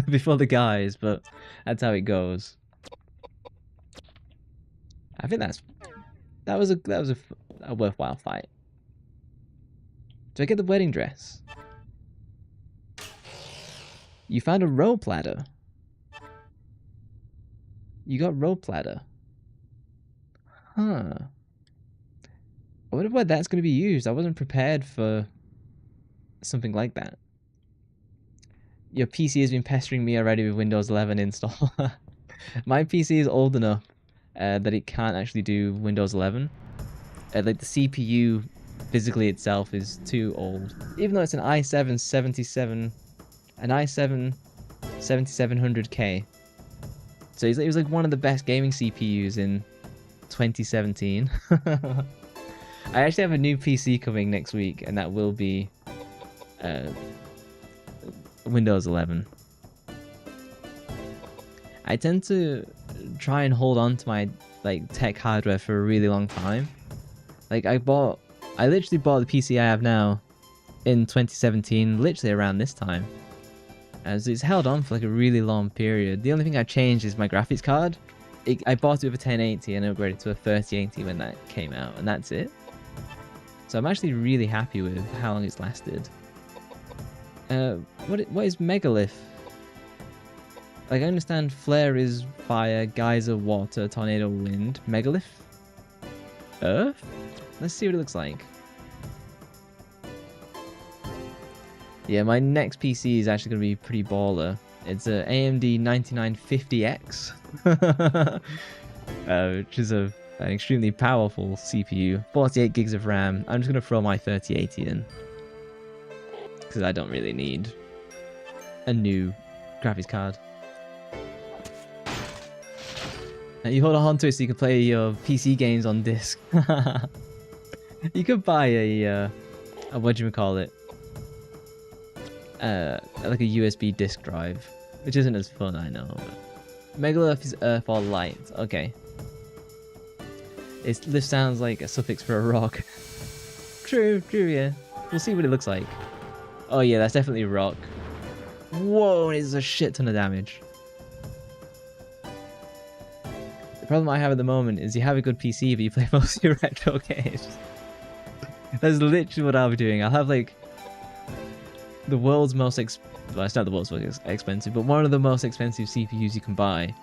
before the guys, but that's how it goes. I think that was a worthwhile fight. Do I get the wedding dress? You found a rope ladder. You got rope ladder. Huh. I wonder why that's going to be used. I wasn't prepared for something like that. Your PC has been pestering me already with Windows 11 install. My PC is old enough that it can't actually do Windows 11. Like the CPU physically itself is too old. Even though it's an i7 7700K. So it was like one of the best gaming CPUs in 2017. I actually have a new PC coming next week, and that will be Windows 11. I tend to try and hold on to my like tech hardware for a really long time. Like I literally bought the PC I have now in 2017, literally around this time. So it's held on for like a really long period. The only thing I changed is my graphics card. I bought it with a 1080 and upgraded to a 3080 when that came out, and that's it. So I'm actually really happy with how long it's lasted. What is megalith? Like I understand flare is fire, geyser water, tornado wind. Megalith? Earth? Let's see what it looks like. Yeah, my next PC is actually going to be pretty baller. It's a AMD 9950X, which is an extremely powerful CPU. 48 gigs of RAM. I'm just going to throw my 3080 in, because I don't really need a new graphics card. And you hold on to it so you can play your PC games on disc. You could buy a whatchamacallit, like a USB disk drive, which isn't as fun, I know. But Megalith is earth or light. Okay. This sounds like a suffix for a rock. True, yeah. We'll see what it looks like. Oh yeah, that's definitely rock. Whoa, it's a shit ton of damage. The problem I have at the moment is you have a good PC, but you play most of your retro games. That's literally what I'll be doing. I'll have like the world's most well, it's not the world's most expensive, but one of the most expensive CPUs you can buy,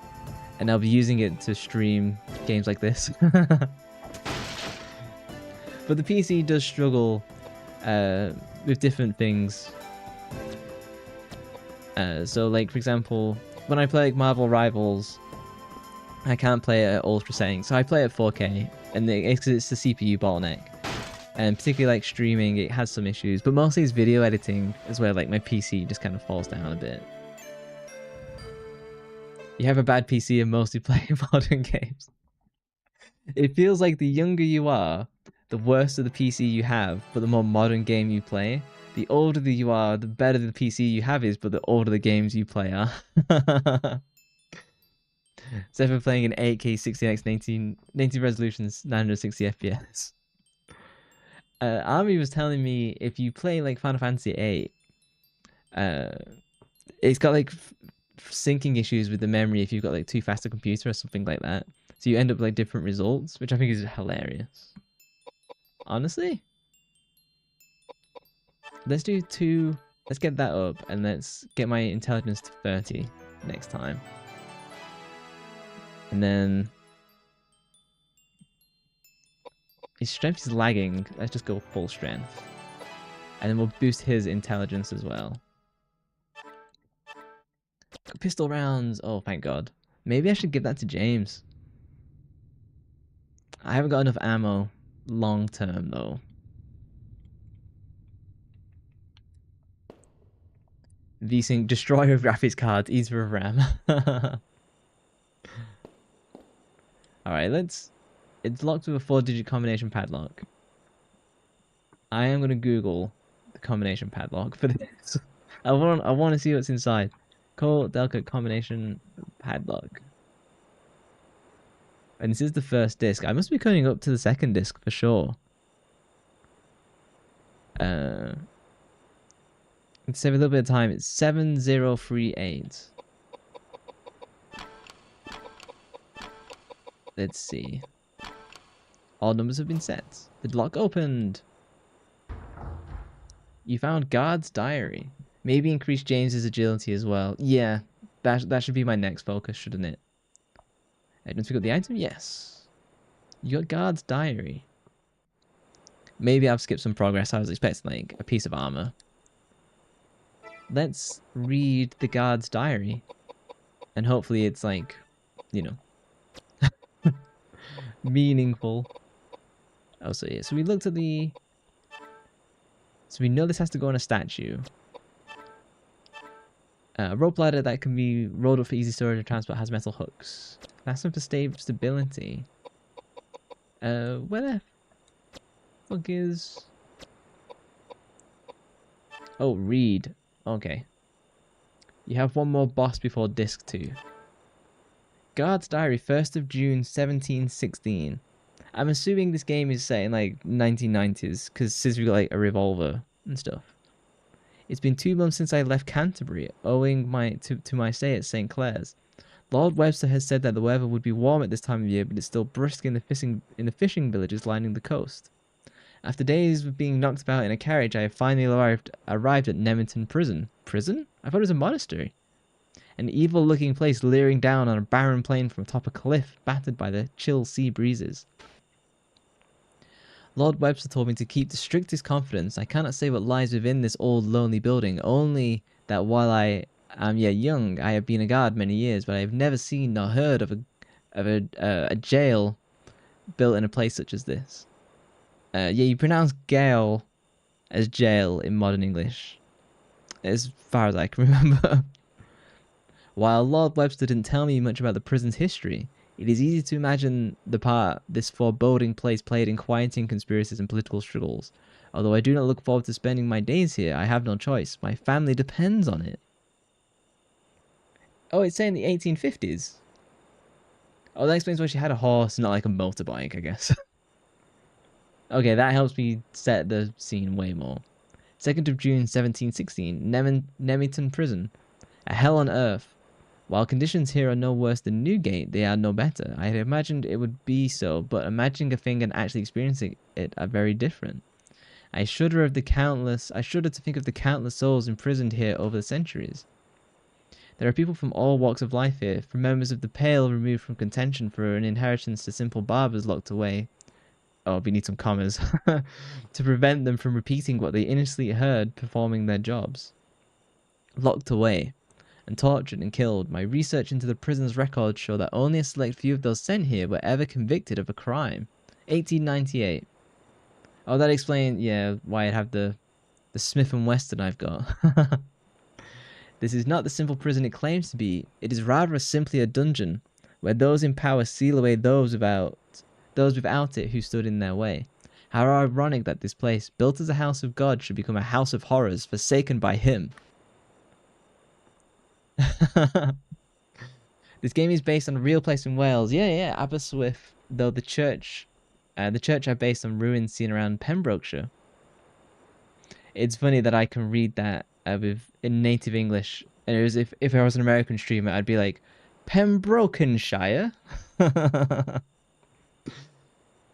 and I'll be using it to stream games like this. But the PC does struggle with different things. So like for example, when I play like Marvel Rivals, I can't play it at ultra settings, so I play at 4K, and it's the CPU bottleneck. And particularly like streaming, it has some issues, but mostly it's video editing is where like my PC just kind of falls down a bit. You have a bad PC and mostly play modern games. It feels like the younger you are, the worse of the PC you have, but the more modern game you play, The older you are, the better the PC you have is, but the older the games you play are. So if we're playing in 8K 60x 19 resolutions, 960 FPS. Army was telling me if you play like Final Fantasy 8, it's got like syncing issues with the memory if you've got like too fast a computer or something like that. So you end up with like different results, which I think is hilarious. Honestly. Let's do 2. Let's get that up and let's get my intelligence to 30 next time. And then his strength is lagging. Let's just go full strength. And then we'll boost his intelligence as well. Pistol rounds. Oh, thank God. Maybe I should give that to James. I haven't got enough ammo long term though. V-Sync, destroyer of graphics cards, eater of RAM. Alright, let's... It's locked with a 4-digit combination padlock. I am going to Google the combination padlock for this. I want to see what's inside. Koudelka combination padlock. And this is the first disc. I must be coming up to the second disc for sure. Let's save a little bit of time. It's 7038. Let's see. All numbers have been set. The lock opened. You found Guard's diary. Maybe increase James's agility as well. Yeah, that should be my next focus, shouldn't it? Once we got the item, yes. You got Guard's diary. Maybe I've skipped some progress. I was expecting like a piece of armor. Let's read the Guard's diary. And hopefully it's like, you know, meaningful. Oh, so yeah. So we looked at the... So we know this has to go on a statue. A rope ladder that can be rolled up for easy storage or transport has metal hooks. That's one for stability. Where the fuck is... Oh, read. Okay. You have one more boss before disc 2. Guard's diary, 1st of June 1716. I'm assuming this game is set in like 1990s, because since we got like a revolver and stuff. It's been 2 months since I left Canterbury, owing to my stay at St. Clair's. Lord Webster has said that the weather would be warm at this time of year, but it's still brisk in the fishing villages lining the coast. After days of being knocked about in a carriage, I have finally arrived at Nemeton prison. Prison? I thought it was a monastery. An evil-looking place leering down on a barren plain from atop a cliff, battered by the chill sea breezes. Lord Webster told me to keep the strictest confidence. I cannot say what lies within this old lonely building, only that while I am yet young, I have been a guard many years, but I have never seen nor heard of a jail built in a place such as this. Yeah, you pronounce gaol as jail in modern English, as far as I can remember. While Lord Webster didn't tell me much about the prison's history, it is easy to imagine the part this foreboding place played in quieting conspiracies and political struggles. Although I do not look forward to spending my days here, I have no choice. My family depends on it. Oh, it's saying the 1850s. Oh, that explains why she had a horse, not like a motorbike, I guess. Okay, that helps me set the scene way more. 2nd of June 1716, Nemeton prison. A hell on earth. While conditions here are no worse than Newgate, they are no better. I had imagined it would be so, but imagining a thing and actually experiencing it are very different. I shudder to think of the countless souls imprisoned here over the centuries. There are people from all walks of life here, from members of the Pale removed from contention for an inheritance to simple barbers locked away. Oh, we need some commas. To prevent them from repeating what they innocently heard performing their jobs. Locked away and tortured and killed. My research into the prison's records show that only a select few of those sent here were ever convicted of a crime. 1898. Oh, that explains, yeah, why I'd have the Smith & Wesson I've got. This is not the simple prison it claims to be. It is rather simply a dungeon, where those in power seal away those without it who stood in their way. How ironic that this place, built as a house of God, should become a house of horrors, forsaken by him. This game is based on a real place in Wales. Yeah, Aberystwyth. Though the church are based on ruins seen around Pembrokeshire. It's funny that I can read that in native English. And it was if I was an American streamer, I'd be like, Pembrokeshire.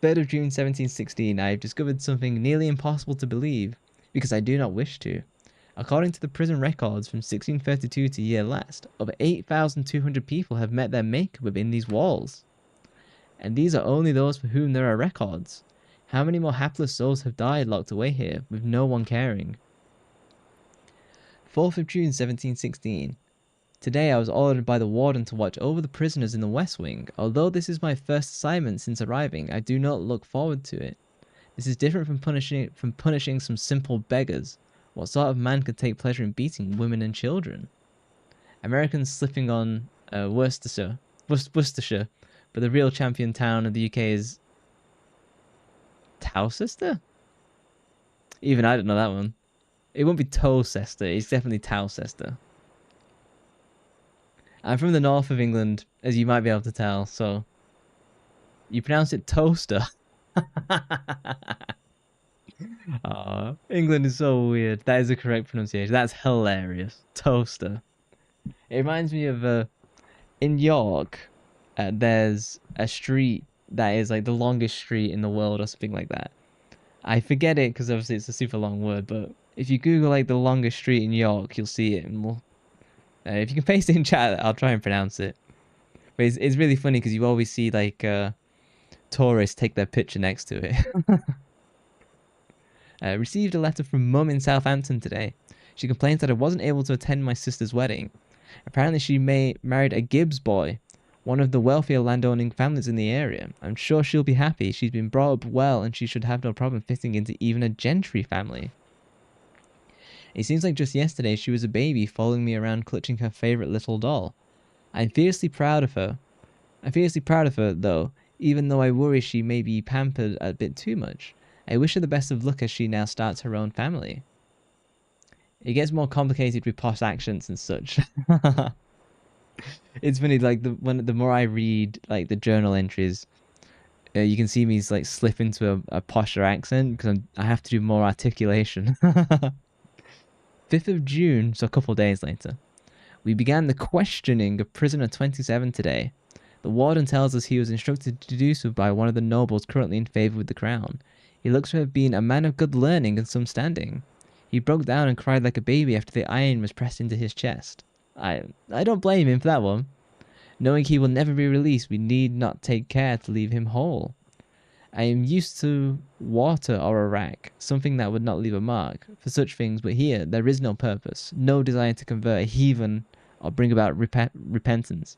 3rd of June 1716, I have discovered something nearly impossible to believe, because I do not wish to. According to the prison records from 1632 to year last, over 8,200 people have met their maker within these walls. And these are only those for whom there are records. How many more hapless souls have died locked away here, with no one caring? 4th of June 1716. Today I was ordered by the warden to watch over the prisoners in the West Wing. Although this is my first assignment since arriving, I do not look forward to it. This is different from punishing some simple beggars. What sort of man could take pleasure in beating women and children? Americans slipping on Worcestershire, but the real champion town of the UK is Towcester? Even I don't know that one. It won't be Towcester, it's definitely Towcester. I'm from the north of England, as you might be able to tell, so... You pronounce it toaster. England is so weird. That is the correct pronunciation. That's hilarious. Toaster. It reminds me of... in York, there's a street that is like the longest street in the world or something like that. I forget it because obviously it's a super long word, but if you Google like the longest street in York, you'll see it, and we'll... if you can paste it in chat, I'll try and pronounce it. But it's really funny because you always see like tourists take their picture next to it. Received a letter from Mum in Southampton today. She complains that I wasn't able to attend my sister's wedding. Apparently she married a Gibbs boy, one of the wealthier landowning families in the area. I'm sure she'll be happy. She's been brought up well and she should have no problem fitting into even a gentry family. It seems like just yesterday she was a baby following me around clutching her favourite little doll. I'm fiercely proud of her. Though, even though I worry she may be pampered a bit too much. I wish her the best of luck as she now starts her own family. It gets more complicated with posh accents and such. It's funny, like the more I read like the journal entries, you can see me like slip into a posher accent because I have to do more articulation. 5th of June, so a couple of days later, we began the questioning of prisoner 27 today. The warden tells us he was instructed to do so by one of the nobles currently in favour with the crown. He looks to have been a man of good learning and some standing. He broke down and cried like a baby after the iron was pressed into his chest. I don't blame him for that one. Knowing he will never be released, we need not take care to leave him whole. I am used to water or a rack, something that would not leave a mark, for such things, but here there is no purpose, no desire to convert a heathen or bring about repentance.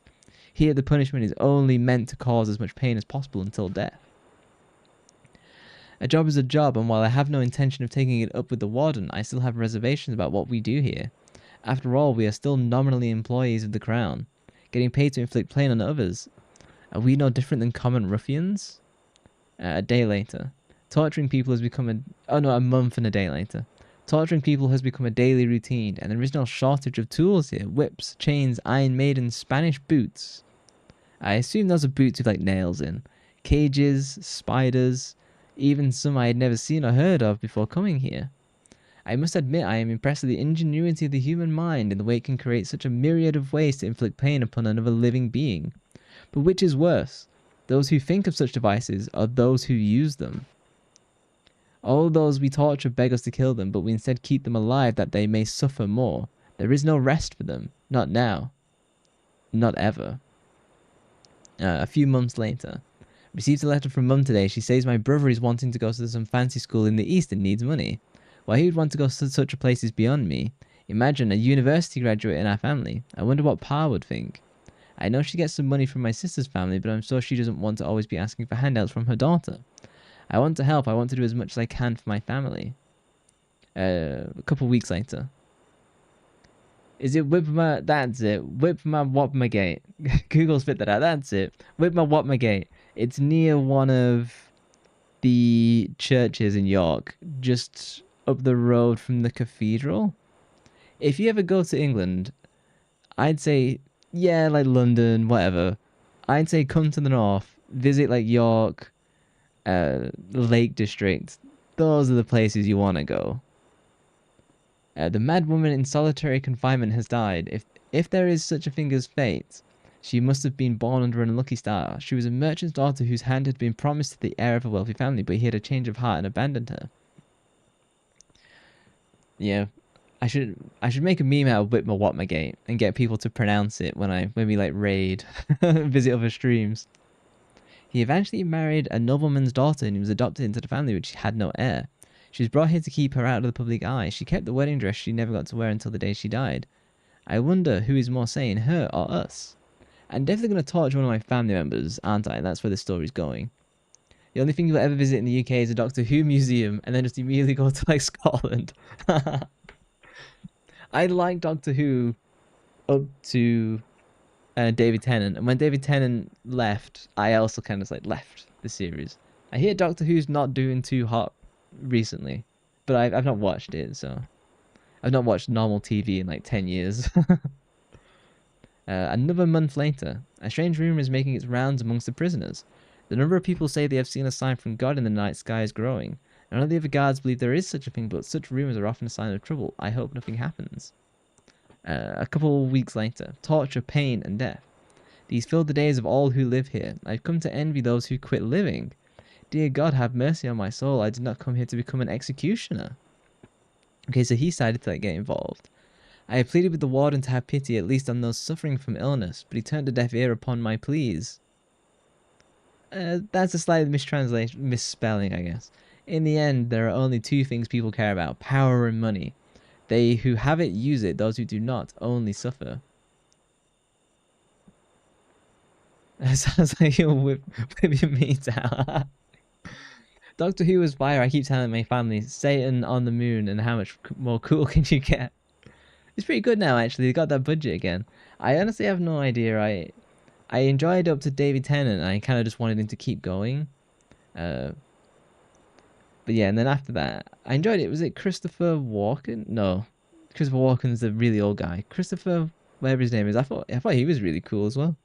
Here the punishment is only meant to cause as much pain as possible until death. A job is a job, and while I have no intention of taking it up with the warden, I still have reservations about what we do here. After all, we are still nominally employees of the crown, getting paid to inflict pain on others. Are we no different than common ruffians? A day later. Torturing people has become a month and a day later. Torturing people has become a daily routine, and there is no shortage of tools here. Whips, chains, Iron Maidens, Spanish boots. I assume those are boots with like nails in. Cages, spiders, even some I had never seen or heard of before coming here. I must admit I am impressed with the ingenuity of the human mind and the way it can create such a myriad of ways to inflict pain upon another living being. But which is worse, those who think of such devices or those who use them? All those we torture beg us to kill them, but we instead keep them alive that they may suffer more. There is no rest for them. Not now. Not ever. A few months later. Received a letter from Mum today. She says my brother is wanting to go to some fancy school in the East and needs money. Why he would want to go to such a place is beyond me. Imagine a university graduate in our family. I wonder what Pa would think. I know she gets some money from my sister's family, but I'm sure she doesn't want to always be asking for handouts from her daughter. I want to help. I want to do as much as I can for my family. A couple weeks later. Is it Whipma? That's it. Whipma Wapmagate. Google spit that out. That's it. Whipma Wapmagate. It's near one of the churches in York, just up the road from the cathedral. If you ever go to England, I'd say, yeah, like London, whatever. I'd say come to the north, visit like York, Lake District. Those are the places you want to go. The mad woman in solitary confinement has died. If there is such a thing as fate, she must have been born under an unlucky star. She was a merchant's daughter whose hand had been promised to the heir of a wealthy family, but he had a change of heart and abandoned her. Yeah, I should make a meme out of Whitmer and get people to pronounce it when we like raid, visit other streams. He eventually married a nobleman's daughter and he was adopted into the family, which had no heir. She was brought here to keep her out of the public eye. She kept the wedding dress she never got to wear until the day she died. I wonder who is more sane, her or us? I'm definitely going to torture one of my family members, aren't I? That's where the story's going. The only thing you'll ever visit in the UK is a Doctor Who museum and then just immediately go to like Scotland. I like Doctor Who up to David Tennant, and when David Tennant left, I also kind of like left the series. I hear Doctor Who's not doing too hot recently, but I've not watched it, so I've not watched normal TV in like 10 years. Another month later, a strange rumor is making its rounds amongst the prisoners. The number of people say they have seen a sign from God in the night sky is growing. None of the other guards believe there is such a thing, but such rumors are often a sign of trouble. I hope nothing happens. A couple of weeks later, torture, pain, and death. These fill the days of all who live here. I've come to envy those who quit living. Dear God, have mercy on my soul. I did not come here to become an executioner. Okay, so he decided to get involved. I have pleaded with the warden to have pity at least on those suffering from illness, but he turned a deaf ear upon my pleas. That's a slight misspelling, I guess. In the end, there are only two things people care about, power and money. They who have it use it, those who do not only suffer. That sounds like you're whipping me down. Doctor Who was fire. I keep telling my family, Satan on the moon, and how much more cool can you get? It's pretty good now, actually. They got that budget again. I honestly have no idea. I enjoyed up to David Tennant, and I kind of just wanted him to keep going. But yeah, and then after that, I enjoyed it. Was it Christopher Walken? No, Christopher Walken's the really old guy. Christopher, whatever his name is. I thought he was really cool as well.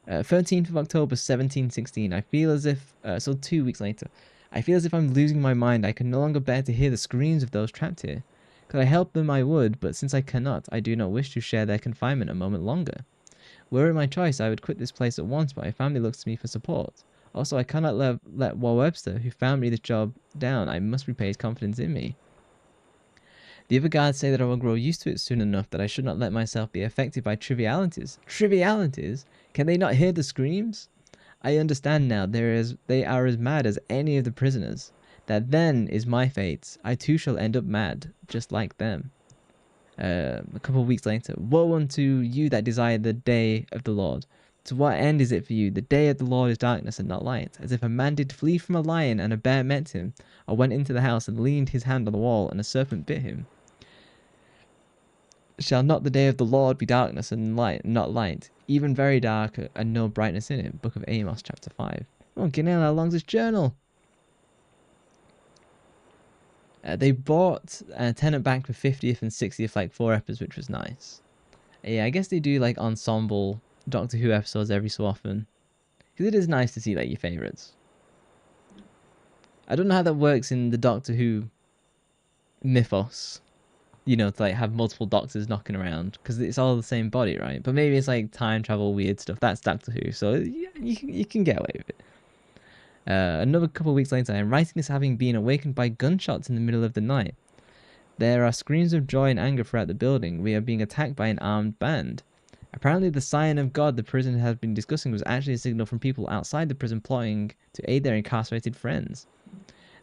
13th of October, 1716. I feel as if, so 2 weeks later, I feel as if I'm losing my mind. I can no longer bear to hear the screams of those trapped here. Could I help them, I would, but since I cannot, I do not wish to share their confinement a moment longer. Were it my choice, I would quit this place at once, but my family looks to me for support. Also, I cannot let Wal Webster, who found me this job, down. I must repay his confidence in me. The other guards say that I will grow used to it soon enough, that I should not let myself be affected by trivialities. Trivialities? Can they not hear the screams? I understand now. They are as mad as any of the prisoners. That then is my fate. I too shall end up mad, just like them. A couple of weeks later. Woe unto you that desire the day of the Lord. To what end is it for you? The day of the Lord is darkness and not light. As if a man did flee from a lion and a bear met him, or went into the house and leaned his hand on the wall and a serpent bit him. Shall not the day of the Lord be darkness and light, not light, even very dark and no brightness in it? Book of Amos, chapter 5. Oh, Ginelle, how long's this journal? They bought Tennant back for 50th and 60th, like 4 episodes, which was nice. Yeah, I guess they do like ensemble Doctor Who episodes every so often, because it is nice to see like your favourites. I don't know how that works in the Doctor Who mythos, you know, to like have multiple doctors knocking around, because it's all the same body, right? But maybe it's like time travel weird stuff. That's Doctor Who, so yeah, you can get away with it. Another couple of weeks later, I'm writing this having been awakened by gunshots in the middle of the night. There are screams of joy and anger throughout the building. We are being attacked by an armed band. Apparently the sign of God the prison has been discussing was actually a signal from people outside the prison plotting to aid their incarcerated friends.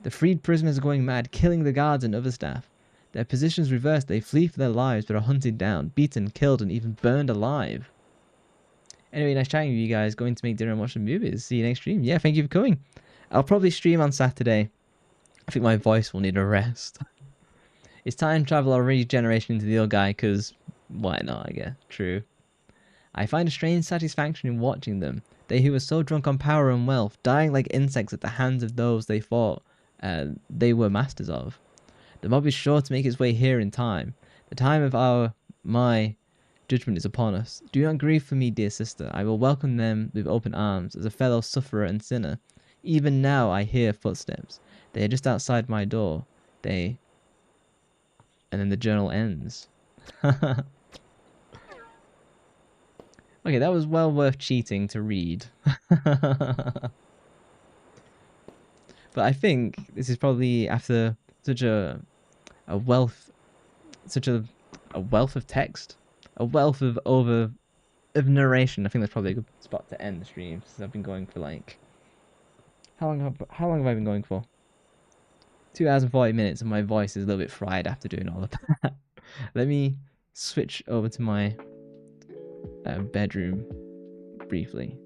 The freed prisoners are going mad, killing the guards and other staff. Their positions reversed, they flee for their lives but are hunted down, beaten, killed and even burned alive. Anyway, nice chatting with you guys. Going to make dinner and watch some movies. See you next stream. Yeah, thank you for coming. I'll probably stream on Saturday. I think my voice will need a rest. Is time travel or regeneration into the old guy? Because why not, I guess. True. I find a strange satisfaction in watching them. They who were so drunk on power and wealth, dying like insects at the hands of those they thought they were masters of. The mob is sure to make its way here in time. The time of my judgment is upon us. Do not grieve for me, dear sister. I will welcome them with open arms, as a fellow sufferer and sinner. Even now I hear footsteps. They are just outside my door. And then the journal ends. Okay, that was well worth cheating to read. But I think this is probably after such a wealth of text, a wealth of narration. I think that's probably a good spot to end the stream, since I've been going for like how long have I been going for? 2 hours and 40 minutes, and my voice is a little bit fried after doing all of that. Let me switch over to my bedroom briefly.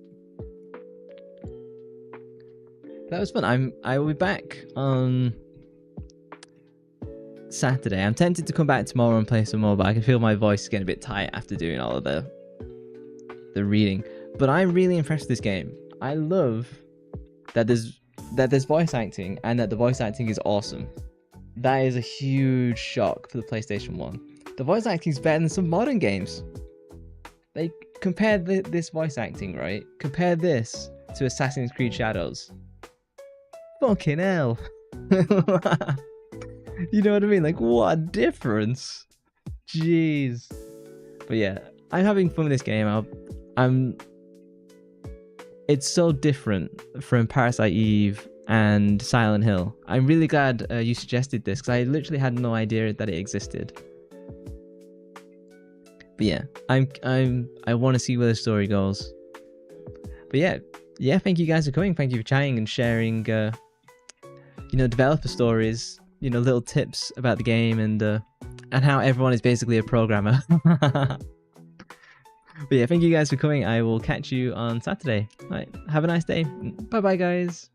That was fun. I will be back on Saturday. I'm tempted to come back tomorrow and play some more, but I can feel my voice is getting a bit tight after doing all of the reading. But I'm really impressed with this game. I love that there's voice acting, and that the voice acting is awesome. That is a huge shock for the PlayStation 1. The voice acting is better than some modern games. Like, compare this voice acting, right? Compare this to Assassin's Creed Shadows. Fucking hell. You know what I mean? Like, what a difference. Jeez. But yeah, I'm having fun with this game. It's so different from Parasite Eve and Silent Hill. I'm really glad you suggested this, because I literally had no idea that it existed. But yeah, I want to see where the story goes. But yeah, thank you guys for coming. Thank you for chatting and sharing, developer stories, little tips about the game, and how everyone is basically a programmer. But yeah, thank you guys for coming. I will catch you on Saturday. All right, have a nice day. Bye bye, guys.